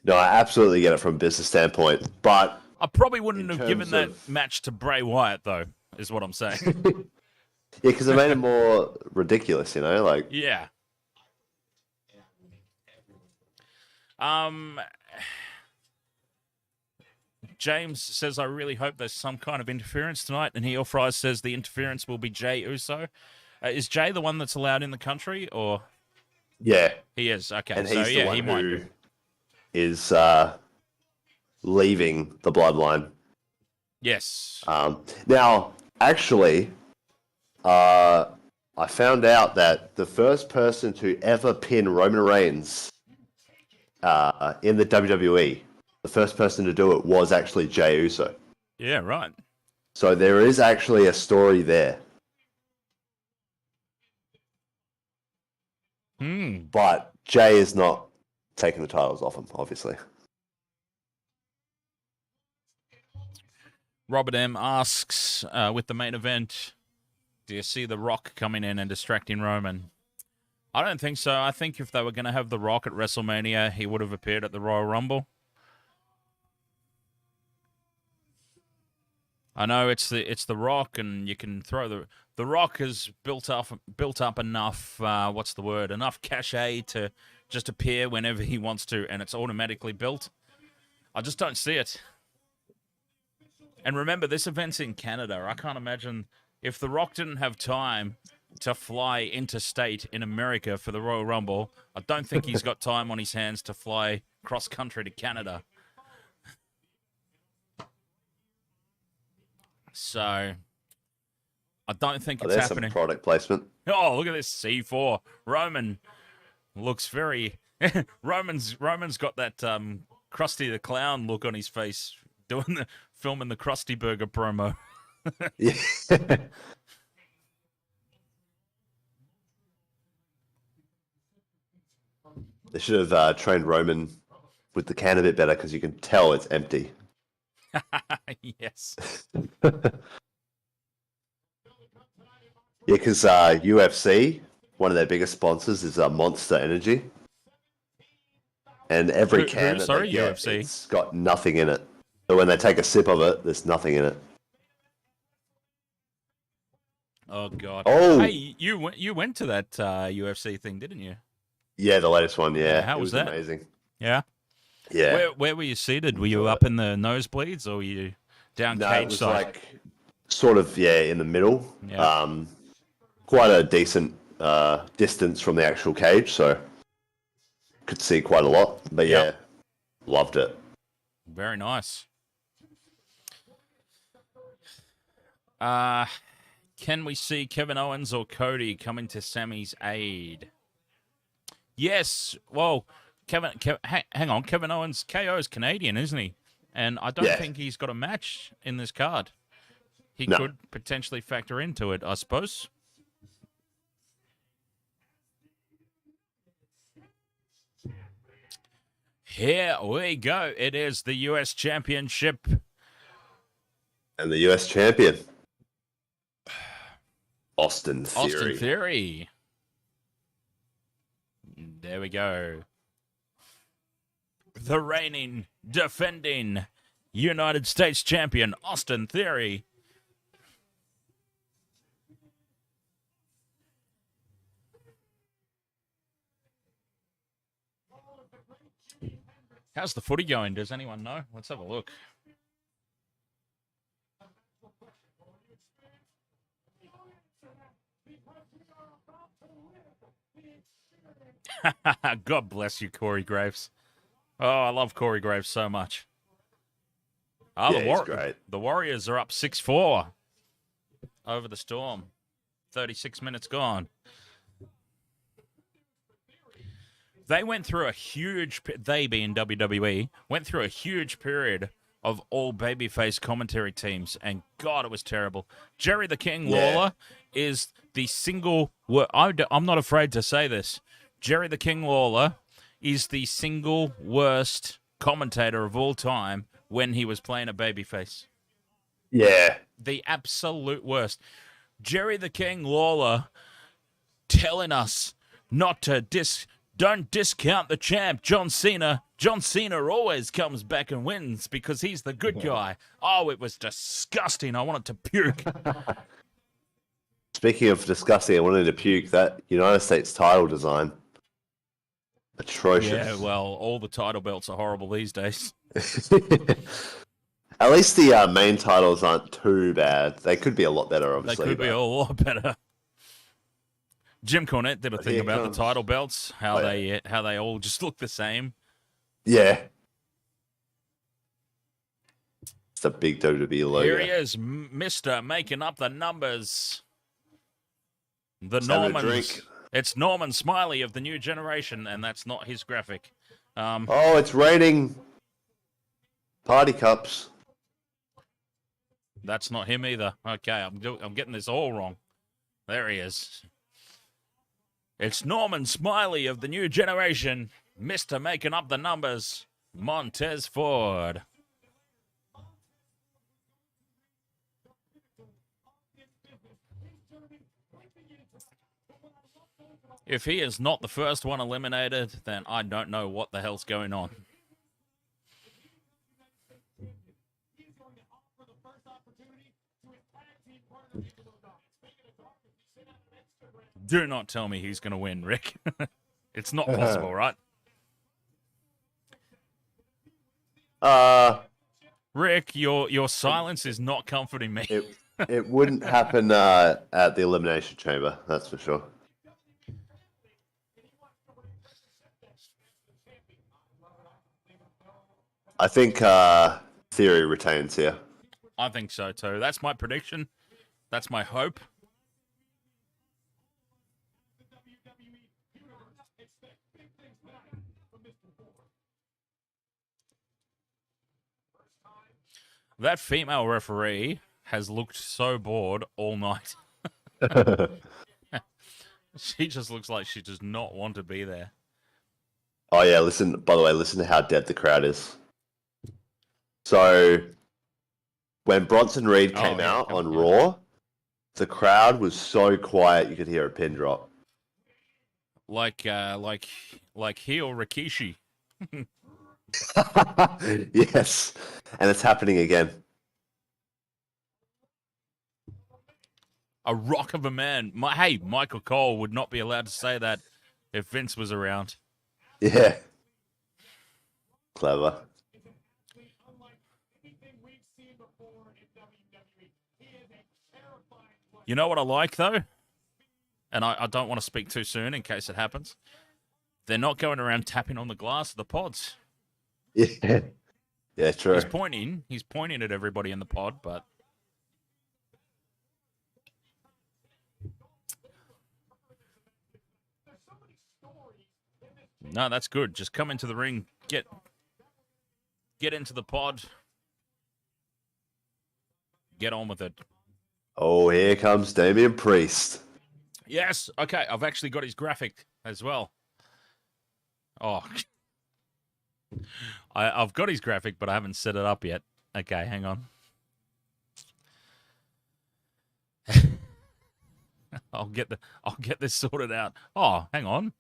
No, I absolutely get it from a business standpoint, but I probably wouldn't have given that match to Bray Wyatt, though, is what I'm saying. Yeah, because it made it more ridiculous, you know, like. Yeah. James says, I really hope there's some kind of interference tonight, and Heel Fries says the interference will be Jay Uso. Is Jay the one that's allowed in the country, or? Yeah. He is, okay. And so, he's yeah, the one he might who is leaving the bloodline. Yes. Now, actually, I found out that the first person to ever pin Roman Reigns in the WWE, the first person to do it was actually Jey Uso. Yeah, right. So there is actually a story there. But Jey is not taking the titles off him, obviously. Robert M asks, with the main event, do you see The Rock coming in and distracting Roman? I don't think so. I think if they were going to have The Rock at WrestleMania, he would have appeared at the Royal Rumble. I know it's the Rock, and you can throw the Rock has built up enough. What's the word? Enough cachet to just appear whenever he wants to, and it's automatically built. I just don't see it. And remember, this event's in Canada. I can't imagine if The Rock didn't have time to fly interstate in America for the Royal Rumble. I don't think he's got time on his hands to fly cross country to Canada. So, I don't think it's happening. Some product placement. Oh, look at this C4. Roman looks very... Roman's got that Krusty the Clown look on his face, filming the Krusty Burger promo. Yeah. They should have trained Roman with the can a bit better, because you can tell it's empty. Yes. Yeah, because UFC, one of their biggest sponsors is Monster Energy. And every can that they get, UFC? It's got nothing in it. So when they take a sip of it, there's nothing in it. Oh, God. Oh! Hey, you went to that UFC thing, didn't you? Yeah, the latest one, yeah. How was that? Amazing. Yeah? Yeah. Where were you seated? Were you up in the nosebleeds, or were you down No, cage it was side? like sort of, in the middle. Yeah. Quite a decent distance from the actual cage, so could see quite a lot. But yeah, loved it. Very nice. Can we see Kevin Owens or Cody coming to Sami's aid? Yes. Well, hang on. Kevin Owens, KO is Canadian, isn't he? And I don't think he's got a match in this card. He could potentially factor into it, I suppose. Here we go. It is the US Championship. And the US champion. Austin Theory. Austin Theory. There we go. The reigning, defending United States champion, Austin Theory. How's the footy going? Does anyone know? Let's have a look. God bless you, Corey Graves. Oh, I love Corey Graves so much. Oh, Yeah, he's great. The Warriors are up 6-4 over the Storm. 36 minutes gone. They went through a huge, they being WWE, went through a huge period of all babyface commentary teams, and God, it was terrible. Jerry the King Lawler is the single, I'm not afraid to say this, Jerry the King Lawler is the single worst commentator of all time when he was playing a babyface. Yeah. The absolute worst. Jerry the King Lawler telling us not to don't discount the champ, John Cena. John Cena always comes back and wins because he's the good guy. Oh, it was disgusting. I wanted to puke. Speaking of disgusting, I wanted to puke. That United States title design. Atrocious. Yeah, well, all the title belts are horrible these days. At least the main titles aren't too bad. They could be a lot better, obviously. They could be a lot better. Jim Cornette did a thing about the title belts, how they all just look the same. Yeah. It's a big WWE logo. Here he is, Mr. Making Up the Numbers. The Normans. It's Norman Smiley of the new generation, and that's not his graphic. Oh, it's raining party cups. That's not him either. Okay, I'm getting this all wrong. There he is. It's Norman Smiley of the new generation, Mr. Making Up the Numbers, Montez Ford. If he is not the first one eliminated, then I don't know what the hell's going on. Do not tell me he's going to win, Rick. It's not possible, right? Rick, your silence is not comforting me. It wouldn't happen at the Elimination Chamber, that's for sure. I think Theory retains here. I think so too. That's my prediction. That's my hope. That female referee has looked so bored all night. She just looks like she does not want to be there. Oh yeah, by the way, listen to how dead the crowd is. So, when Bronson Reed came out on Raw, the crowd was so quiet you could hear a pin drop. Like heel Rikishi. Yes, and it's happening again. A rock of a man. Hey, Michael Cole would not be allowed to say that if Vince was around. Yeah. Clever. You know what I like, though? And I don't want to speak too soon in case it happens. They're not going around tapping on the glass of the pods. Yeah. Yeah, true. He's pointing at everybody in the pod, but... No, that's good. Just come into the ring, get into the pod, get on with it. Oh, here comes Damian Priest. Yes, okay, I've actually got his graphic as well. Oh, I've got his graphic, but I haven't set it up yet. Okay, hang on. I'll get this sorted out. Oh, hang on.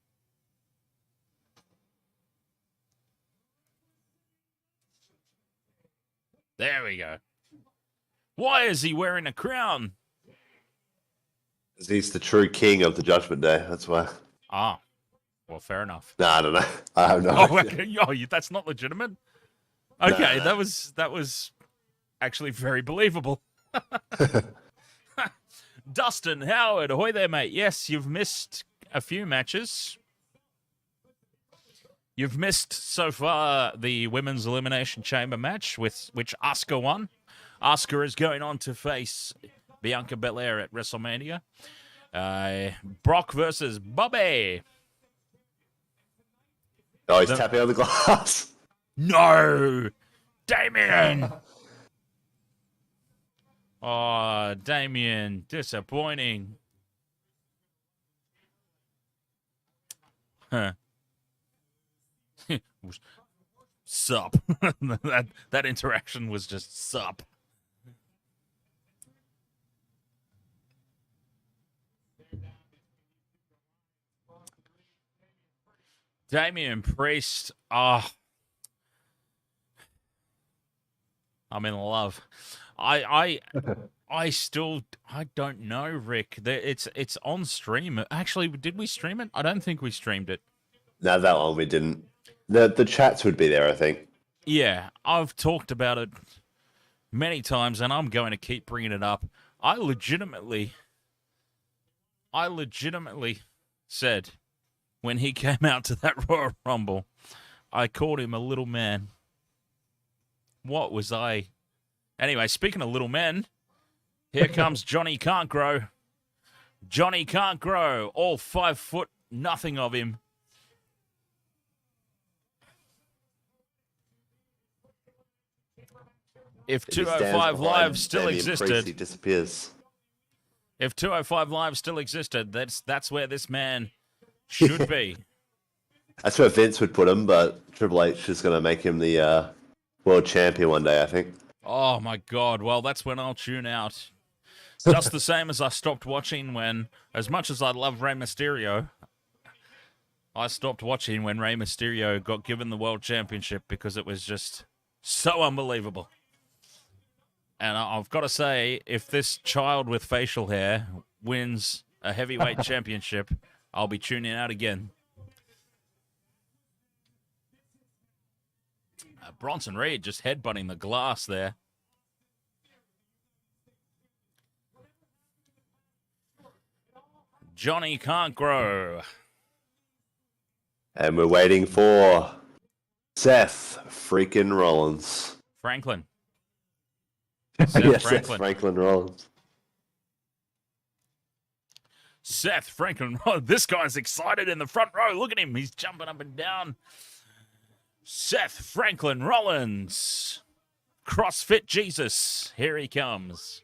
There we go. Why is he wearing a crown? He's the true king of the Judgment Day. That's why. Ah, well, fair enough. No, I don't know. I have no idea. That's not legitimate. Okay, No. that was actually very believable. Dustin Howard, ahoy there, mate. Yes, you've missed a few matches. You've missed so far the Women's Elimination Chamber match, which Asuka won. Asuka is going on to face Bianca Belair at WrestleMania. Brock versus Bobby. Oh, he's tapping on the glass. No! Damien! Oh, Damien, disappointing. Huh. Sup. that interaction was just sup. Damian Priest. I'm in love. I don't know, Rick. It's on stream. Actually, did we stream it? I don't think we streamed it. No, that one we didn't. The chats would be there, I think. Yeah, I've talked about it many times, and I'm going to keep bringing it up. I legitimately said when he came out to that Royal Rumble, I called him a little man. What was I? Anyway, speaking of little men, here comes Johnny Can't Grow. Johnny Can't Grow, all 5 foot, nothing of him. If 205 Live still existed, he disappears. If 205 Live still existed, that's where this man should be. That's where Vince would put him, but Triple H is going to make him the world champion one day, I think. Oh my God! Well, that's when I'll tune out. Just the same as I stopped watching when, as much as I love Rey Mysterio, I stopped watching when Rey Mysterio got given the world championship because it was just so unbelievable. And I've got to say, if this child with facial hair wins a heavyweight championship, I'll be tuning out again. Bronson Reed just headbutting the glass there. Johnny Can't Grow. And we're waiting for Seth freaking Rollins. Franklin. Yes, Seth Franklin Rollins. Seth Franklin. Oh, this guy's excited in the front row. Look at him. He's jumping up and down. Seth Franklin Rollins. CrossFit Jesus. Here he comes.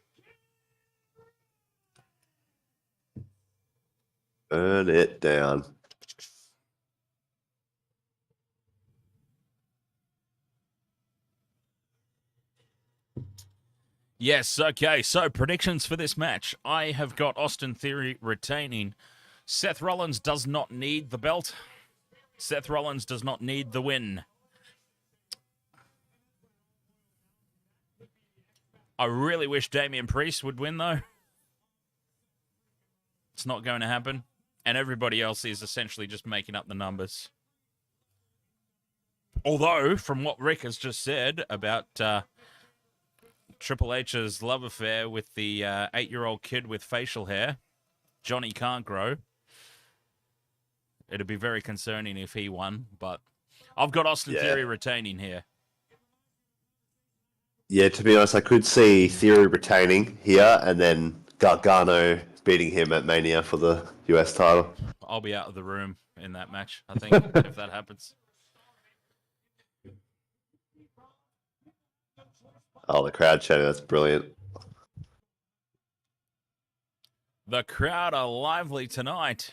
Burn it down. Yes, okay, so predictions for this match. I have got Austin Theory retaining. Seth Rollins does not need the belt. Seth Rollins does not need the win. I really wish Damian Priest would win, though. It's not going to happen. And everybody else is essentially just making up the numbers. Although, from what Rick has just said about Triple H's love affair with the 8-year-old kid with facial hair, Johnny Can't Grow, it'd be very concerning if he won. But I've got Austin Theory retaining here. Yeah, to be honest, I could see Theory retaining here and then Gargano beating him at Mania for the US title. I'll be out of the room in that match, I think, if that happens. Oh, the crowd chatting, that's brilliant. The crowd are lively tonight.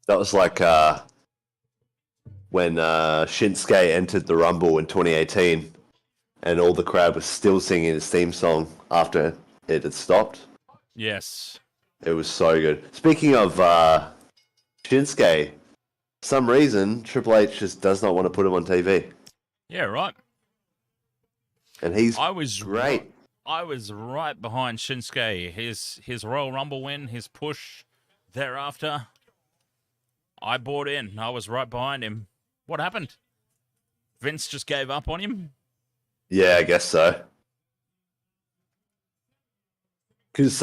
That was like when Shinsuke entered the Rumble in 2018. and all the crowd was still singing his theme song after it had stopped. Yes. It was so good. Speaking of Shinsuke, for some reason Triple H just does not want to put him on TV, Yeah, right. and he's I was great. I was right behind Shinsuke. His Royal Rumble win, his push thereafter. I bought in. I was right behind him. What happened? Vince just gave up on him? Yeah, I guess so. Because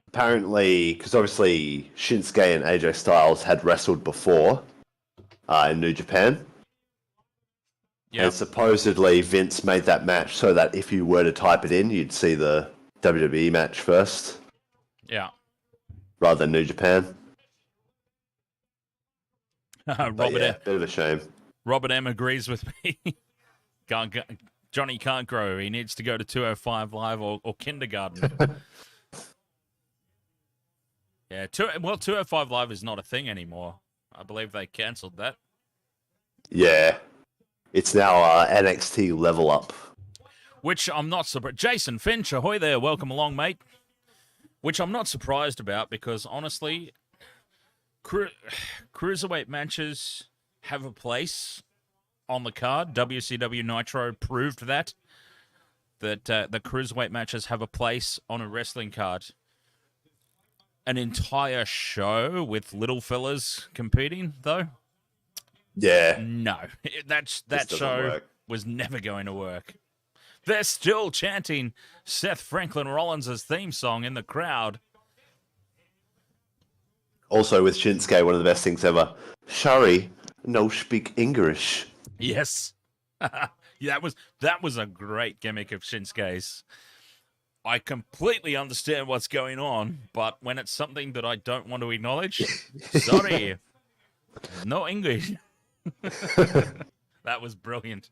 apparently, because obviously Shinsuke and AJ Styles had wrestled before in New Japan. Yeah. And supposedly Vince made that match so that if you were to type it in, you'd see the WWE match first. Yeah. Rather than New Japan. Robert yeah, bit of a shame. Robert M agrees with me. Johnny can't grow. He needs to go to 205 Live or kindergarten. Yeah, 205 Live is not a thing anymore. I believe they cancelled that. Yeah. It's now NXT Level Up. Which I'm not surprised. Jason Finch, ahoy there. Welcome along, mate. Which I'm not surprised about because, honestly, cruiserweight matches have a place on the card. WCW Nitro proved that the cruiserweight matches have a place on a wrestling card. An entire show with little fellas competing, though? Yeah. No. That show was never going to work. They're still chanting Seth Franklin Rollins' theme song in the crowd. Also with Shinsuke, one of the best things ever. Shari, no speak English. Yes. Yeah, that was a great gimmick of Shinsuke's. I completely understand what's going on, but when it's something that I don't want to acknowledge, sorry, no English. That was brilliant.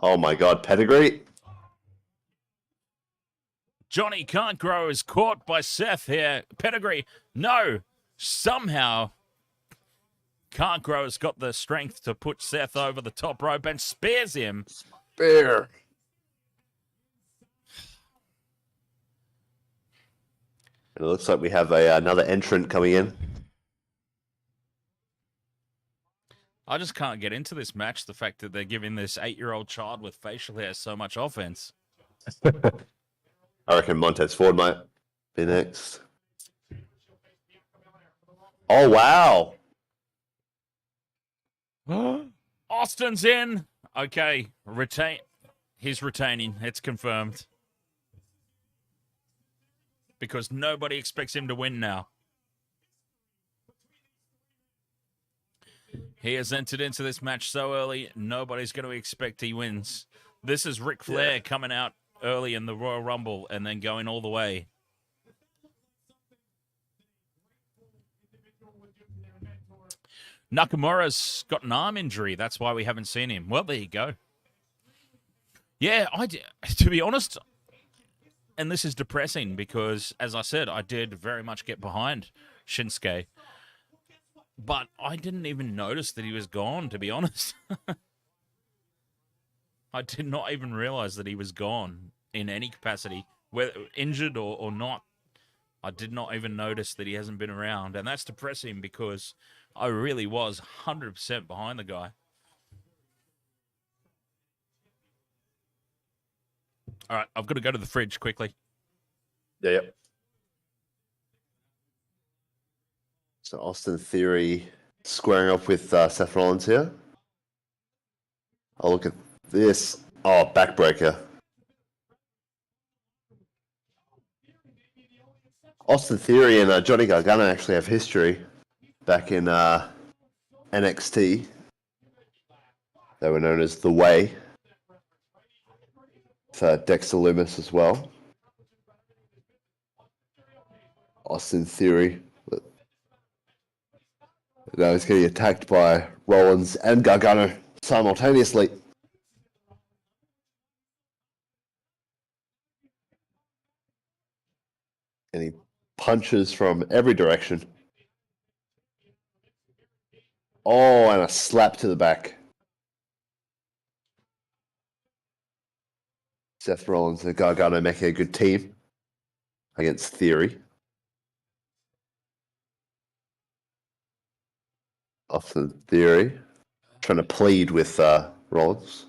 Oh my god, pedigree? Johnny Can't Grow is caught by Seth here. Pedigree, no. Somehow, Can't Grow has got the strength to put Seth over the top rope and spears him. Spear. And it looks like we have another entrant coming in. I just can't get into this match, the fact that they're giving this 8-year-old child with facial hair so much offense. I reckon Montez Ford might be next. Oh, wow. Austin's in. Okay, he's retaining. It's confirmed. Because nobody expects him to win now. He has entered into this match so early, nobody's going to expect he wins. This is Ric Flair coming out early in the Royal Rumble and then going all the way. Nakamura's got an arm injury. That's why we haven't seen him. Well, there you go. Yeah, to be honest, and this is depressing because, as I said, I did very much get behind Shinsuke. But I didn't even notice that he was gone, to be honest. I did not even realize that he was gone in any capacity, whether injured or not. I did not even notice that he hasn't been around. And that's depressing because I really was 100% behind the guy. All right, I've got to go to the fridge quickly. Yeah, yep. So Austin Theory squaring off with Seth Rollins here. Oh, look at this. Oh, backbreaker. Austin Theory and Johnny Gargano actually have history back in NXT. They were known as The Way. With Dexter Lumis as well. Austin Theory. Now he's getting attacked by Rollins and Gargano simultaneously. And he punches from every direction. Oh, and a slap to the back. Seth Rollins and Gargano making a good team against Theory. Austin Theory trying to plead with Rollins.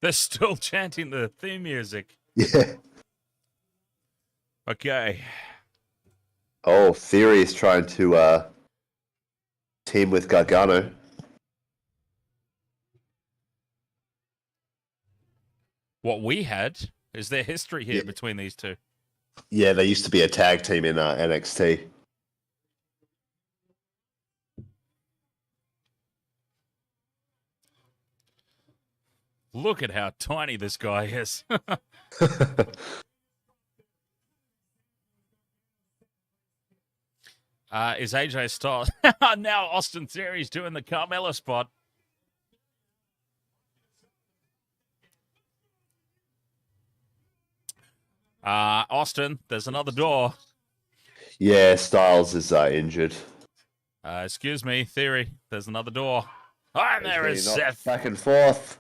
They're still chanting the theme music. Yeah. Okay. Oh, Theory is trying to team with Gargano. What we had is there history here between these two. Yeah, they used to be a tag team in NXT. Look at how tiny this guy is. Is AJ Styles... now Austin Theory's doing the Carmella spot. Austin, there's another door. Yeah, Styles is injured. Excuse me, Theory, there's another door. Oh, and there is Seth. Back and forth.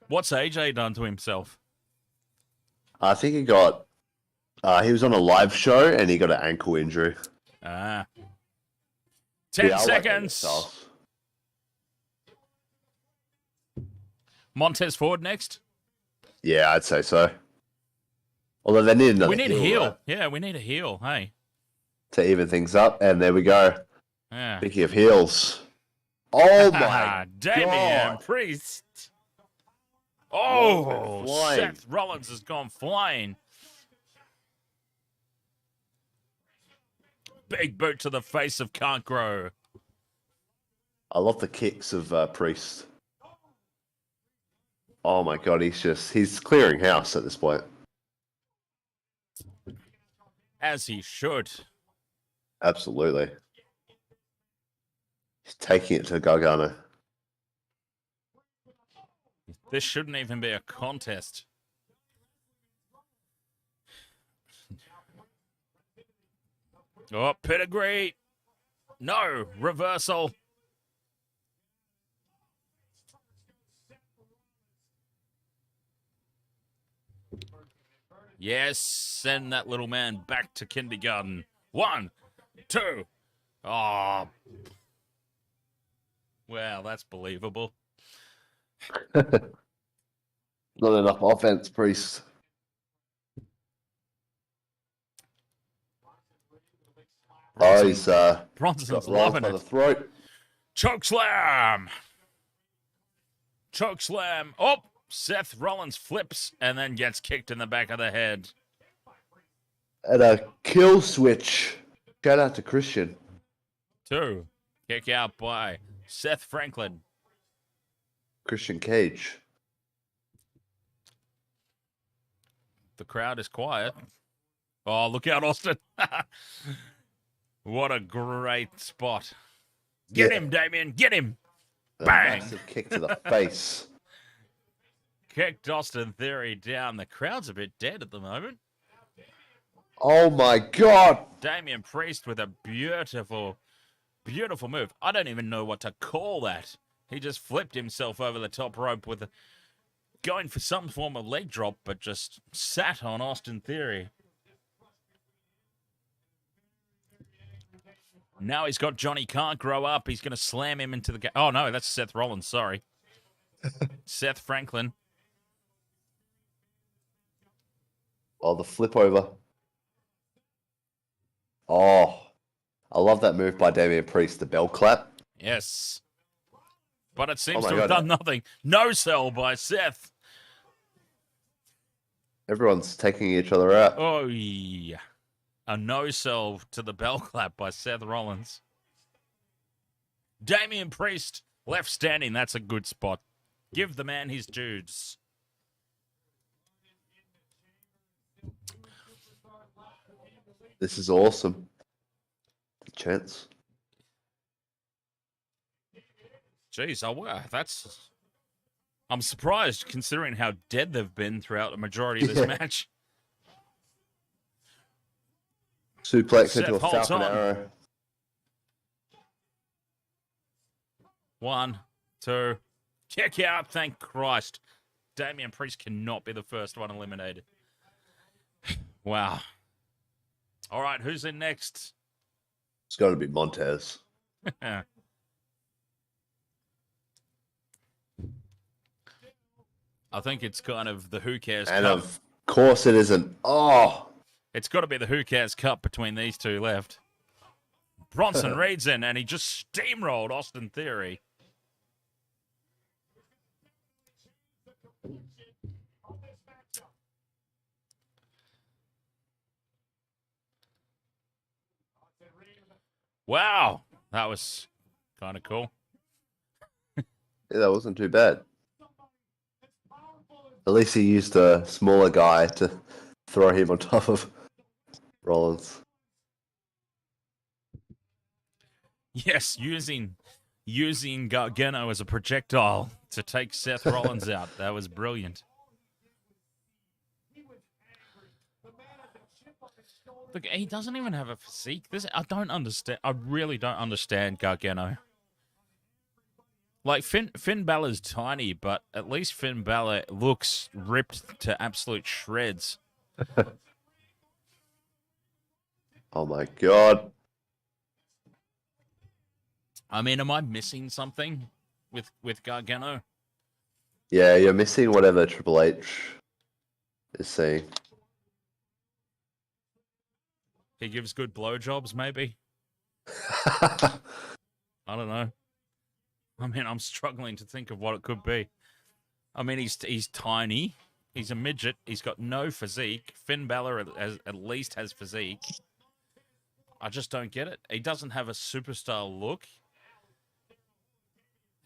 What's AJ done to himself? I think he got... he was on a live show and he got an ankle injury. 10 Yeah, seconds. Like Montez Ford next. yeah, I'd say so. Although they need another We need a heel. right? Yeah, we need a heel. Hey. To even things up. And there we go. Yeah. Speaking of heels. Oh my Damian God. Priest. Oh, Oh, Seth Rollins has gone flying. Big boot to the face of Can't Grow. I love the kicks of Priest. Oh my God, he's clearing house at this point. As he should. Absolutely. He's taking it to Gargano. This shouldn't even be a contest. Oh, pedigree. No, reversal. Yes, send that little man back to kindergarten. 1, 2. Oh. Well, that's believable. Not enough offense, Priest. Oh, he's Bronson's got Rollins loving by it. the throat. Choke slam. Choke slam. Oh, Seth Rollins flips and then gets kicked in the back of the head. And a kill switch. Shout out to Christian. 2. Kick out by Seth Franklin. Christian Cage. The crowd is quiet. Oh, look out, Austin. What a great spot. Get him, Damien. Get him. A Bang. massive kick to the face. Kicked Austin Theory down. The crowd's a bit dead at the moment. Oh my God. Damian Priest with a beautiful, beautiful move. I don't even know what to call that. He just flipped himself over the top rope with going for some form of leg drop, but just sat on Austin Theory. Now he's got Johnny Can't Grow Up. He's going to slam him into the... Oh, no, that's Seth Rollins. Sorry. Seth Franklin. Oh, the flip over. Oh, I love that move by Damian Priest, the bell clap. Yes. But it seems Oh to my have God. done nothing. No sell by Seth. Everyone's taking each other out. Oh, yeah. A no-sell to the bell clap by Seth Rollins. Damian Priest left standing. That's a good spot. Give the man his dues. This is awesome. Chance. Jeez, that's... I'm surprised considering how dead they've been throughout the majority of this match. Suplex Seth into a holds Falcon on. Arrow. 1, 2. Kick out, thank Christ. Damian Priest cannot be the first one eliminated. Wow. All right, who's in next? It's got to be Montez. I think it's kind of the Who Cares And Cup. of course it isn't. Oh. It's got to be the Who Cares Cup between these two left. Bronson Reed's in, and he just steamrolled Austin Theory. Wow, that was kind of cool. Yeah, that wasn't too bad. At least he used a smaller guy to throw him on top of Rollins. Yes, using Gargano as a projectile to take Seth Rollins out. That was brilliant. Look, he doesn't even have a physique. I don't understand. I really don't understand Gargano. Like, Finn Balor's tiny, but at least Finn Balor looks ripped to absolute shreds. Oh my god. I mean, am I missing something with Gargano? Yeah, you're missing whatever Triple H is saying. He gives good blowjobs, maybe? I don't know. I mean, I'm struggling to think of what it could be. I mean, he's tiny. He's a midget. He's got no physique. Finn Balor at least has physique. I just don't get it. He doesn't have a superstar look.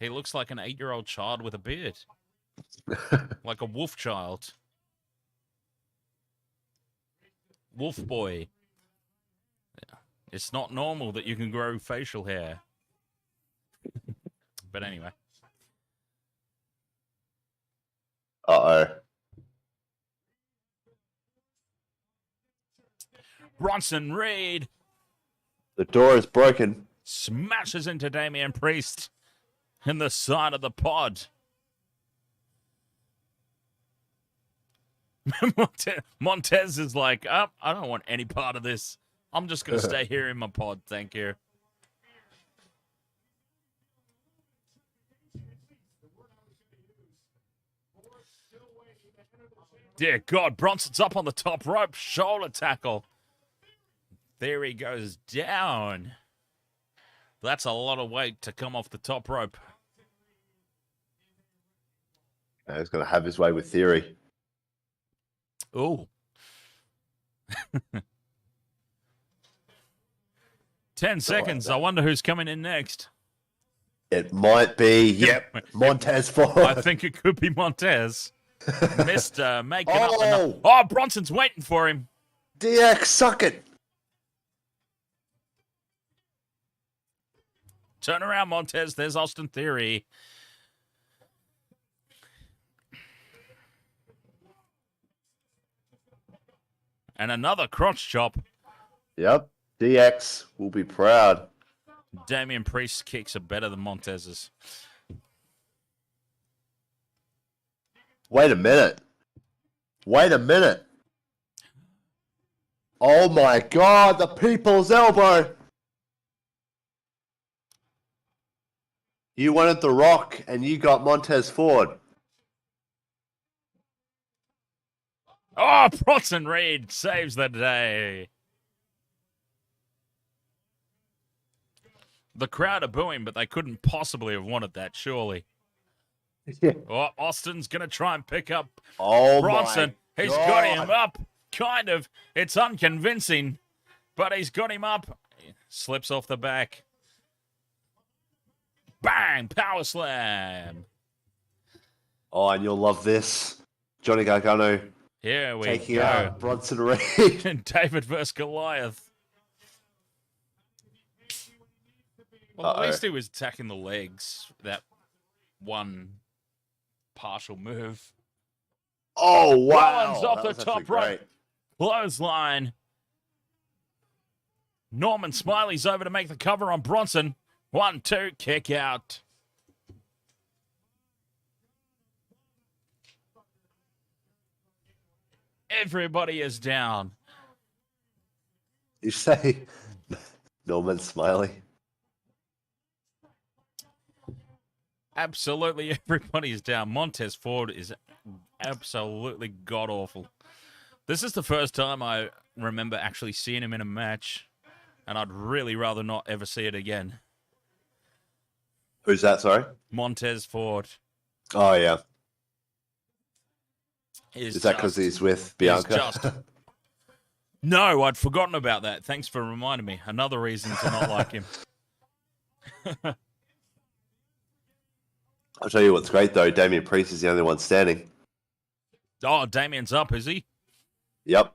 He looks like an 8-year-old child with a beard. Like a wolf child. Wolf boy. Yeah. It's not normal that you can grow facial hair. But anyway. Uh-oh. Bronson Reed The door is broken. smashes into Damian Priest in the side of the pod. Montez is like, oh, I don't want any part of this. I'm just going to stay here in my pod, thank you. Dear God, Bronson's up on the top rope. Shoulder tackle. There he goes down. That's a lot of weight to come off the top rope. He's going to have his way with Theory. Ooh. 10 seconds. I wonder who's coming in next. It might be, yep, Montez Ford. I think it could be Montez. Mr. Making up the... Oh, Bronson's waiting for him. DX, suck it. Turn around, Montez. There's Austin Theory. And another crotch chop. Yep, DX will be proud. Damian Priest's kicks are better than Montez's. Wait a minute. Wait a minute. Oh my God, the people's elbow. You wanted The Rock and you got Montez Ford. Oh, Bronson Reed saves the day. The crowd are booing, but they couldn't possibly have wanted that, surely. Yeah. Oh, Austin's going to try and pick up Bronson. He's got him up. Kind of. It's unconvincing, but he's got him up. Slips off the back. Bang! Power slam. Oh, and you'll love this. Johnny Gargano Here we taking go. out Bronson Reed. David versus Goliath. Well, at least he was attacking the legs. That one partial move. Oh, wow. Rollins off That the was top actually rope. great. Clothesline. Norman Smiley's over to make the cover on Bronson. 1, 2, kick out. Everybody is down. You say Norman Smiley? Absolutely everybody is down. Montez Ford is absolutely god-awful. This is the first time I remember actually seeing him in a match, and I'd really rather not ever see it again. Who's that, sorry? Montez Ford. Oh, yeah. Is that because he's with Bianca? No, I'd forgotten about that. Thanks for reminding me. Another reason to not like him. I'll tell you what's great, though. Damian Priest is the only one standing. Oh, Damian's up, is he? Yep.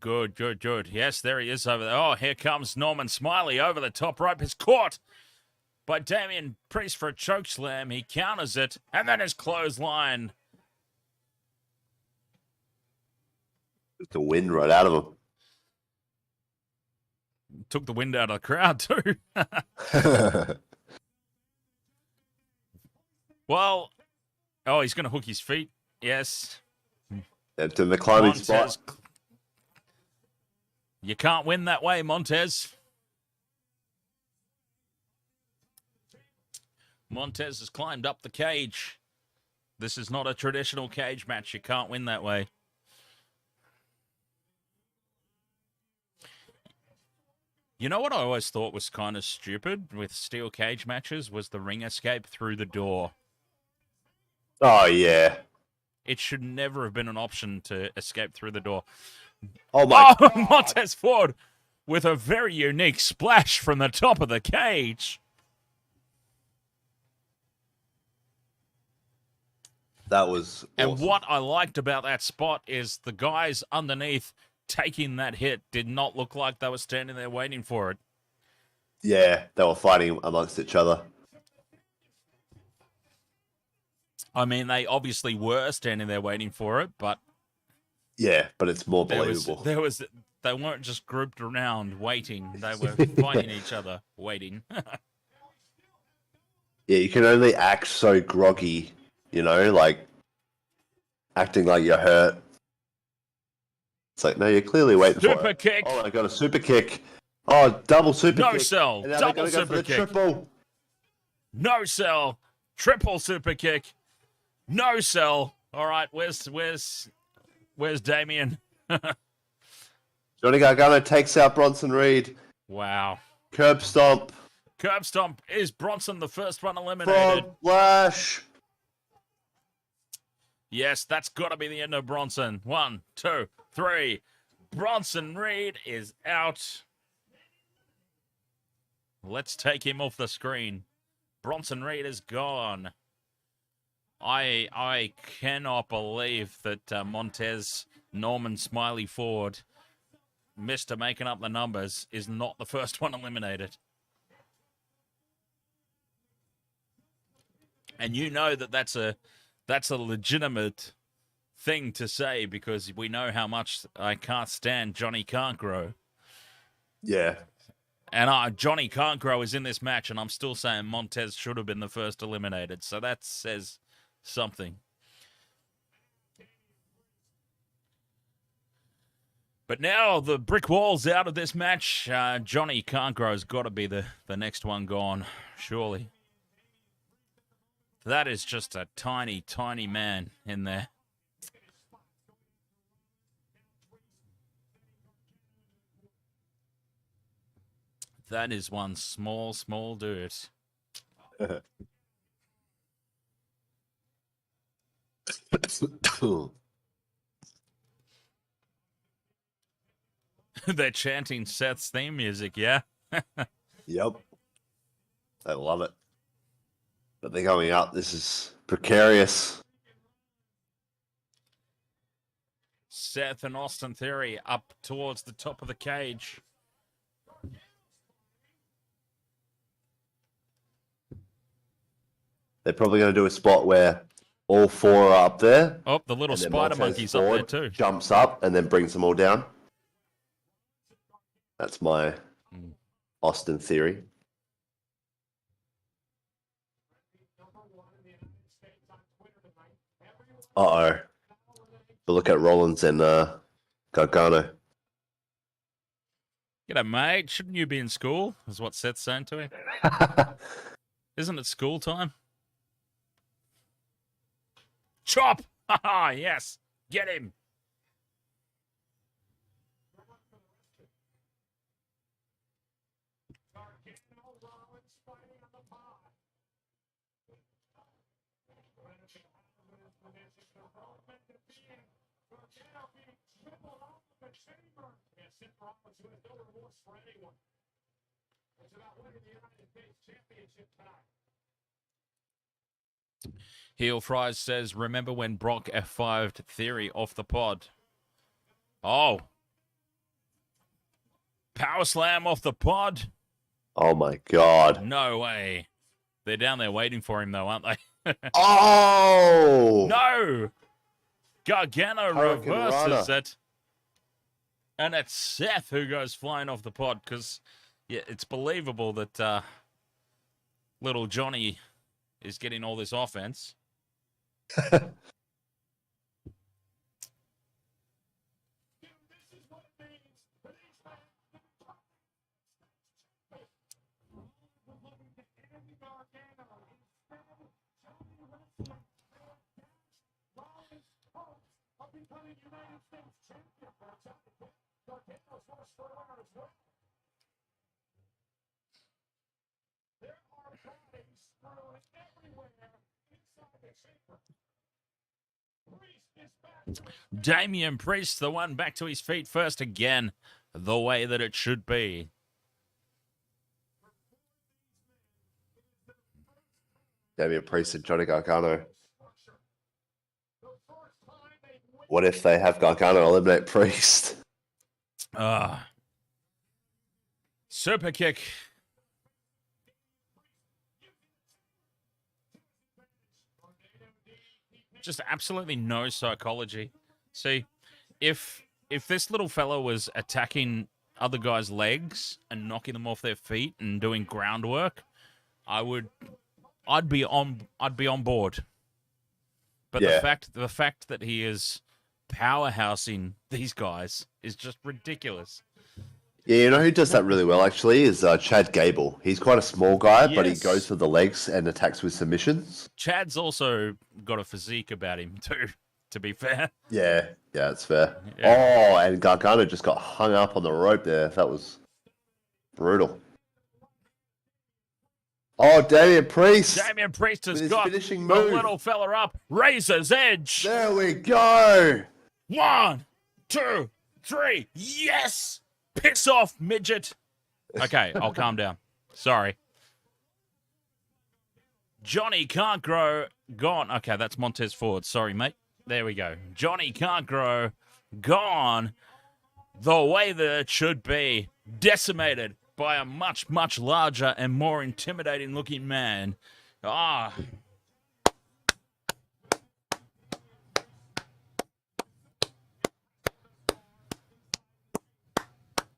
Good, good, good. Yes, there he is over there. Oh, here comes Norman Smiley over the top rope. Is caught by Damian Priest for a choke slam. He counters it, and then his clothesline. The wind right out of him. Took the wind out of the crowd, too. Well, oh, he's going to hook his feet. Yes. To the climbing spot. You can't win that way, Montez. Montez has climbed up the cage. This is not a traditional cage match. You can't win that way. You know what I always thought was kind of stupid with steel cage matches was the ring escape through the door. Oh, yeah. It should never have been an option to escape through the door. Oh, my God. Montez Ford with a very unique splash from the top of the cage. That was awesome. And what I liked about that spot is the guys underneath taking that hit did not look like they were standing there waiting for it. Yeah, they were fighting amongst each other. I mean, they obviously were standing there waiting for it, but yeah, but it's more believable. They weren't just grouped around waiting. They were fighting each other, waiting. Yeah, you can only act so groggy, you know, like acting like you're hurt. It's like, no, you're clearly waiting for it. Super kick. Oh, I got a super kick. Oh, double super kick. No sell. Double super kick. Triple. No sell. Triple super kick. No sell. All right, where's Damien? Johnny Gargano takes out Bronson Reed. Wow. Curb stomp. Curb stomp. Is Bronson the first one eliminated? Frog Lash. Yes, that's got to be the end of Bronson. 1, 2, 3. Bronson Reed is out. Let's take him off the screen. Bronson Reed is gone. I cannot believe that Montez Norman Smiley Ford, Mr. Making Up the Numbers, is not the first one eliminated. And you know that's a legitimate thing to say because we know how much I can't stand Johnny Can't Grow. Yeah. And Johnny Can't Grow is in this match, and I'm still saying Montez should have been the first eliminated. So that says something. But now the brick wall's out of this match. Johnny Can't Grow's got to be the next one gone, surely. That is just a tiny, tiny man in there. That is one small, small dude. They're chanting Seth's theme music, yeah? Yep. I love it. But they're going up. This is precarious. Seth and Austin Theory up towards the top of the cage. They're probably going to do a spot where all four are up there. Oh, the little spider monkey's up there too. Jumps up and then brings them all down. That's my Austin theory. Uh-oh. But look at Rollins and Gargano. G'day, mate. Shouldn't you be in school? Is what Seth's saying to him. Isn't it school time? Chop! Haha, yes. Get him. Heel Fries says, remember when Brock F5'd Theory off the pod? Oh. Power slam off the pod? Oh my god. No way. They're down there waiting for him though, aren't they? Oh! No! Gargano Hurricane reverses Rana. it. And it's Seth who goes flying off the pod because, yeah, it's believable that little Johnny is getting all this offense. Damian Priest, the one back to his feet first again, the way that it should be. Damian Priest and Johnny Gargano. What if they have Gargano eliminate Priest? Super kick. Just absolutely no psychology. See, if this little fellow was attacking other guys' legs and knocking them off their feet and doing groundwork, I'd be on board. But Yeah. the fact that he is powerhousing these guys is just ridiculous. Yeah, you know who does that really well, actually, is Chad Gable. He's quite a small guy, but he Yes. goes for the legs and attacks with submissions. Chad's also got a physique about him too, to be fair. Yeah, that's fair. Yeah. Oh, and Gargano just got hung up on the rope there. That was brutal. Oh, Damian Priest. Damian Priest has With his got finishing the move. little fella up. Razor's Edge. There we go. 1, 2, 3. Yes! Piss off, midget. Okay, I'll calm down. Sorry. Johnny Can't Grow, gone. Okay, that's Montez Ford. Sorry, mate. There we go. Johnny Can't Grow, gone the way that it should be. Decimated by a much, much larger and more intimidating looking man. Ah.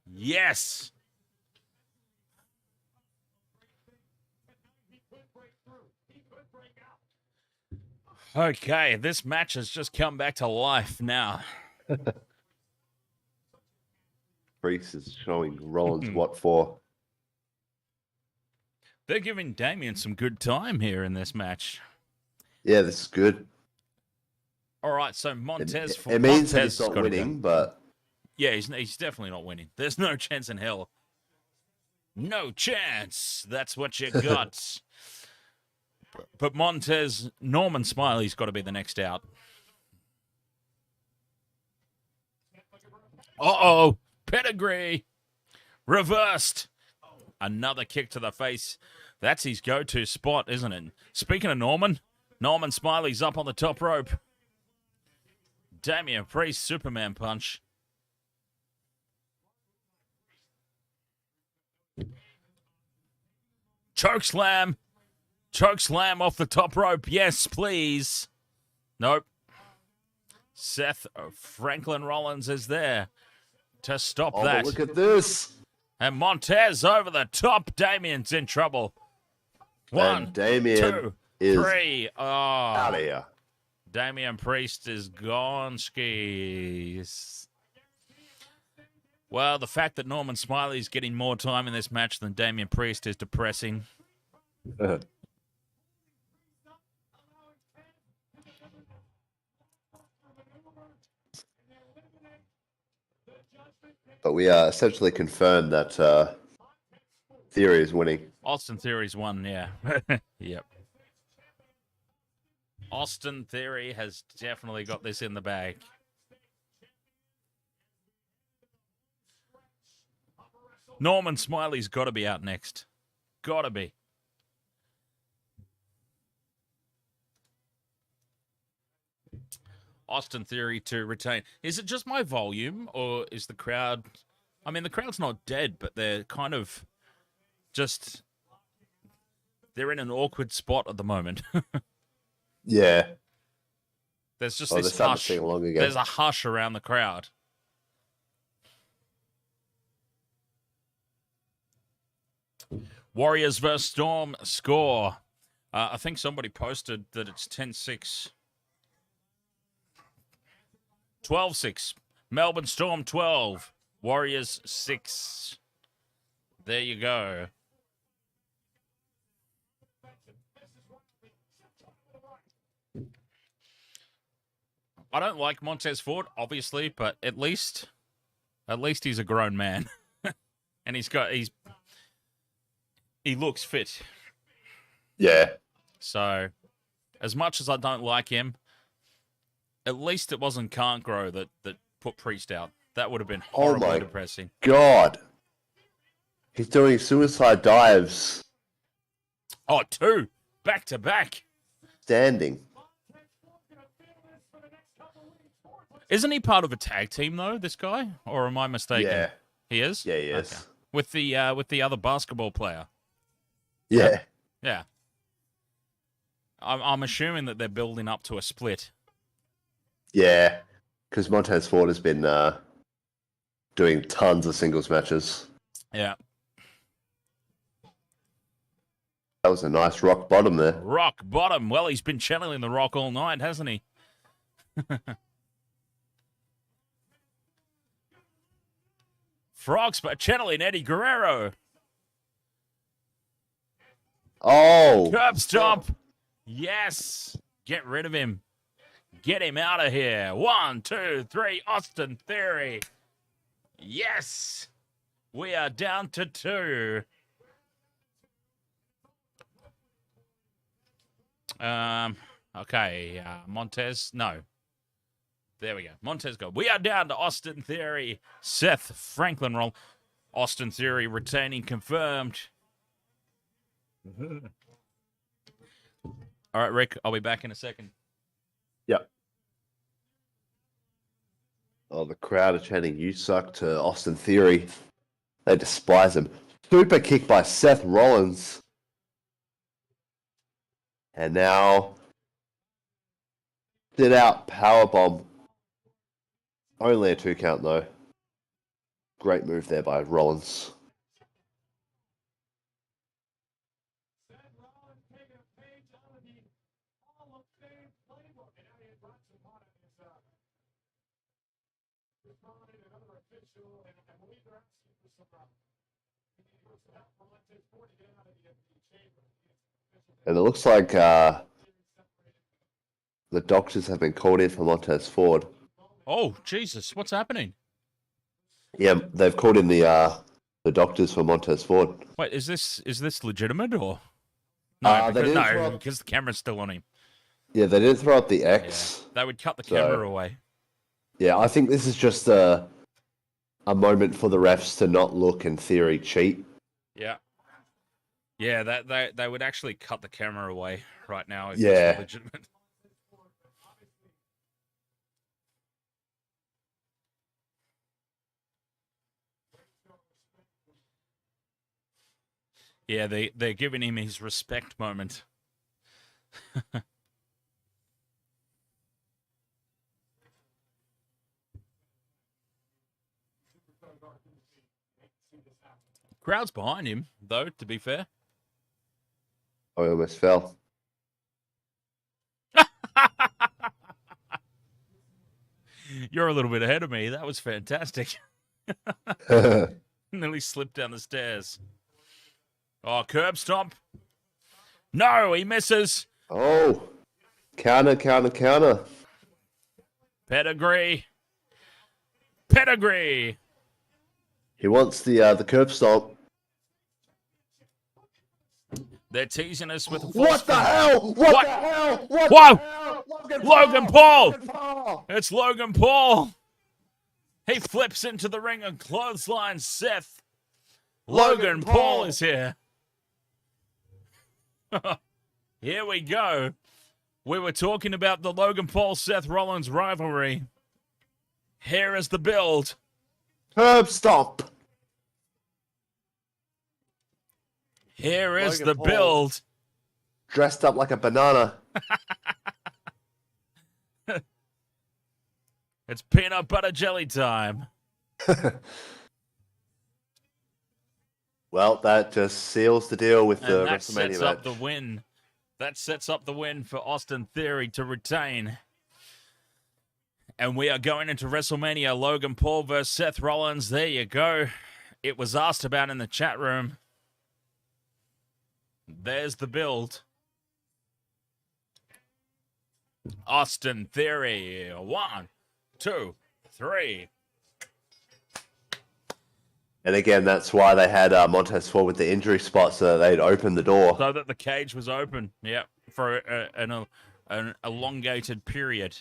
Yes. Okay, this match has just come back to life now. Priest is showing Rollins what for. They're giving Damian some good time here in this match. Yeah, this is good. All right, so Montez... It means that Montez he's not gotta winning, go. but... Yeah, he's definitely not winning. There's no chance in hell. No chance. That's what you got. But Montez, Norman Smiley's got to be the next out. Uh-oh. Pedigree. Reversed. Another kick to the face. That's his go-to spot, isn't it? Speaking of Norman Smiley's up on the top rope. Damian Priest, Superman punch. Choke slam off the top rope. Yes, please. Nope. Seth Franklin Rollins is there to stop Oh, that. but look at this. And Montez over the top. Damian's in trouble. 1, And Damian 2, is 3. Oh, out of here. Damian Priest is gone skis. Well, the fact that Norman Smiley's getting more time in this match than Damian Priest is depressing. But we essentially confirmed that Theory is winning. Austin Theory's won, yeah. Yep. Austin Theory has definitely got this in the bag. Norman Smiley's got to be out next. Got to be. Austin Theory to retain. Is it just my volume, or is the crowd... I mean, the crowd's not dead, but they're kind of just... They're in an awkward spot at the moment. Yeah. There's just They're this starting to hush. sing along again. There's a hush around the crowd. Warriors vs. Storm score. I think somebody posted that it's 10-6. 12-6. Melbourne Storm 12. Warriors 6. There you go. I don't like Montez Ford, obviously, but at least he's a grown man. And he looks fit. Yeah. So, as much as I don't like him, at least it wasn't Can't Grow that put Priest out. That would have been horribly depressing. God. He's doing suicide dives. Oh, 2. Back to back. Standing. Isn't he part of a tag team, though, this guy? Or am I mistaken? Yeah. He is? Yeah, he is. Okay. With the other basketball player. Yeah. Yeah. I'm assuming that they're building up to a split. Yeah. Because Montez Ford has been doing tons of singles matches. Yeah. That was a nice rock bottom there. Rock bottom. Well, he's been channeling the Rock all night, hasn't he? Frogs, but channeling Eddie Guerrero. Oh! Curb stomp. Yes. Get rid of him. Get him out of here. 1, 2, 3. Austin Theory. Yes. We are down to 2. Okay. Montez. No. There we go. Montez go. We are down to Austin Theory. Seth Franklin roll. Austin Theory retaining confirmed. All right, Rick. I'll be back in a second. Yep. Oh, the crowd are chanting, "You suck" to Austin Theory. They despise him. Super kick by Seth Rollins. And now, sit out powerbomb. Only a 2 count, though. Great move there by Rollins. And it looks like the doctors have been called in for Montez Ford. Oh, Jesus. What's happening? Yeah, they've called in the doctors for Montez Ford. Wait, is this legitimate or no? Because the camera's still on him. Yeah, they didn't throw up the X. Yeah, they would cut the camera away. Yeah, I think this is just a moment for the refs to not look and Theory cheat. Yeah. Yeah, that they would actually cut the camera away right now if Yeah. it's legitimate. Yeah, they're giving him his respect moment. Crowd's behind him, though, to be fair. Oh, he almost fell. You're a little bit ahead of me. That was fantastic. Nearly slipped down the stairs. Oh, curb stomp. No, he misses. Oh, counter. Pedigree. He wants the curb stomp. They're teasing us with a false What the hell? What the hell? What Whoa! the hell? Logan Paul! Logan Paul! It's Logan Paul. He flips into the ring and clotheslines Seth. Logan Paul is here. Here we go. We were talking about the Logan Paul-Seth Rollins rivalry. Here is the build. Curb stomp. Here is Logan the Paul. build. Dressed up like a banana. It's peanut butter jelly time. Well, that just seals the deal with the And that WrestleMania sets match. up the win. That sets up the win for Austin Theory to retain. And we are going into WrestleMania. Logan Paul versus Seth Rollins. There you go. It was asked about in the chat room. There's the build. Austin Theory. 1, 2, 3. And again, that's why they had Montez Ford with the injury spot so that they'd open the door. So that the cage was open. Yep. For an elongated period.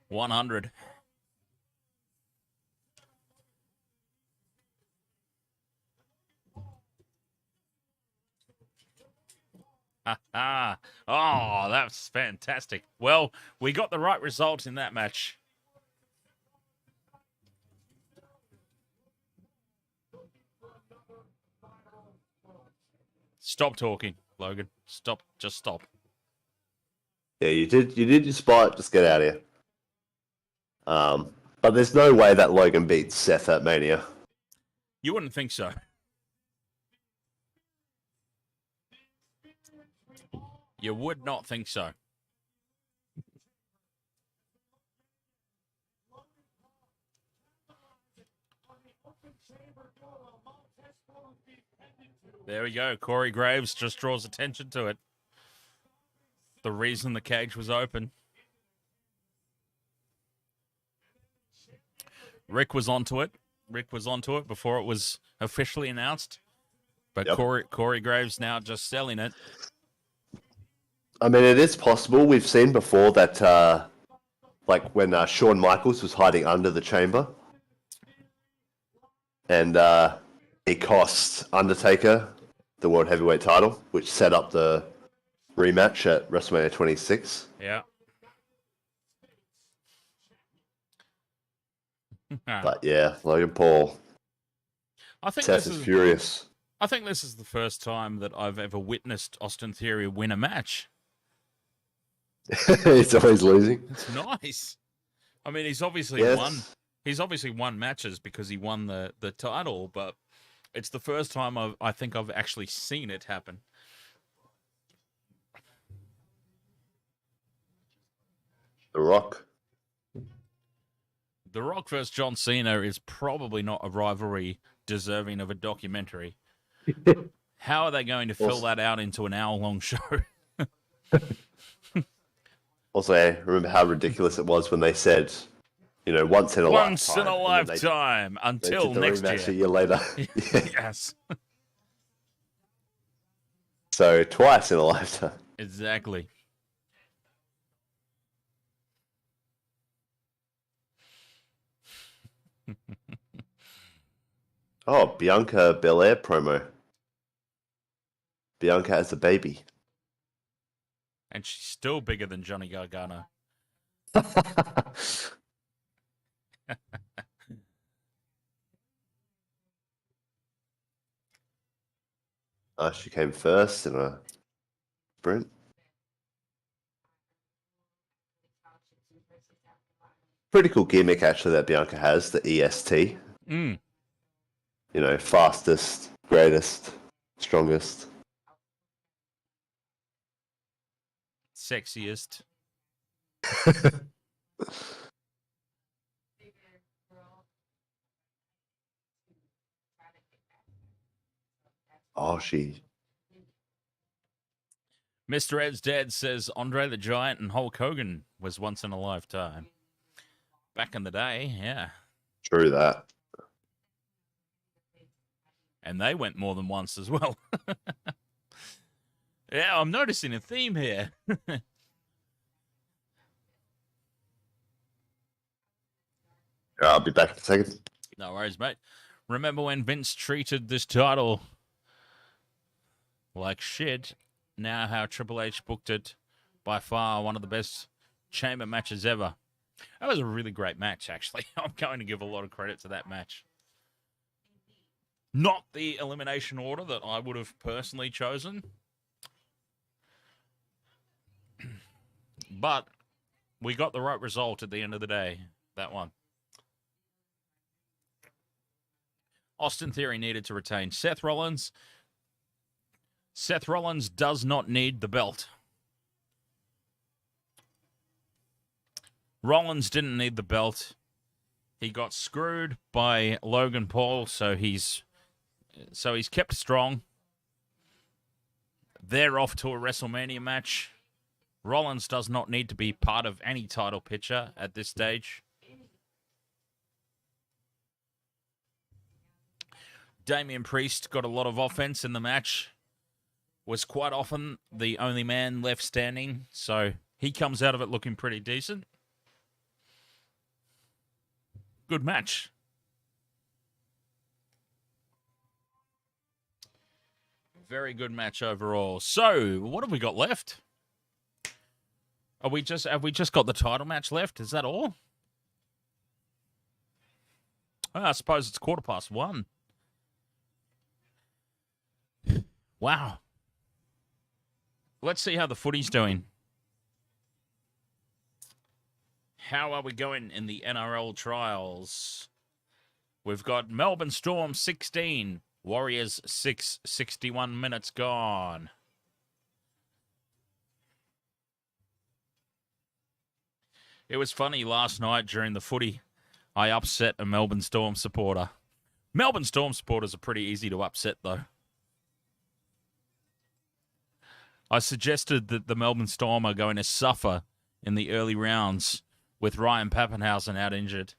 100. Oh, that's fantastic. Well, we got the right result in that match. Stop talking, Logan. Stop. Just stop. Yeah, you did your spot. Just get out of here. But there's no way that Logan beats Seth at Mania. You wouldn't think so. You would not think so. There we go. Corey Graves just draws attention to it. The reason the cage was open. Rick was onto it. Rick was onto it before it was officially announced. But Yep. Corey Graves now just selling it. I mean, it is possible. We've seen before that, like when Shawn Michaels was hiding under the chamber, and he cost Undertaker the World Heavyweight title, which set up the rematch at WrestleMania 26. Yeah. But yeah, Logan Paul. I think Seth this is is furious. I think this is the first time that I've ever witnessed Austin Theory win a match. He's always losing. It's nice. I mean, he's obviously Yes. won. He's obviously won matches because he won the title, but it's the first time I think I've actually seen it happen. The Rock. The Rock versus John Cena is probably not a rivalry deserving of a documentary. How are they going to fill that out into an hour-long show? Also, remember how ridiculous it was when they said, once in a Once lifetime. in a and then lifetime, they until did the next rematch a year. year later. Yes, So twice in a lifetime. exactly. Oh, Bianca Belair promo. Bianca as a baby. And she's still bigger than Johnny Gargano. She came first in a sprint. Pretty cool gimmick, actually, that Bianca has, the EST. Mm. Fastest, greatest, strongest. Sexiest. Oh, she. Mr. Ed's Dead says Andre the Giant and Hulk Hogan was once in a lifetime. Back in the day, yeah. True that. And they went more than once as well. Yeah, I'm noticing a theme here. I'll be back in a second. No worries, mate. Remember when Vince treated this title like shit? Now how Triple H booked it, by far one of the best chamber matches ever. That was a really great match, actually. I'm going to give a lot of credit to that match. Not the elimination order that I would have personally chosen. But we got the right result at the end of the day. That one. Austin Theory needed to retain Seth Rollins. Seth Rollins does not need the belt. Rollins didn't need the belt. He got screwed by Logan Paul, so he's kept strong. They're off to a WrestleMania match. Rollins does not need to be part of any title picture at this stage. Damian Priest got a lot of offense in the match. Was quite often the only man left standing, so he comes out of it looking pretty decent. Good match. Very good match overall. So, what have we got left? Have we just got the title match left? Is that all? Oh, I suppose it's 1:15. Wow. Let's see how the footy's doing. How are we going in the NRL trials? We've got Melbourne Storm 16, Warriors 6, 61 minutes gone. It was funny last night during the footy. I upset a Melbourne Storm supporter. Melbourne Storm supporters are pretty easy to upset, though. I suggested that the Melbourne Storm are going to suffer in the early rounds with Ryan Pappenhausen out injured.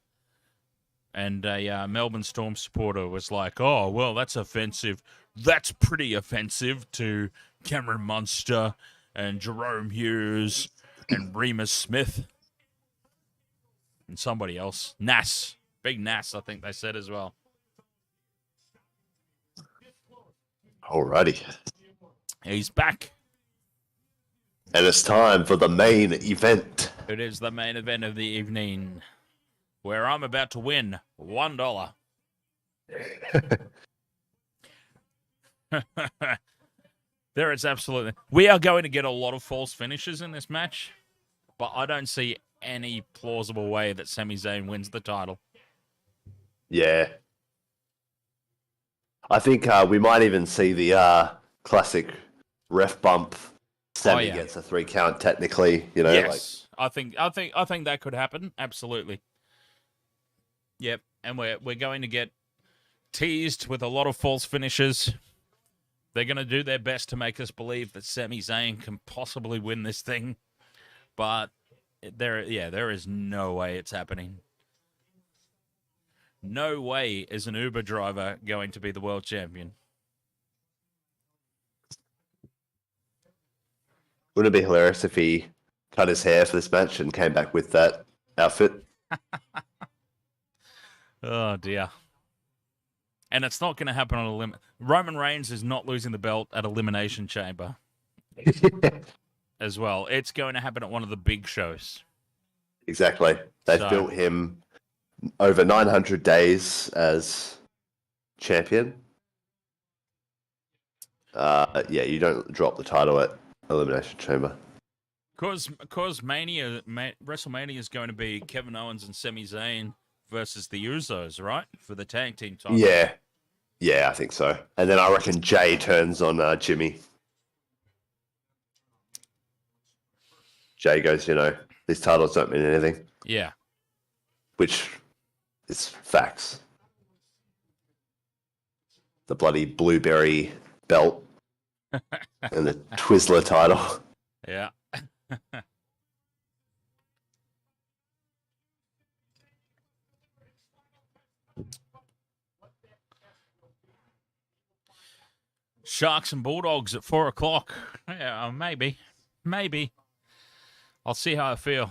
And a Melbourne Storm supporter was like, oh, well, that's offensive. That's pretty offensive to Cameron Munster and Jerome Hughes and Remus Smith. And somebody else. Nass. Big Nass, I think they said as well. Alrighty. He's back. And it's time for the main event. It is the main event of the evening, where I'm about to win $1. There is absolutely... We are going to get a lot of false finishes in this match, but I don't see any plausible way that Sami Zayn wins the title. Yeah. I think we might even see the classic ref bump. Sami gets a 3 count technically, you know. Yes, I think that could happen. Absolutely. Yep, and we're going to get teased with a lot of false finishes. They're going to do their best to make us believe that Sami Zayn can possibly win this thing, but there is no way it's happening. No way is an Uber driver going to be the world champion. Wouldn't it be hilarious if he cut his hair for this match and came back with that outfit? Oh, dear. And it's not going to happen on Roman Reigns is not losing the belt at Elimination Chamber as well. It's going to happen at one of the big shows. Exactly. They've built him over 900 days as champion. You don't drop the title at Elimination Chamber. Because WrestleMania is going to be Kevin Owens and Sami Zayn versus the Usos, right? For the tag team title. Yeah, I think so. And then I reckon Jay turns on Jimmy. Jay goes, These titles don't mean anything. Yeah. Which is facts. The bloody blueberry belt and the Twizzler title. Yeah. Sharks and Bulldogs at 4 o'clock. Yeah, maybe. Maybe. I'll see how I feel.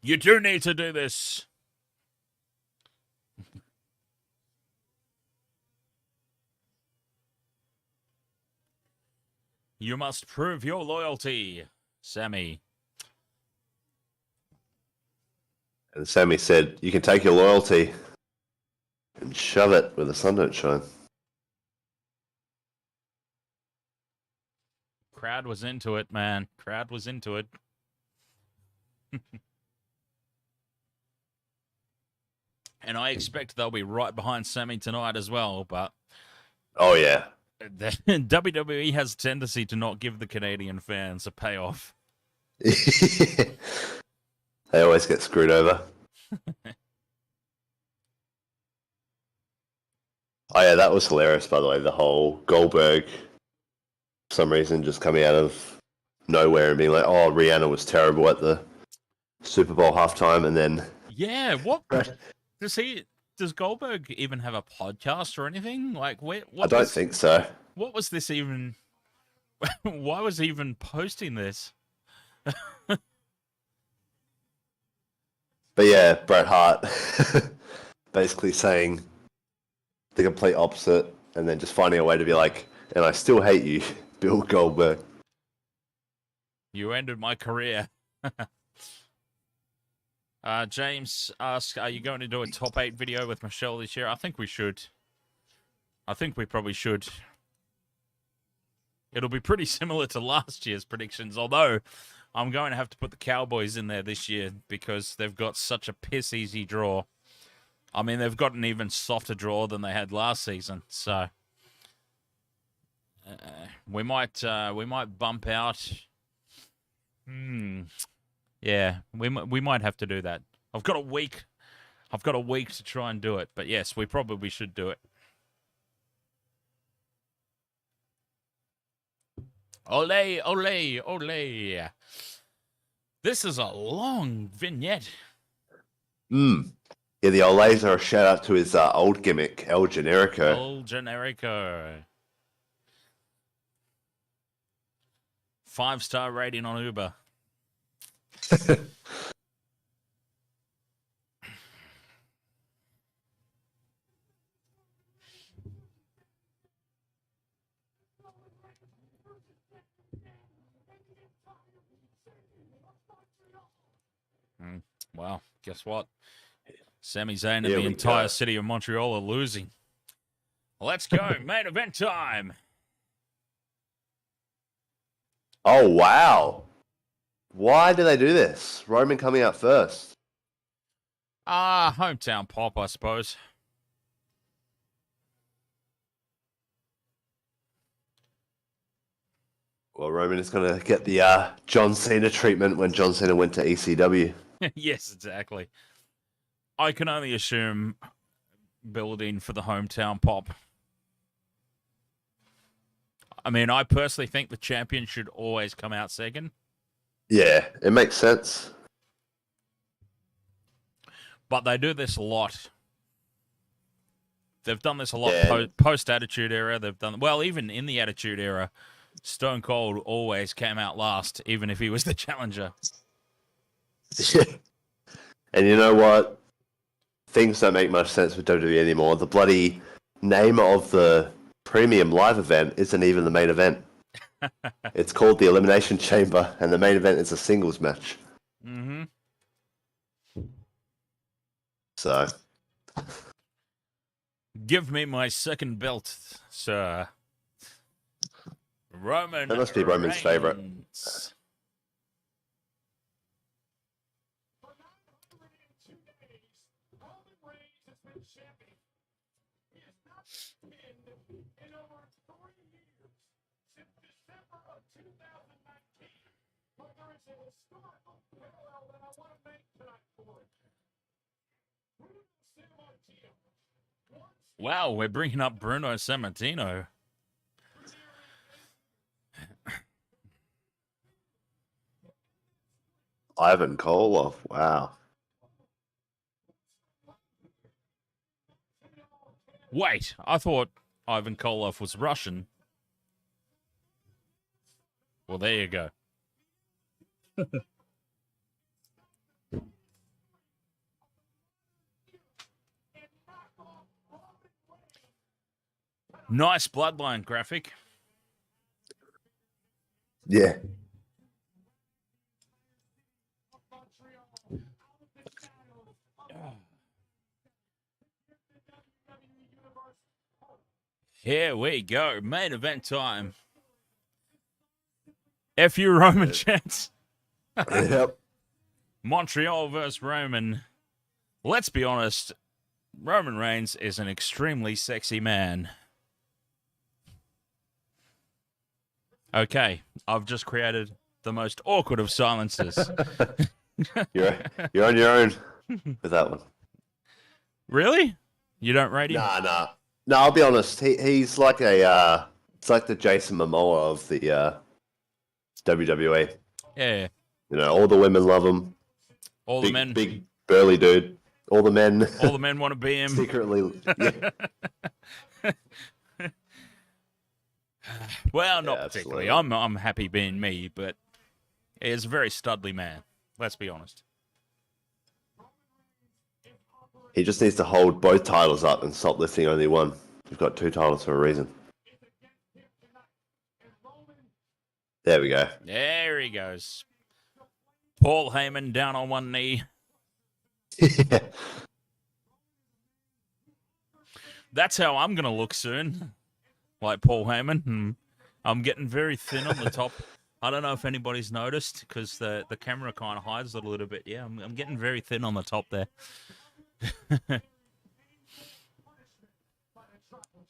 You do need to do this. You must prove your loyalty, Sami. And Sami said, you can take your loyalty and shove it where the sun don't shine. Crowd was into it, man. Crowd was into it. And I expect they'll be right behind Sami tonight as well, but... Oh, yeah. The WWE has a tendency to not give the Canadian fans a payoff. They always get screwed over. Oh, yeah, that was hilarious, by the way. The whole Goldberg, for some reason, just coming out of nowhere and being like, oh, Rihanna was terrible at the Super Bowl halftime, and then... Yeah, what... Does Goldberg even have a podcast or anything? Like, I don't think so. What was this even? Why was he even posting this? But yeah, Bret Hart basically saying the complete opposite, and then just finding a way to be like, and I still hate you, Bill Goldberg. You ended my career. James asks, are you going to do a top 8 video with Michelle this year? I think we should. I think we probably should. It'll be pretty similar to last year's predictions, although I'm going to have to put the Cowboys in there this year because they've got such a piss-easy draw. I mean, they've got an even softer draw than they had last season, so... we might bump out... Yeah, we might have to do that. I've got a week to try and do it. But yes, we probably should do it. Ole, ole, ole. This is a long vignette. Yeah, the Olays are a shout out to his old gimmick, El Generico. El Generico. 5-star rating on Uber. Well, guess what? Sami Zayn and the entire city of Montreal are losing. Let's go. Main event time. Oh, wow. Why do they do this? Roman coming out first. Hometown pop, I suppose. Well, Roman is going to get the John Cena treatment when John Cena went to ECW. Yes, exactly. I can only assume building for the hometown pop. I mean, I personally think the champion should always come out second. Yeah, it makes sense. But they do this a lot. They've done this a lot post-Attitude Era. They've done... Well, even in the Attitude Era, Stone Cold always came out last, even if he was the challenger. And you know what? Things don't make much sense with WWE anymore. The bloody name of the premium live event isn't even the main event. It's called the Elimination Chamber, and the main event is a singles match. Mm-hmm. So... Give me my second belt, sir. Roman. That must be Roman's favorite. Wow, we're bringing up Bruno Sammartino. Ivan Koloff. Wow. Wait, I thought Ivan Koloff was Russian. Well, there you go. Nice bloodline graphic. Yeah. Here we go. Main event time. F.U. Roman chants. Yep. Montreal versus Roman. Let's be honest. Roman Reigns is an extremely sexy man. Okay, I've just created the most awkward of silences. You're on your own with that one. Really? You don't rate him? Nah. No, I'll be honest. He's like it's like the Jason Momoa of the WWE. Yeah. You know, all the women love him. All the men. Big burly dude. All the men. All the men want to be him. Secretly. Yeah. Well, not Yeah, particularly. absolutely. I'm happy being me, but he's a very studly man. Let's be honest. He just needs to hold both titles up and stop lifting only one. You've got two titles for a reason. There we go. There he goes. Paul Heyman down on one knee. That's how I'm going to look soon. Like Paul Heyman. I'm getting very thin on the top. I don't know if anybody's noticed because the camera kind of hides it a little bit. Yeah, I'm getting very thin on the top there.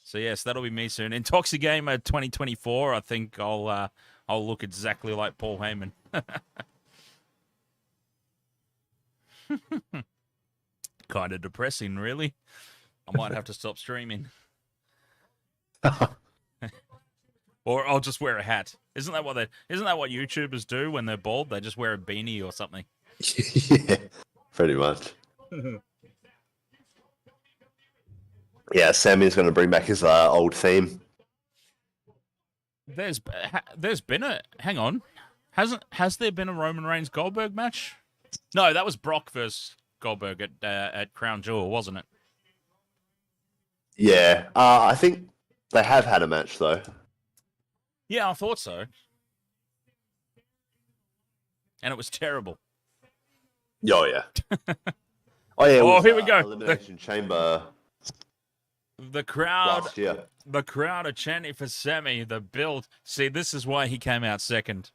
So yes, that'll be me soon. Intoxigamer 2024. I think I'll look exactly like Paul Heyman. Kind of depressing, really. I might have to stop streaming. Or I'll just wear a hat. Isn't that what YouTubers do when they're bald? They just wear a beanie or something. Yeah, pretty much. Yeah, Sami's going to bring back his old theme. There's been a hang on, has there been a Roman Reigns Goldberg match? No, that was Brock versus Goldberg at Crown Jewel, wasn't it? Yeah, I think they have had a match though. Yeah, I thought so. And it was terrible. Oh yeah. Oh yeah. Oh, here we go. Elimination Chamber. The crowd, Last year. the crowd are chanting for Sami. The build. See, this is why he came out second.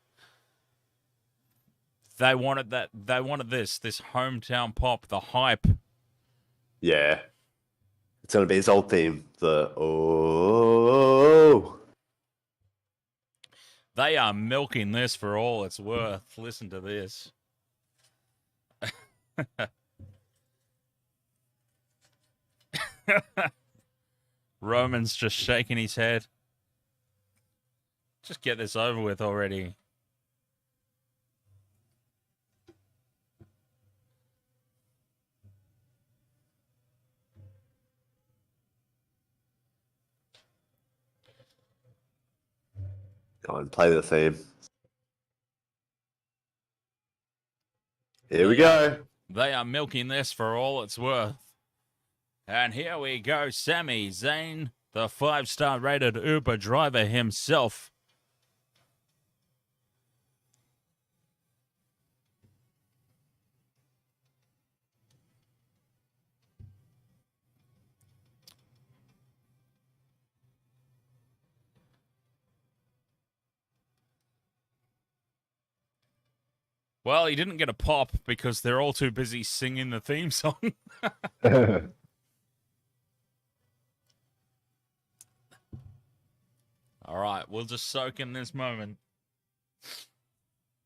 They wanted that. They wanted this hometown pop, the hype. Yeah. It's going to be his old theme. The oh. They are milking this for all it's worth. Listen to this. Roman's just shaking his head. Just get this over with already. Go on, play the theme. Here we go. They are milking this for all it's worth. And here we go, Sami Zayn, the 5-star rated Uber driver himself. Well, he didn't get a pop because they're all too busy singing the theme song. All right, we'll just soak in this moment.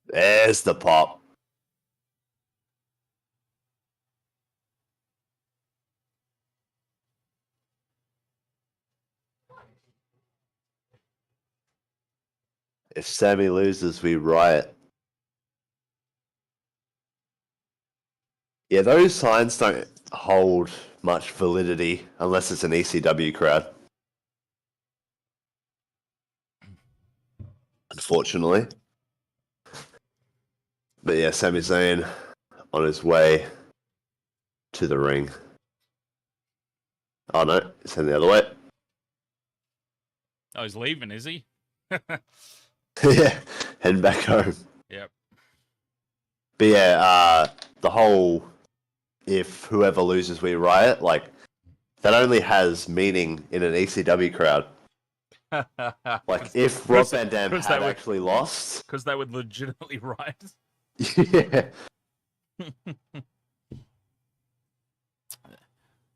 There's the pop. If Sami loses, we riot. Yeah, those signs don't hold much validity unless it's an ECW crowd. Unfortunately. But yeah, Sami Zayn on his way to the ring. Oh no, it's heading the other way. Oh, he's leaving, is he? Yeah, heading back home. Yep. But yeah, the whole if whoever loses we riot, like that only has meaning in an ECW crowd. Like if Rob Van Dam had actually lost, because they would legitimately riot. Yeah.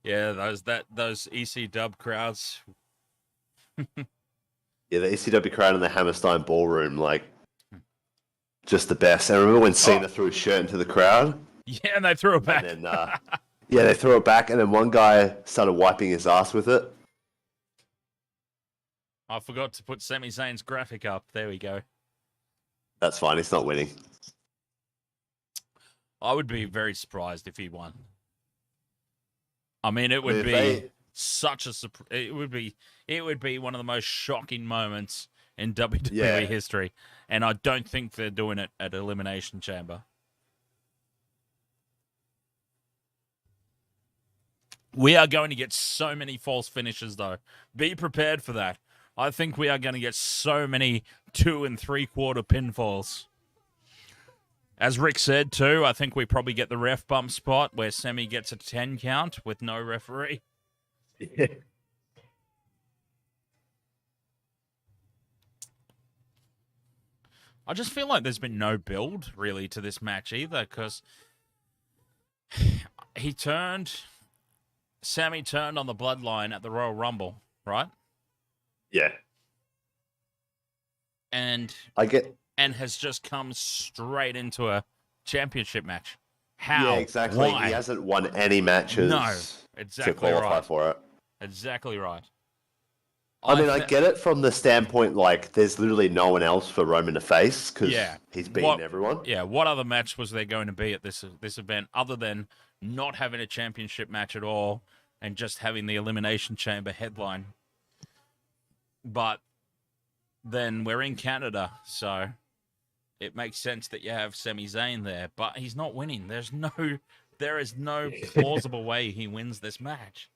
Yeah, those ECW crowds. Yeah, the ECW crowd in the Hammerstein Ballroom, like, just the best. I remember when Cena threw his shirt into the crowd. Yeah, and they threw it back. And then, yeah, they threw it back, and then one guy started wiping his ass with it. I forgot to put Sami Zayn's graphic up. There we go. That's fine. He's not winning. I would be very surprised if he won. I mean, it would be such a it would be one of the most shocking moments in WWE history, and I don't think they're doing it at Elimination Chamber. We are going to get so many false finishes, though. Be prepared for that. I think we are going to get so many 2 3/4 pinfalls. As Rick said, too, I think we probably get the ref bump spot where Sami gets a 10 count with no referee. Yeah. I just feel like there's been no build, really, to this match either, because Sami turned on the Bloodline at the Royal Rumble, right? Yeah. And has just come straight into a championship match. How? Yeah, exactly. Why? He hasn't won any matches exactly to qualify right. for it. Exactly right. I mean, I get it from the standpoint, like, there's literally no one else for Roman to face, because he's beaten everyone. Yeah, what other match was there going to be at this event other than not having a championship match at all and just having the Elimination Chamber headline? But then we're in Canada, so it makes sense that you have Sami Zayn there, but he's not winning. There is no plausible way he wins this match.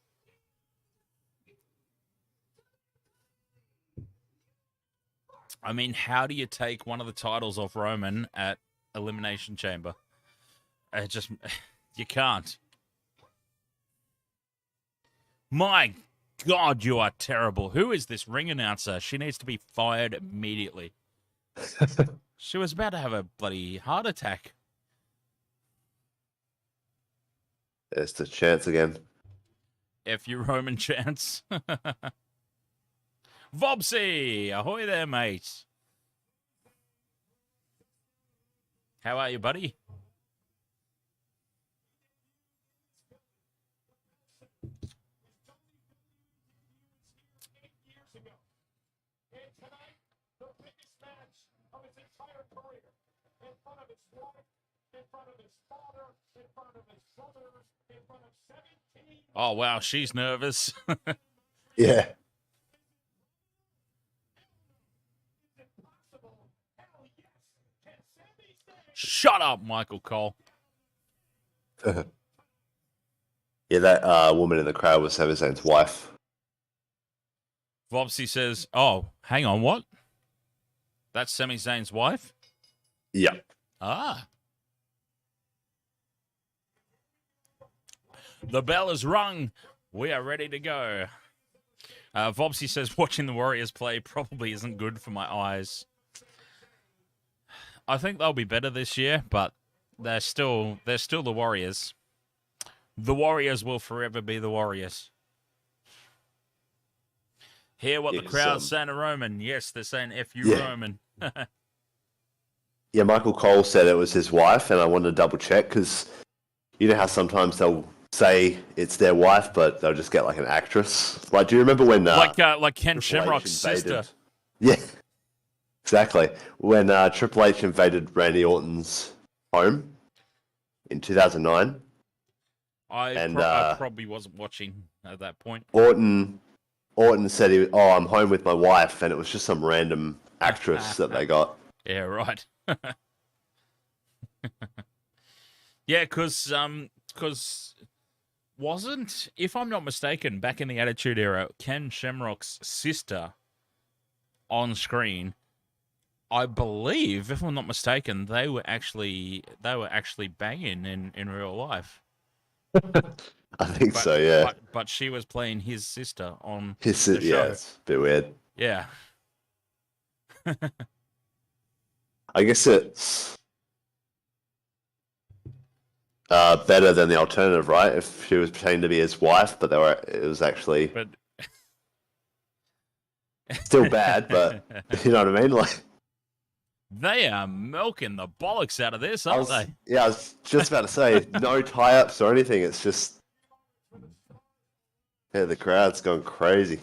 I mean, how do you take one of the titles off Roman at Elimination Chamber? You can't. My God, you are terrible. Who is this ring announcer? She needs to be fired immediately. She was about to have a bloody heart attack. There's the chance again. F you, Roman chance. Vobsy! Ahoy there, mate. How are you, buddy? Oh, wow, she's nervous. Yeah. Shut up, Michael Cole. Yeah, that woman in the crowd was Sami Zayn's wife. Vobsy says, oh, hang on, what? That's Sami Zayn's wife? Yeah. Ah. The bell is rung. We are ready to go. Vobsy says, watching the Warriors play probably isn't good for my eyes. I think they'll be better this year, but they're still the Warriors. The Warriors will forever be the Warriors. Hear what the crowd's saying to Roman. Yes, they're saying F you, Roman. Yeah, Michael Cole said it was his wife, and I wanted to double check because you know how sometimes they'll say it's their wife, but they'll just get like an actress. Like, do you remember when like Ken Shamrock's sister? Yeah, exactly. When Triple H invaded Randy Orton's home in 2009. I probably wasn't watching at that point. Orton said, I'm home with my wife, and it was just some random actress that they got. Yeah, right. Yeah, because wasn't, if I'm not mistaken, back in the Attitude Era, Ken Shamrock's sister on screen, I believe, if I'm not mistaken, they were actually banging in real life. I think so, yeah. But she was playing his sister on the show. Yeah, it's a bit weird. Yeah. I guess it's better than the alternative, right? If she was pretending to be his wife, but it was actually still bad, but you know what I mean? Like, they are milking the bollocks out of this, aren't they? Yeah, I was just about to say, no tie-ups or anything. It's just, yeah, the crowd's going crazy.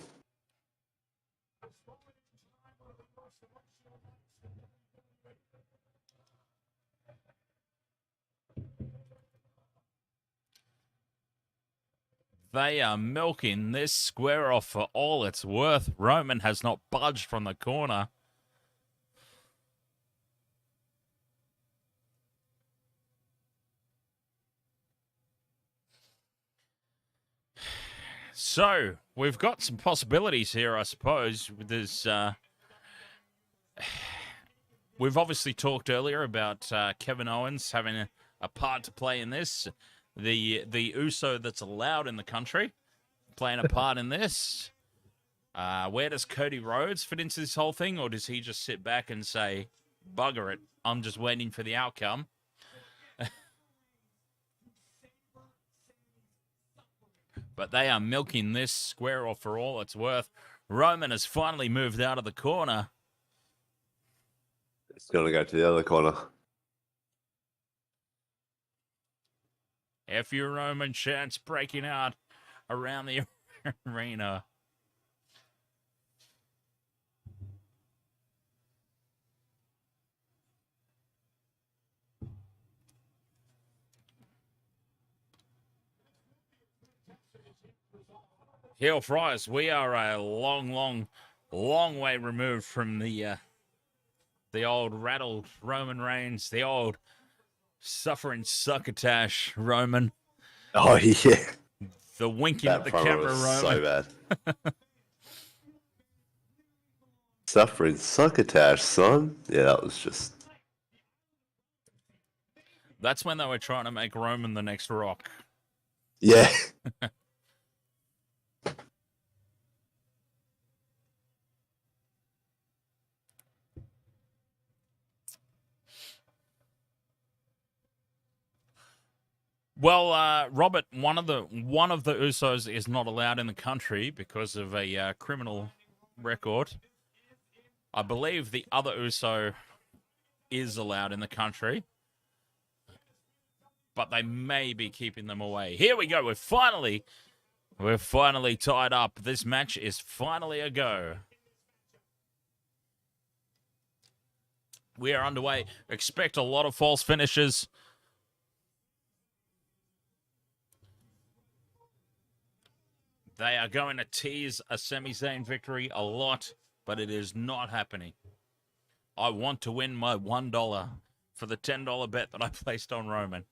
They are milking this square off for all it's worth. Roman has not budged from the corner. So, we've got some possibilities here, I suppose. There's, we've obviously talked earlier about Kevin Owens having a part to play in this. The Uso that's allowed in the country playing a part in this. Where does Cody Rhodes fit into this whole thing, or does he just sit back and say, bugger it, I'm just waiting for the outcome? But they are milking this square off for all it's worth. Roman has finally moved out of the corner. It's going to go to the other corner. F you, Roman chants breaking out around the arena. Heel Fries, we are a long way removed from the old rattled Roman Reigns, the old suffering succotash Roman. Oh, yeah. The winking at the camera Roman. So bad. Suffering succotash, son. Yeah, that was just... That's when they were trying to make Roman the next Rock. Yeah. Well, Robert, one of the Usos is not allowed in the country because of a criminal record. I believe the other Uso is allowed in the country, but they may be keeping them away. Here we go. We're finally tied up. This match is finally a go. We are underway. Expect a lot of false finishes. They are going to tease a Sami Zayn victory a lot, but it is not happening. I want to win my $1 for the $10 bet that I placed on Roman.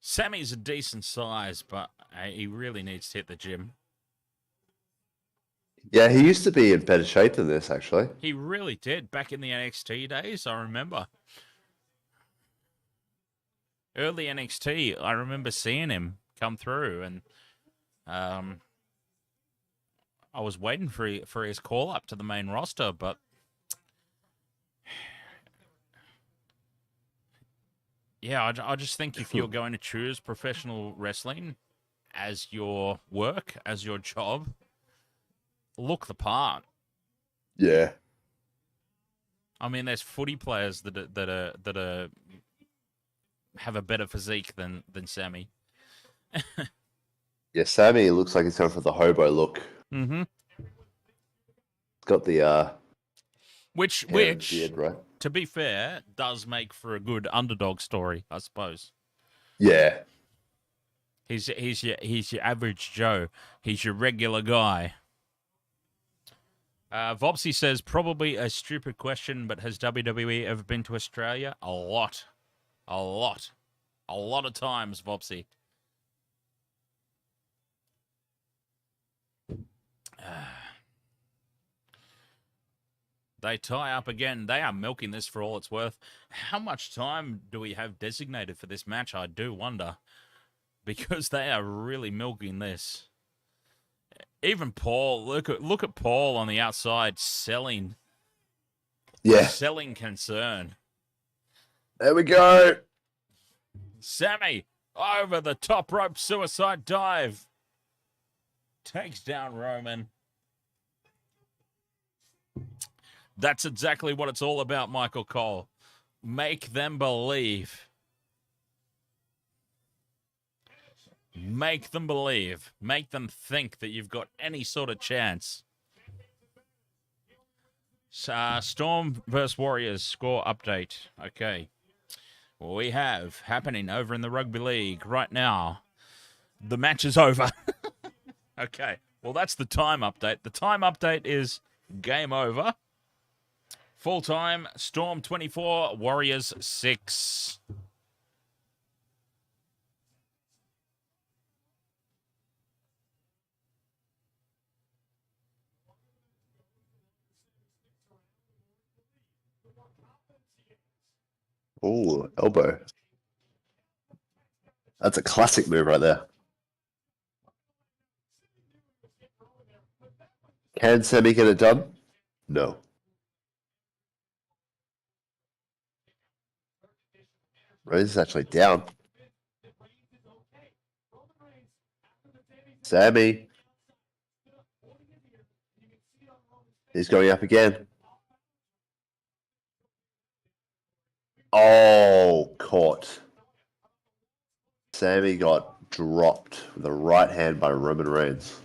Sammy's a decent size, but he really needs to hit the gym. Yeah, he used to be in better shape than this, actually. He really did back in the NXT days. I remember early NXT. I remember seeing him come through, and I was waiting for his call up to the main roster, but yeah, I just think if you're going to choose professional wrestling as your work, as your job, look the part. Yeah. I mean, there's footy players that have a better physique than Sami. Yeah, Sammy looks like he's going for the hobo look. Mm-hmm. Got the Which beard, right? to be fair, does make for a good underdog story, I suppose. Yeah. He's your average Joe. He's your regular guy. Vopsy says, probably a stupid question, but has WWE ever been to Australia? A lot. A lot. A lot of times, Vopsy. They tie up again. They are milking this for all it's worth. How much time do we have designated for this match? I do wonder. Because they are really milking this. Even Paul, look at Paul on the outside selling. Yeah. Selling concern. There we go. Sami over the top rope suicide dive. Takes down Roman. That's exactly what it's all about, Michael Cole. Make them believe. Make them believe. Make them think that you've got any sort of chance. Storm versus Warriors score update. Okay. We have happening over in the rugby league right now. The match is over. Okay. Well, that's the time update. The time update is game over. Full time, Storm 24, Warriors 6. Oh, elbow. That's a classic move right there. Can Sami get it done? No. Rose is actually down. Sami. He's going up again. Oh, caught. Sami got dropped with the right hand by Roman Reigns.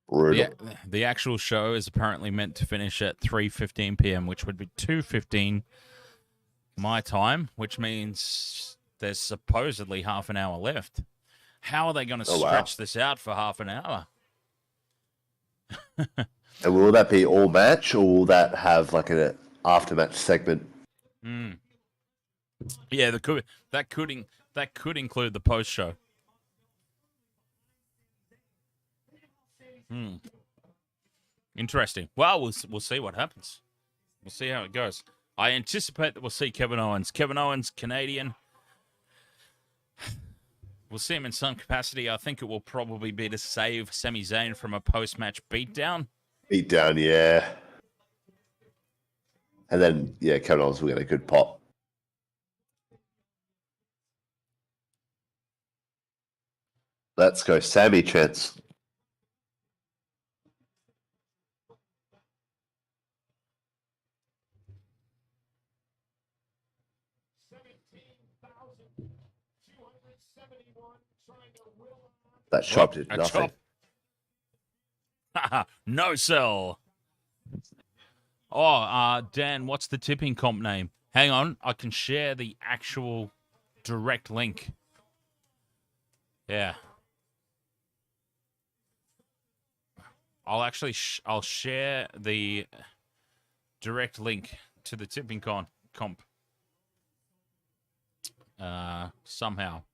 Brutal. The actual show is apparently meant to finish at 3:15 p.m., which would be 2:15 my time, which means there's supposedly half an hour left. How are they going to stretch this out for half an hour? And will that be all match, or will that have like an after-match segment? Yeah, that could include the post-show. Interesting. Well, we'll see what happens. We'll see how it goes. I anticipate that we'll see Kevin Owens. Kevin Owens, Canadian. We'll see him in some capacity. I think it will probably be to save Sami Zayn from a post-match beatdown. Beatdown, yeah. And then, yeah, Kevin Owens will get a good pop. Let's go, Sami chance. That shot did nothing. No sell. Oh, Dan, what's the tipping comp name? Hang on, I can share the actual direct link. Yeah. I'll share the direct link to the tipping comp. Somehow.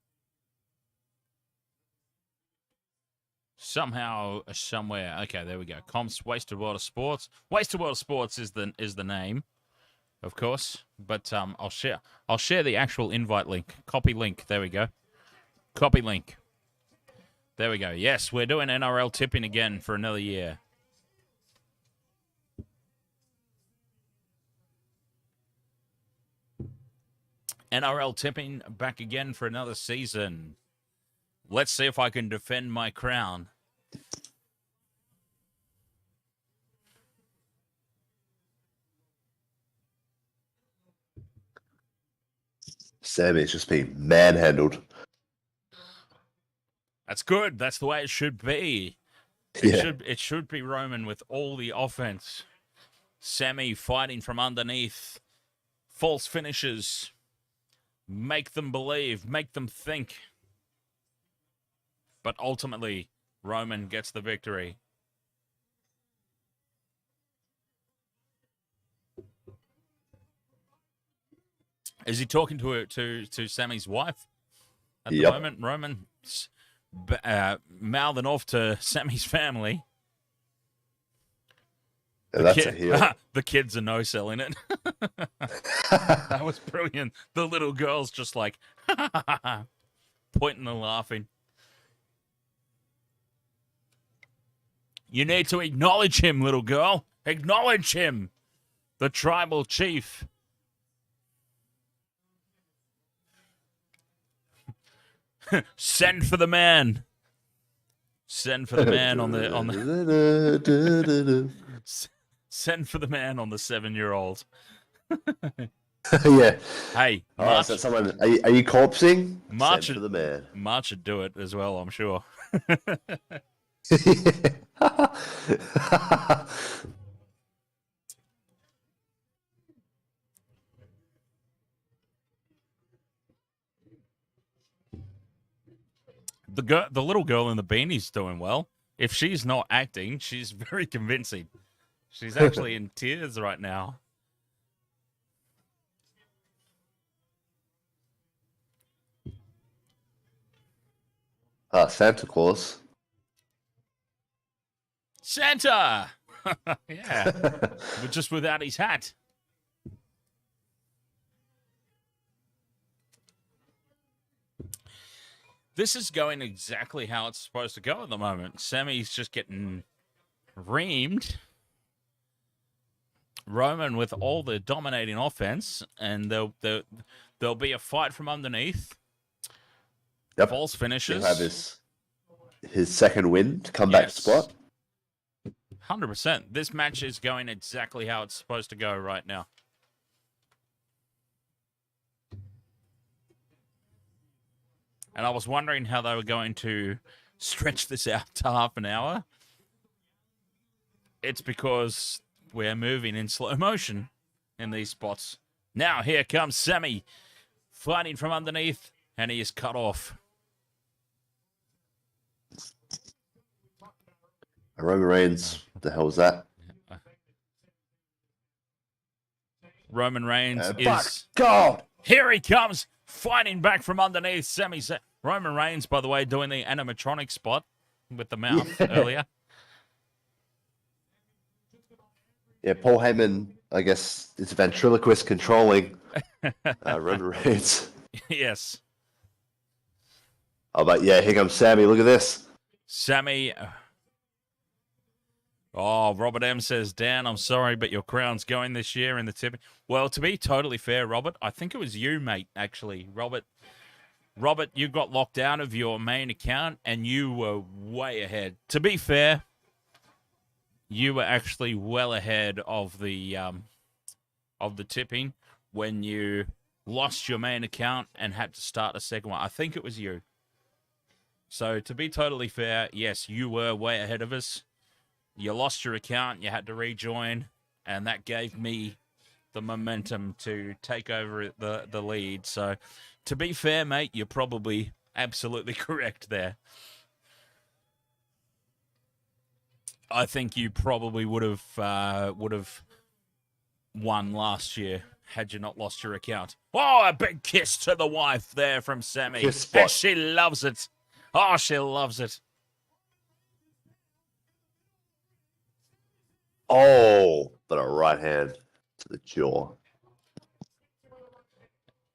Somehow, somewhere. Okay, there we go. Comps, Wasted World of Sports. Wasted World of Sports is the name, of course. But I'll share the actual invite link. Copy link. There we go. Copy link. There we go. Yes, we're doing NRL tipping again for another year. NRL tipping back again for another season. Let's see if I can defend my crown. Sami's just being manhandled. That's good. That's the way it should be. It should be Roman with all the offense. Sami fighting from underneath. False finishes. Make them believe. Make them think. But ultimately, Roman gets the victory. Is he talking to Sami's wife at the moment? Roman's mouthing off to Sami's family. Yeah, that's a heel. The kids are no-selling it. That was brilliant. The little girl's just like pointing and laughing. You need to acknowledge him, little girl. Acknowledge him. The tribal chief. Send for the man. Send for the man on the Send for the man on the 7-year-old. Yeah. Hey, March, so someone, are you corpsing? March Send for the man. March would do it as well, I'm sure. The little girl in the beanie's doing well. If she's not acting, she's very convincing. She's actually in tears right now. Santa Claus. Santa! Yeah. But just without his hat. This is going exactly how it's supposed to go at the moment. Sami's just getting reamed. Roman with all the dominating offense, and there'll be a fight from underneath. Yep. False finishes. He'll have his second win to come back spot. 100%. This match is going exactly how it's supposed to go right now. And I was wondering how they were going to stretch this out to half an hour. It's because we're moving in slow motion in these spots. Now here comes Sami fighting from underneath, and he is cut off. Roman Reigns, what the hell was that? Roman Reigns is... God! Here he comes, fighting back from underneath. Roman Reigns, by the way, doing the animatronic spot with the mouth earlier. Yeah, Paul Heyman, I guess, is a ventriloquist controlling Roman Reigns. Yes. Oh, but yeah, here comes Sami. Look at this. Sami... Oh, Robert M says, Dan, I'm sorry, but your crown's going this year in the tipping. Well, to be totally fair, Robert, I think it was you, mate, actually. Robert, you got locked out of your main account, and you were way ahead. To be fair, you were actually well ahead of the tipping when you lost your main account and had to start a second one. I think it was you. So, to be totally fair, yes, you were way ahead of us. You lost your account, you had to rejoin, and that gave me the momentum to take over the lead. So, to be fair, mate, you're probably absolutely correct there. I think you probably would have won last year had you not lost your account. Oh, a big kiss to the wife there from Sami. And she loves it. Oh, she loves it. Oh, but a right hand to the jaw.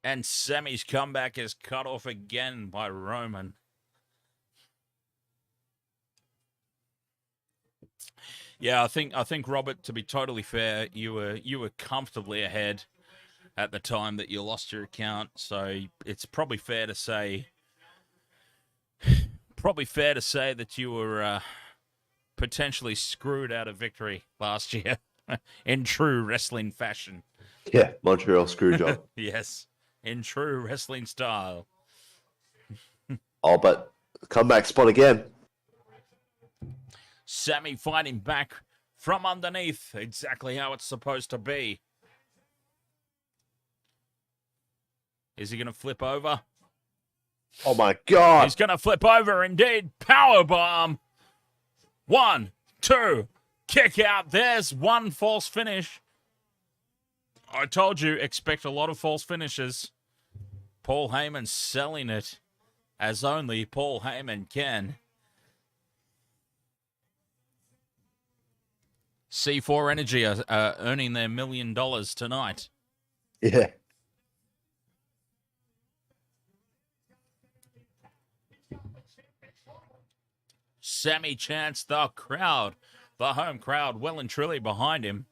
And Sami's comeback is cut off again by Roman. Yeah, I think Robert, to be totally fair, you were comfortably ahead at the time that you lost your account, so it's probably fair to say that you were potentially screwed out of victory last year in true wrestling fashion. Yeah, Montreal screw job. Yes, in true wrestling style. Oh, but comeback spot again. Sami fighting back from underneath, exactly how it's supposed to be. Is he going to flip over? Oh my God. He's going to flip over indeed. Powerbomb. 1, 2, kick out. There's one false finish. I told you, expect a lot of false finishes. Paul Heyman selling it as only Paul Heyman can. C4 Energy are earning their $1 million tonight. Yeah. Sami chants, the crowd, the home crowd, well and truly behind him,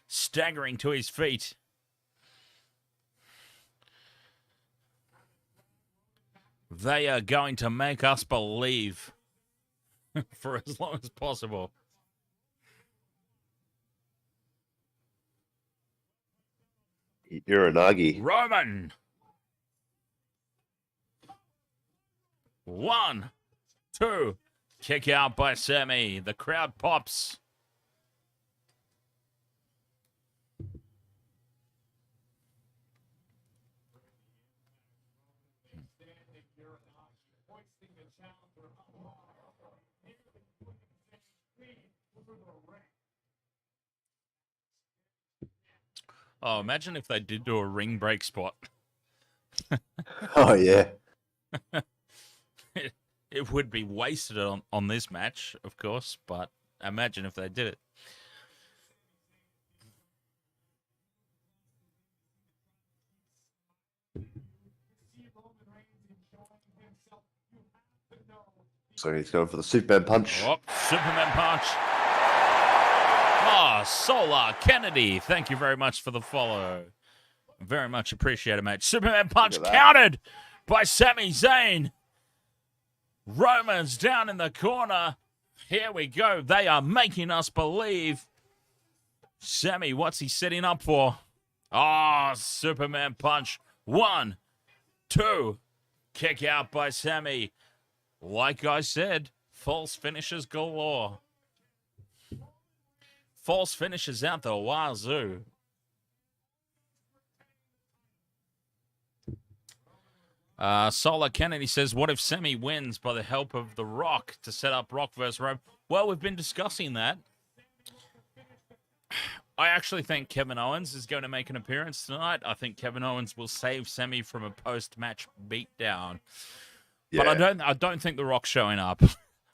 staggering to his feet. They are going to make us believe for as long as possible. Uranagi. Roman. 1, 2. Kick out by Sami. The crowd pops. Oh, imagine if they did do a ring break spot. Oh, yeah. It would be wasted on this match, of course, but imagine if they did it. So he's going for the Superman punch. Oh, Superman punch. Oh, Solar Kennedy, thank you very much for the follow. Very much appreciated, mate. Superman punch countered by Sami Zayn. Roman's down in the corner. Here we go. They are making us believe. Sami, what's he setting up for? Oh, Superman punch. 1, 2. Kick out by Sami. Like I said, false finishes galore. False finishes out the wazoo. Solar Kennedy says, what if Sami wins by the help of The Rock to set up Rock versus Roman? Well, we've been discussing that. I actually think Kevin Owens is going to make an appearance tonight. I think Kevin Owens will save Sami from a post-match beatdown. Yeah. But I don't think The Rock's showing up.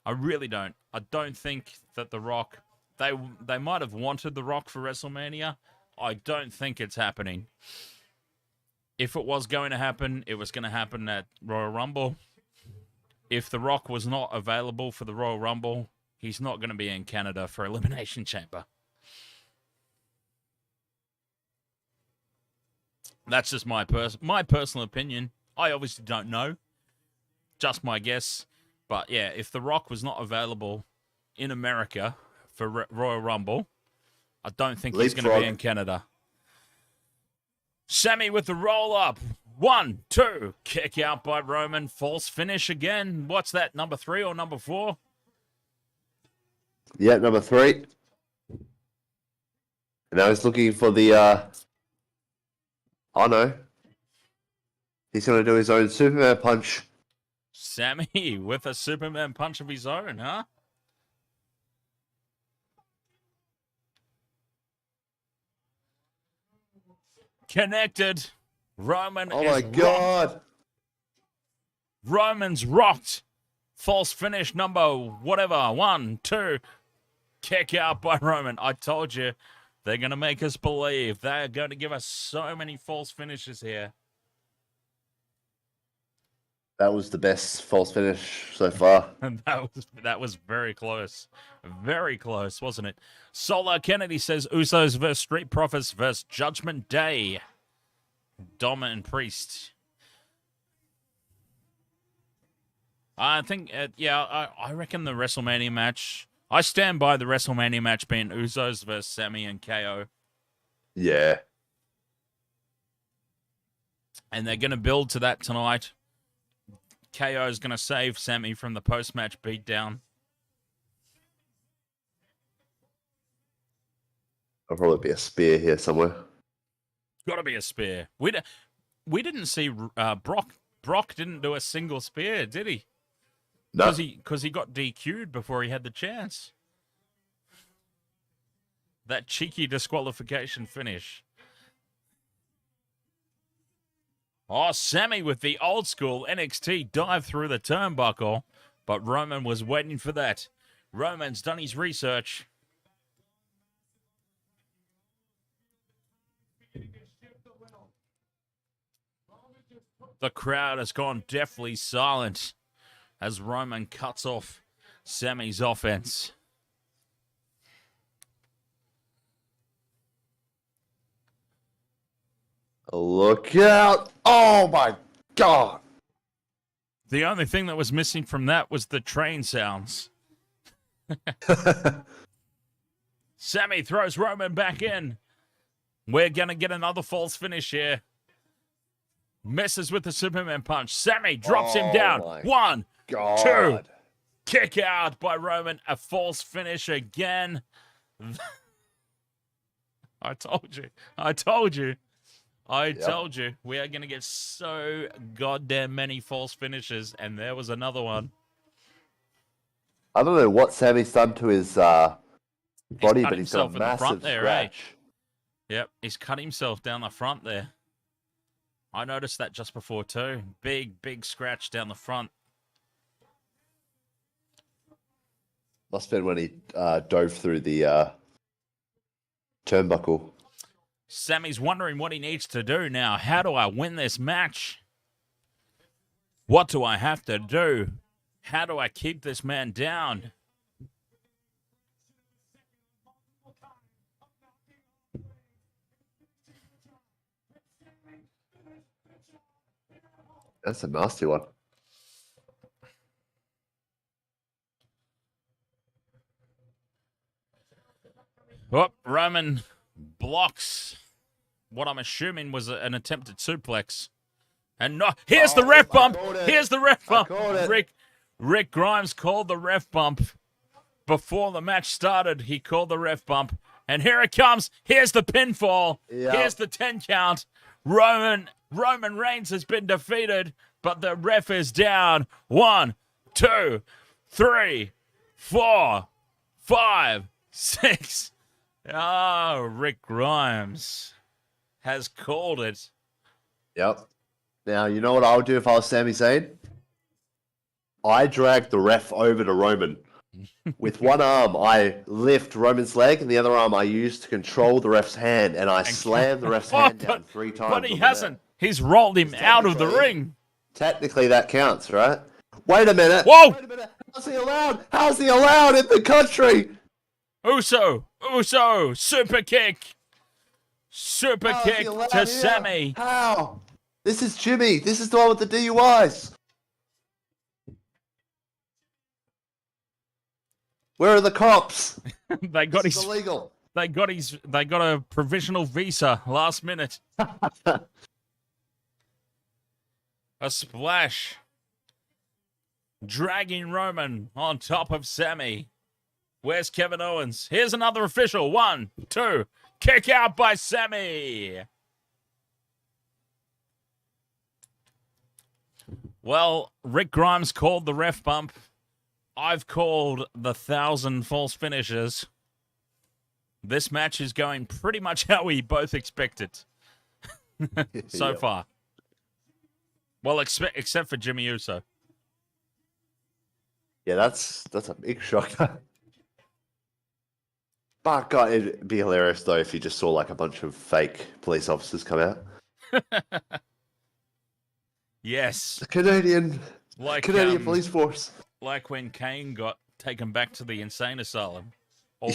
I really don't. I don't think that The Rock... They might have wanted The Rock for WrestleMania. I don't think it's happening. If it was going to happen, it was going to happen at Royal Rumble. If The Rock was not available for the Royal Rumble, he's not going to be in Canada for Elimination Chamber. That's just my personal opinion. I obviously don't know. Just my guess. But yeah, if The Rock was not available in America for Royal Rumble, I don't think he's going to be in Canada. Sami with the roll-up. 1, 2. Kick out by Roman. False finish again. What's that, number 3 or number 4? Yeah, number 3. And now he's looking for the... Oh, no. He's going to do his own Superman punch. Sami with a Superman punch of his own, huh? Connected. Roman oh my God. Rocked. Roman's rocked. False finish number whatever. 1, 2. Kick out by Roman. I told you, they're going to make us believe. They're going to give us so many false finishes here. That was the best false finish so far. that was very close. Very close, wasn't it? Solar Kennedy says Usos versus Street Profits versus Judgment Day. Dom and Priest. I think, I reckon the WrestleMania match. I stand by the WrestleMania match being Usos versus Sami and KO. Yeah. And they're going to build to that tonight. KO is going to save Sami from the post-match beatdown. There'll probably be a spear here somewhere. Got to be a spear. We didn't see Brock. Brock didn't do a single spear, did he? No. Because he got DQ'd before he had the chance. That cheeky disqualification finish. Oh, Sami with the old school NXT dive through the turnbuckle. But Roman was waiting for that. Roman's done his research. The crowd has gone deathly silent as Roman cuts off Sami's offense. Look out! Oh my God! The only thing that was missing from that was the train sounds. Sami throws Roman back in. We're going to get another false finish here. Messes with the Superman punch. Sami drops him down. 1, God. 2. Kick out by Roman. A false finish again. I told you. I told you. We are going to get so goddamn many false finishes, and there was another one. I don't know what Sami's done to his body, but he's got a in the massive front there, scratch. Yep, he's cut himself down the front there. I noticed that just before too. Big scratch down the front. Must have been when he dove through the turnbuckle. Sami's wondering what he needs to do now. How do I win this match? What do I have to do? How do I keep this man down? That's a nasty one. Oh, Roman blocks what I'm assuming was an attempted suplex. And no, here's the ref bump. Here's the ref bump. Rick Grimes called the ref bump before the match started. He called the ref bump. And here it comes. Here's the pinfall. Yep. Here's the 10 count. Roman Reigns has been defeated, but the ref is down. 1, 2, 3, 4, 5, 6. Oh, Rick Grimes has called it. Yep. Now, you know what I would do if I was Sami Zayn? I drag the ref over to Roman. With one arm, I lift Roman's leg, and the other arm I use to control the ref's hand, and I slam the ref's hand down 3 times. But he hasn't. He's rolled him out of the ring. Technically, that counts, right? Wait a minute. Whoa! Wait a minute. How's he allowed? How's he allowed in the country? Uso, super kick. Super kick to Sami. How? This is Jimmy. This is the one with the DUIs. Where are the cops? They got this his is illegal. They got a provisional visa last minute. A splash. Dragging Roman on top of Sami. Where's Kevin Owens? Here's another official. 1, 2. Kick out by Sami. Well, Rick Grimes called the ref bump. I've called the 1,000 false finishes. This match is going pretty much how we both expected so far. Well, except for Jimmy Uso. Yeah, that's a big shock. But God, it'd be hilarious though if you just saw like a bunch of fake police officers come out. Yes. The Canadian Like police force. like when Kane got taken back to the insane asylum. All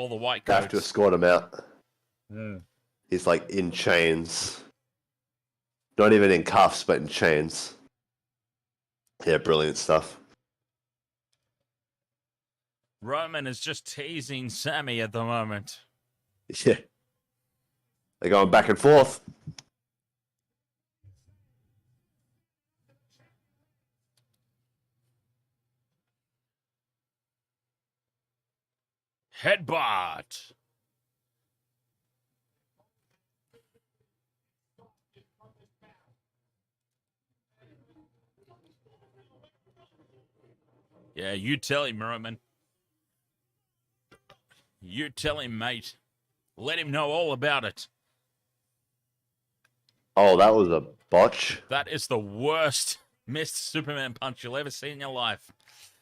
the white They have to coats. escort him out. Mm. He's like in chains. Not even in cuffs, but in chains. Yeah, brilliant stuff. Roman is just teasing Sami at the moment. Yeah. They're going back and forth. Headbutt. Yeah, you tell him, Roman. You tell him, mate. Let him know all about it. Oh, that was a botch. That is the worst missed Superman punch you'll ever see in your life.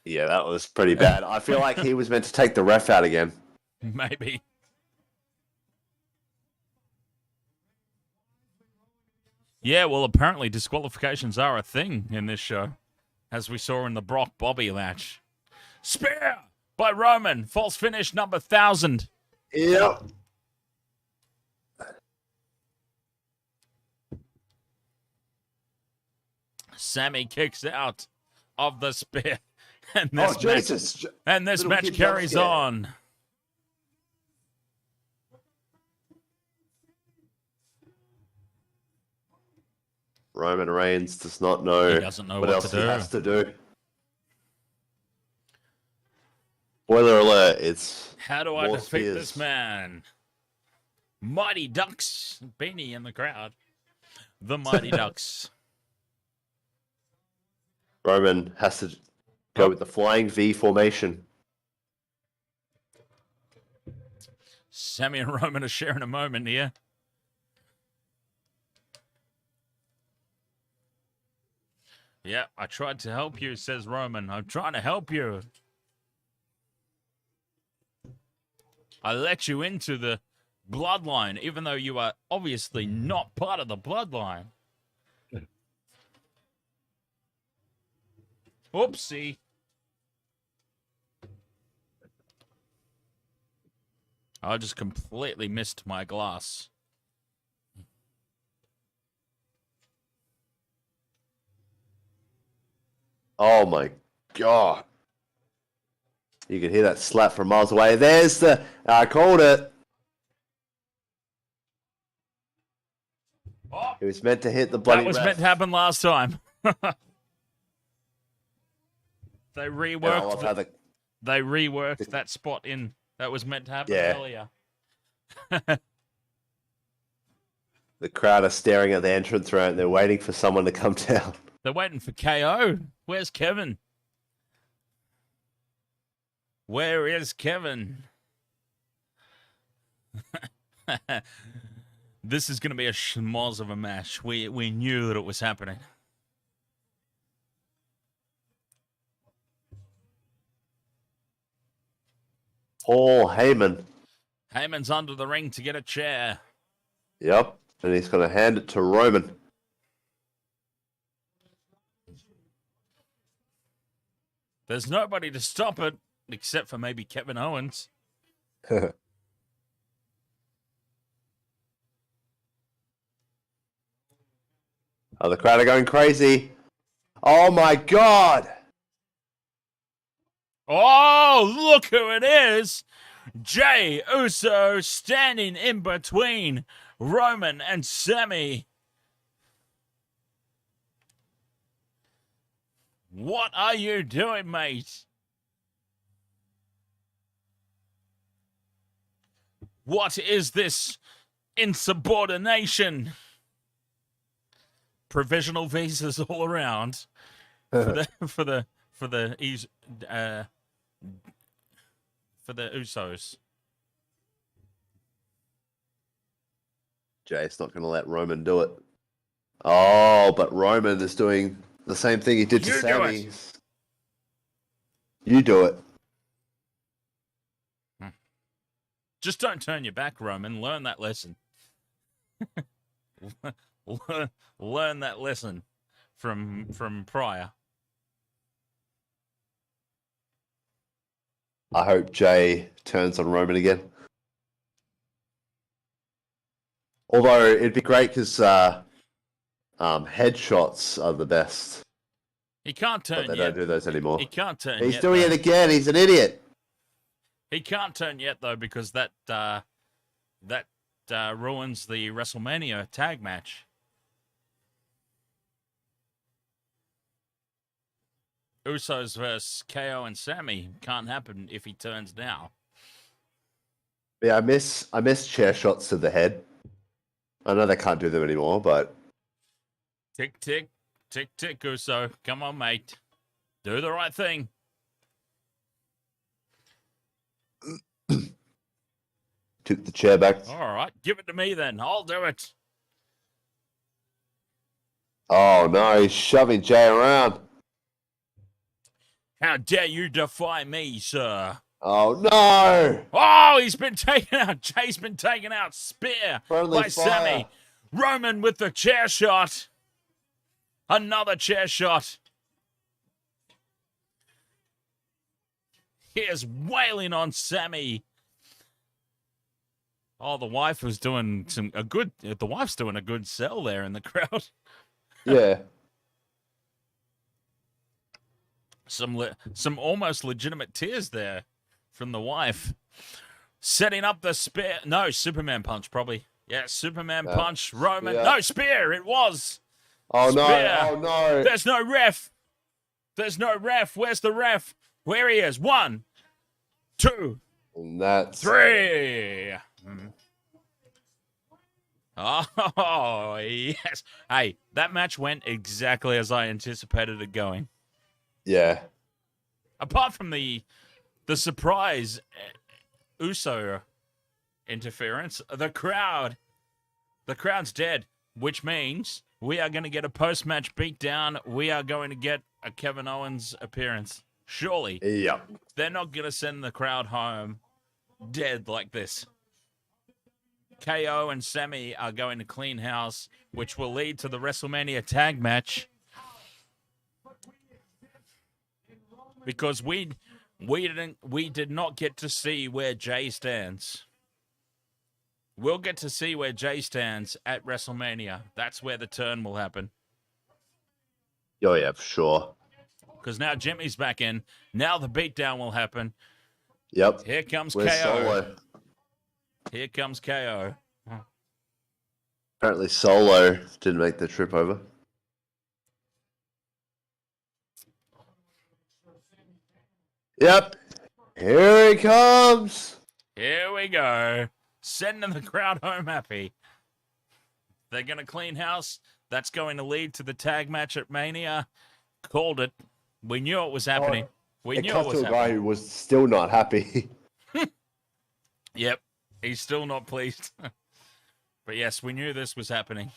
Yeah, that was pretty bad. I feel like he was meant to take the ref out again. Maybe. Yeah, well, apparently disqualifications are a thing in this show, as we saw in the Brock Bobby match. Spear by Roman. False finish number 1,000. Yep. Sami kicks out of the spear. And Oh, this match, Jesus. and this Little match kid carries jump scare. on. Roman Reigns does not know, He doesn't know what what else to he do. has to do. Spoiler alert, it's How do I more defeat spears. this man? Mighty Ducks. Beanie in the crowd. The Mighty Ducks. Roman has to go with the flying V formation. Sami and Roman are sharing a moment here. Yeah, I tried to help you, says Roman. I'm trying to help you. I let you into the bloodline, even though you are obviously not part of the bloodline. Oopsie. I just completely missed my glass. Oh my God. You can hear that slap from miles away. There's the... I called it. Oh, It was meant to hit the bloody that was ref. meant to happen last time. They And I reworked. love how They reworked that spot in that was meant to happen Yeah. earlier. the crowd are staring at the entrance ramp. They're waiting for someone to come down. They're waiting for KO. Where's Kevin? Where is Kevin? This is going to be a schmoz of a match. We knew that it was happening. Paul Heyman. Heyman's under the ring to get a chair. Yep. And he's going to hand it to Roman. There's nobody to stop it, except for maybe Kevin Owens. Oh, the crowd are going crazy. Oh my God. Oh, look who it is! Jey Uso standing in between Roman and Sami. What are you doing, mate? What is this insubordination? Provisional visas all around for the Usos. Jay's not going to let Roman do it. Oh, but Roman is doing the same thing he did to You do Sami. You do it. Just don't turn your back, Roman. Learn that lesson. Learn that lesson from prior. I hope Jay turns on Roman again. Although it'd be great because headshots are the best. He can't turn But they yet. don't do those anymore. He can't turn He's yet. doing it again. He's an idiot. He can't turn yet, though, because that ruins the WrestleMania tag match. Usos versus KO and Sami can't happen if he turns now. Yeah, I miss chair shots to the head. I know they can't do them anymore, but Tick, tick, tick, tick, Uso. Come on, mate. Do the right thing. took the chair back. All right, give it to me then. I'll do it. Oh no, he's shoving Jay around. How dare you defy me, sir? Oh no! Oh, he's been taken out. Jay's been taken out. Spear Friendly by fire. Sami. Roman with the chair shot. Another chair shot. He is wailing on Sami. Oh, the wife was doing the wife's doing a good sell there in the crowd. Yeah. Some almost legitimate tears there from the wife. Setting up the spear. No, Superman punch, probably. Yeah, Superman punch. Roman. Yeah. No, spear. It was. Oh Spear. no! Oh no! There's no ref. There's no ref. Where's the ref? Where he is. 1, 2, And that's 3. Oh, yes. Hey, that match went exactly as I anticipated it going. Yeah. Apart from the surprise Uso interference, the crowd's dead, which means we are going to get a post-match beatdown. We are going to get a Kevin Owens appearance. Surely. Yep. They're not going to send the crowd home dead like this. KO and Sami are going to clean house, which will lead to the WrestleMania tag match. Because we did not get to see where Jay stands. We'll get to see where Jay stands at WrestleMania. That's where the turn will happen. Oh yeah, for sure. Because now Jimmy's back in. Now the beatdown will happen. Yep. Here comes Where's KO. Solo? Here comes KO. Apparently Solo didn't make the trip over. Yep. Here he comes. Here we go. Sending the crowd home happy. They're going to clean house. That's going to lead to the tag match at Mania. Called it. We knew it was happening. We It knew cut it was to a guy happening. who was still not happy. Yep. He's still not pleased. But yes, we knew this was happening.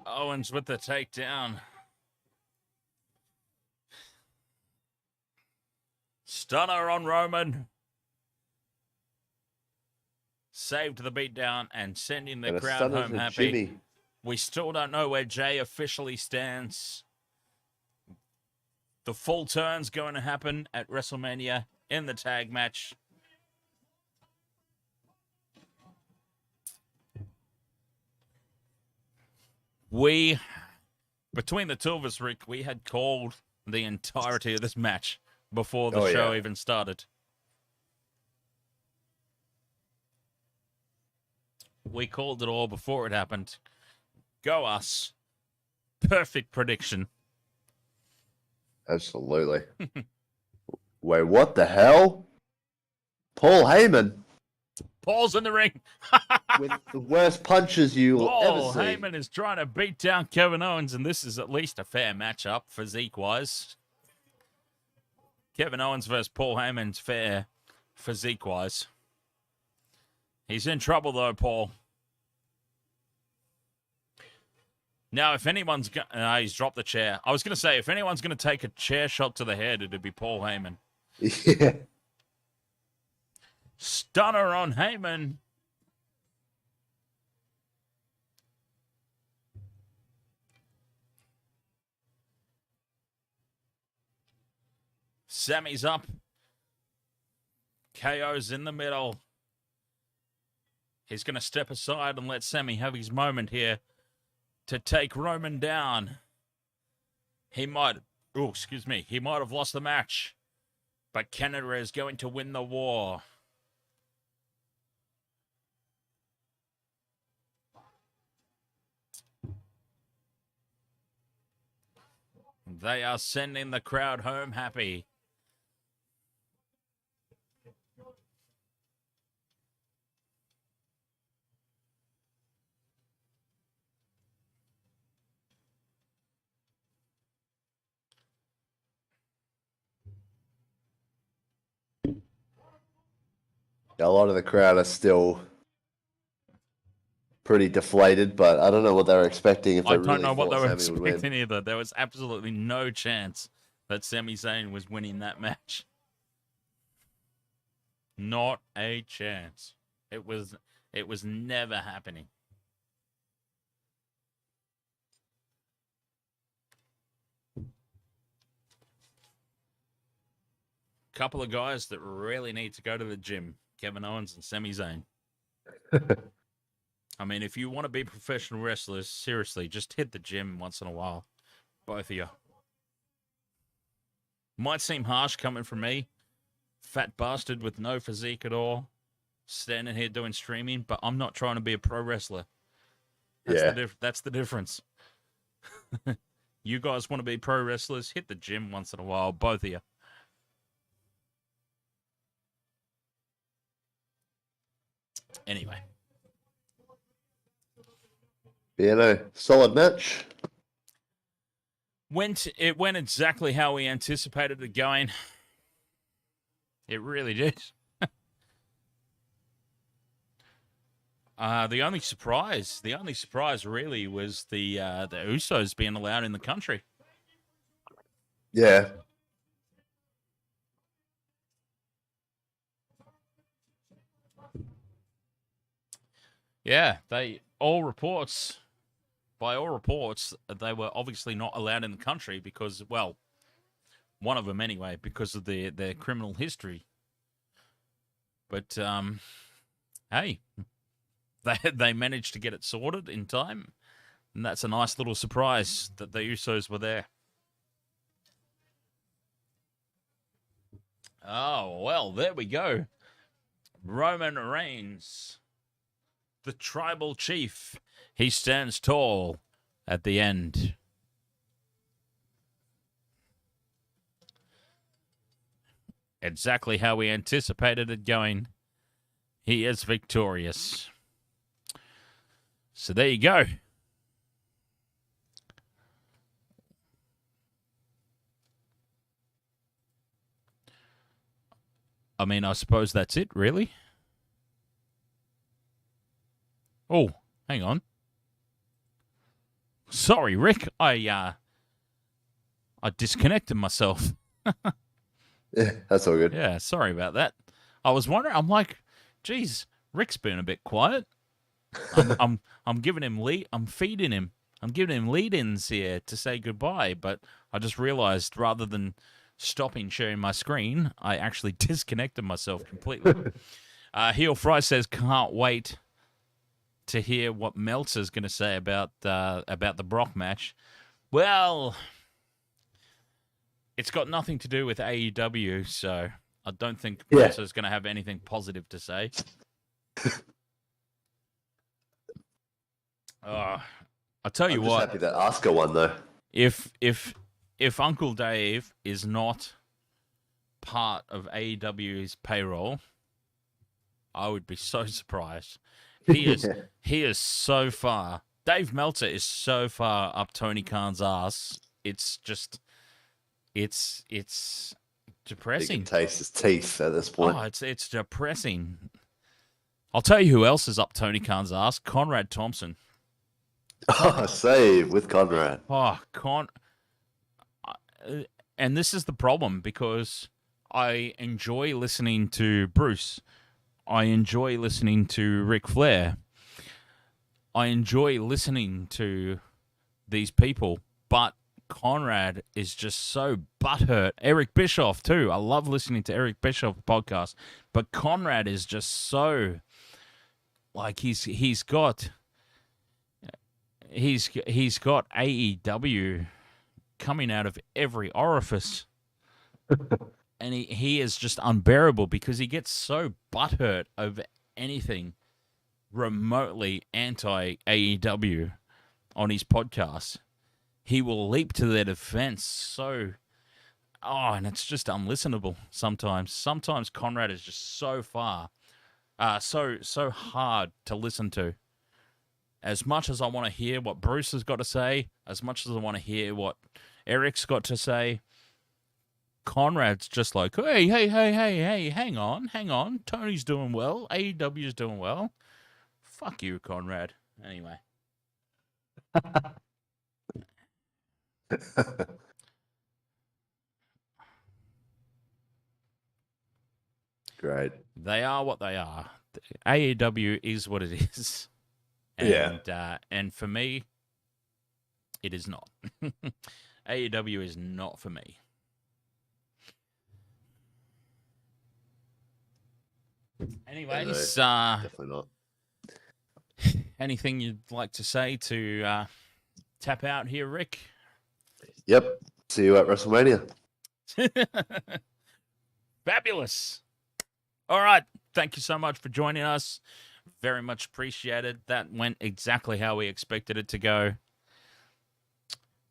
Owens with the takedown. Stunner on Roman. Saved the beatdown and sending the And a crowd stunner home to happy. Jimmy. We still don't know where Jay officially stands. The full turn's going to happen at WrestleMania in the tag match. Between the two of us, Rick, we had called the entirety of this match before the show even started. We called it all before it happened. Go us. Perfect prediction. Absolutely. Wait, what the hell? Paul Heyman Paul's in the ring. with the worst punches you'll Paul ever see. Heyman is trying to beat down Kevin Owens, and this is at least a fair matchup physique-wise. Kevin Owens versus Paul Heyman's fair physique-wise. He's in trouble, though, Paul. Now, if anyone's he's dropped the chair. I was going to say, if anyone's going to take a chair shot to the head, it'd be Paul Heyman. Yeah. Stunner on Heyman. Sami's up. KO's in the middle. He's going to step aside and let Sami have his moment here to take Roman down. He might have lost the match. But Canada is going to win the war. They are sending the crowd home happy. A lot of the crowd are still pretty deflated, but I don't know what they were expecting. If I they don't really know what they thought were Sami would win. expecting either. There was absolutely no chance that Sami Zayn was winning that match. Not a chance. It was never happening. Couple of guys that really need to go to the gym. Kevin Owens and Sami Zayn. I mean, if you want to be professional wrestlers, seriously, just hit the gym once in a while. Both of you. Might seem harsh coming from me. Fat bastard with no physique at all. Standing here doing streaming, but I'm not trying to be a pro wrestler. That's the difference. You guys want to be pro wrestlers? Hit the gym once in a while, both of you. Anyway. Yeah, no, solid match. It went exactly how we anticipated it going. It really did. The only surprise really was the Usos being allowed in the country. Yeah. Yeah, by all reports, they were obviously not allowed in the country because, well, one of them anyway, because of their criminal history. But hey, they managed to get it sorted in time, and that's a nice little surprise that the Usos were there. Oh, well, there we go. Roman Reigns, the tribal chief. He stands tall at the end. Exactly how we anticipated it going. He is victorious. So there you go. I mean, I suppose that's it, really. Oh, hang on. Sorry, Rick. I disconnected myself. Yeah, that's all good. Yeah, sorry about that. I was wondering. I'm like, geez, Rick's been a bit quiet. I'm giving him I'm feeding him. I'm giving him lead-ins here to say goodbye, but I just realized rather than stopping sharing my screen, I actually disconnected myself completely. Heel Fry says, can't wait to hear what Meltzer's going to say about the Brock match. Well, it's got nothing to do with AEW, so I don't think Meltzer's going to have anything positive to say. I tell you what. I'm happy that Asuka won though. If Uncle Dave is not part of AEW's payroll, I would be so surprised. He is so far. Dave Meltzer is so far up Tony Khan's ass. It's just, it's depressing. You can taste his teeth at this point. Oh, it's depressing. I'll tell you who else is up Tony Khan's ass. Conrad Thompson. Oh, save with Conrad. Oh, and this is the problem because I enjoy listening to Bruce. I enjoy listening to Ric Flair. I enjoy listening to these people, but Conrad is just so butthurt. Eric Bischoff too. I love listening to Eric Bischoff podcast, but Conrad is just so like he's got AEW coming out of every orifice. And he is just unbearable because he gets so butthurt over anything remotely anti-AEW on his podcast. He will leap to their defense and it's just unlistenable sometimes. Sometimes Conrad is just so hard to listen to. As much as I want to hear what Bruce has got to say, as much as I want to hear what Eric's got to say, Conrad's just like, hey, hang on. Tony's doing well. AEW's doing well. Fuck you, Conrad. Anyway. Great. They are what they are. AEW is what it is. And for me, it is not. AEW is not for me. Anyways, definitely not. Anything you'd like to say to tap out here, Rick? Yep. See you at WrestleMania. Fabulous. All right. Thank you so much for joining us. Very much appreciated. That went exactly how we expected it to go.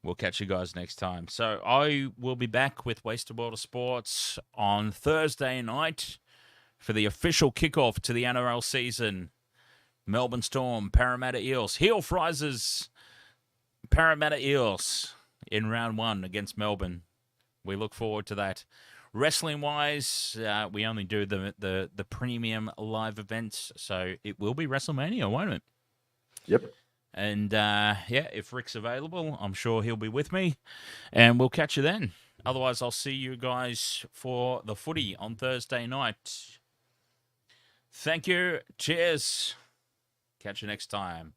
We'll catch you guys next time. So I will be back with Wasted World of Sports on Thursday night for the official kickoff to the NRL season. Melbourne Storm, Parramatta Eels. Heel Friesers, Parramatta Eels in round 1 against Melbourne. We look forward to that. Wrestling-wise, we only do the premium live events, so it will be WrestleMania, won't it? Yep. And, if Rick's available, I'm sure he'll be with me, and we'll catch you then. Otherwise, I'll see you guys for the footy on Thursday night. Thank you. Cheers. Catch you next time.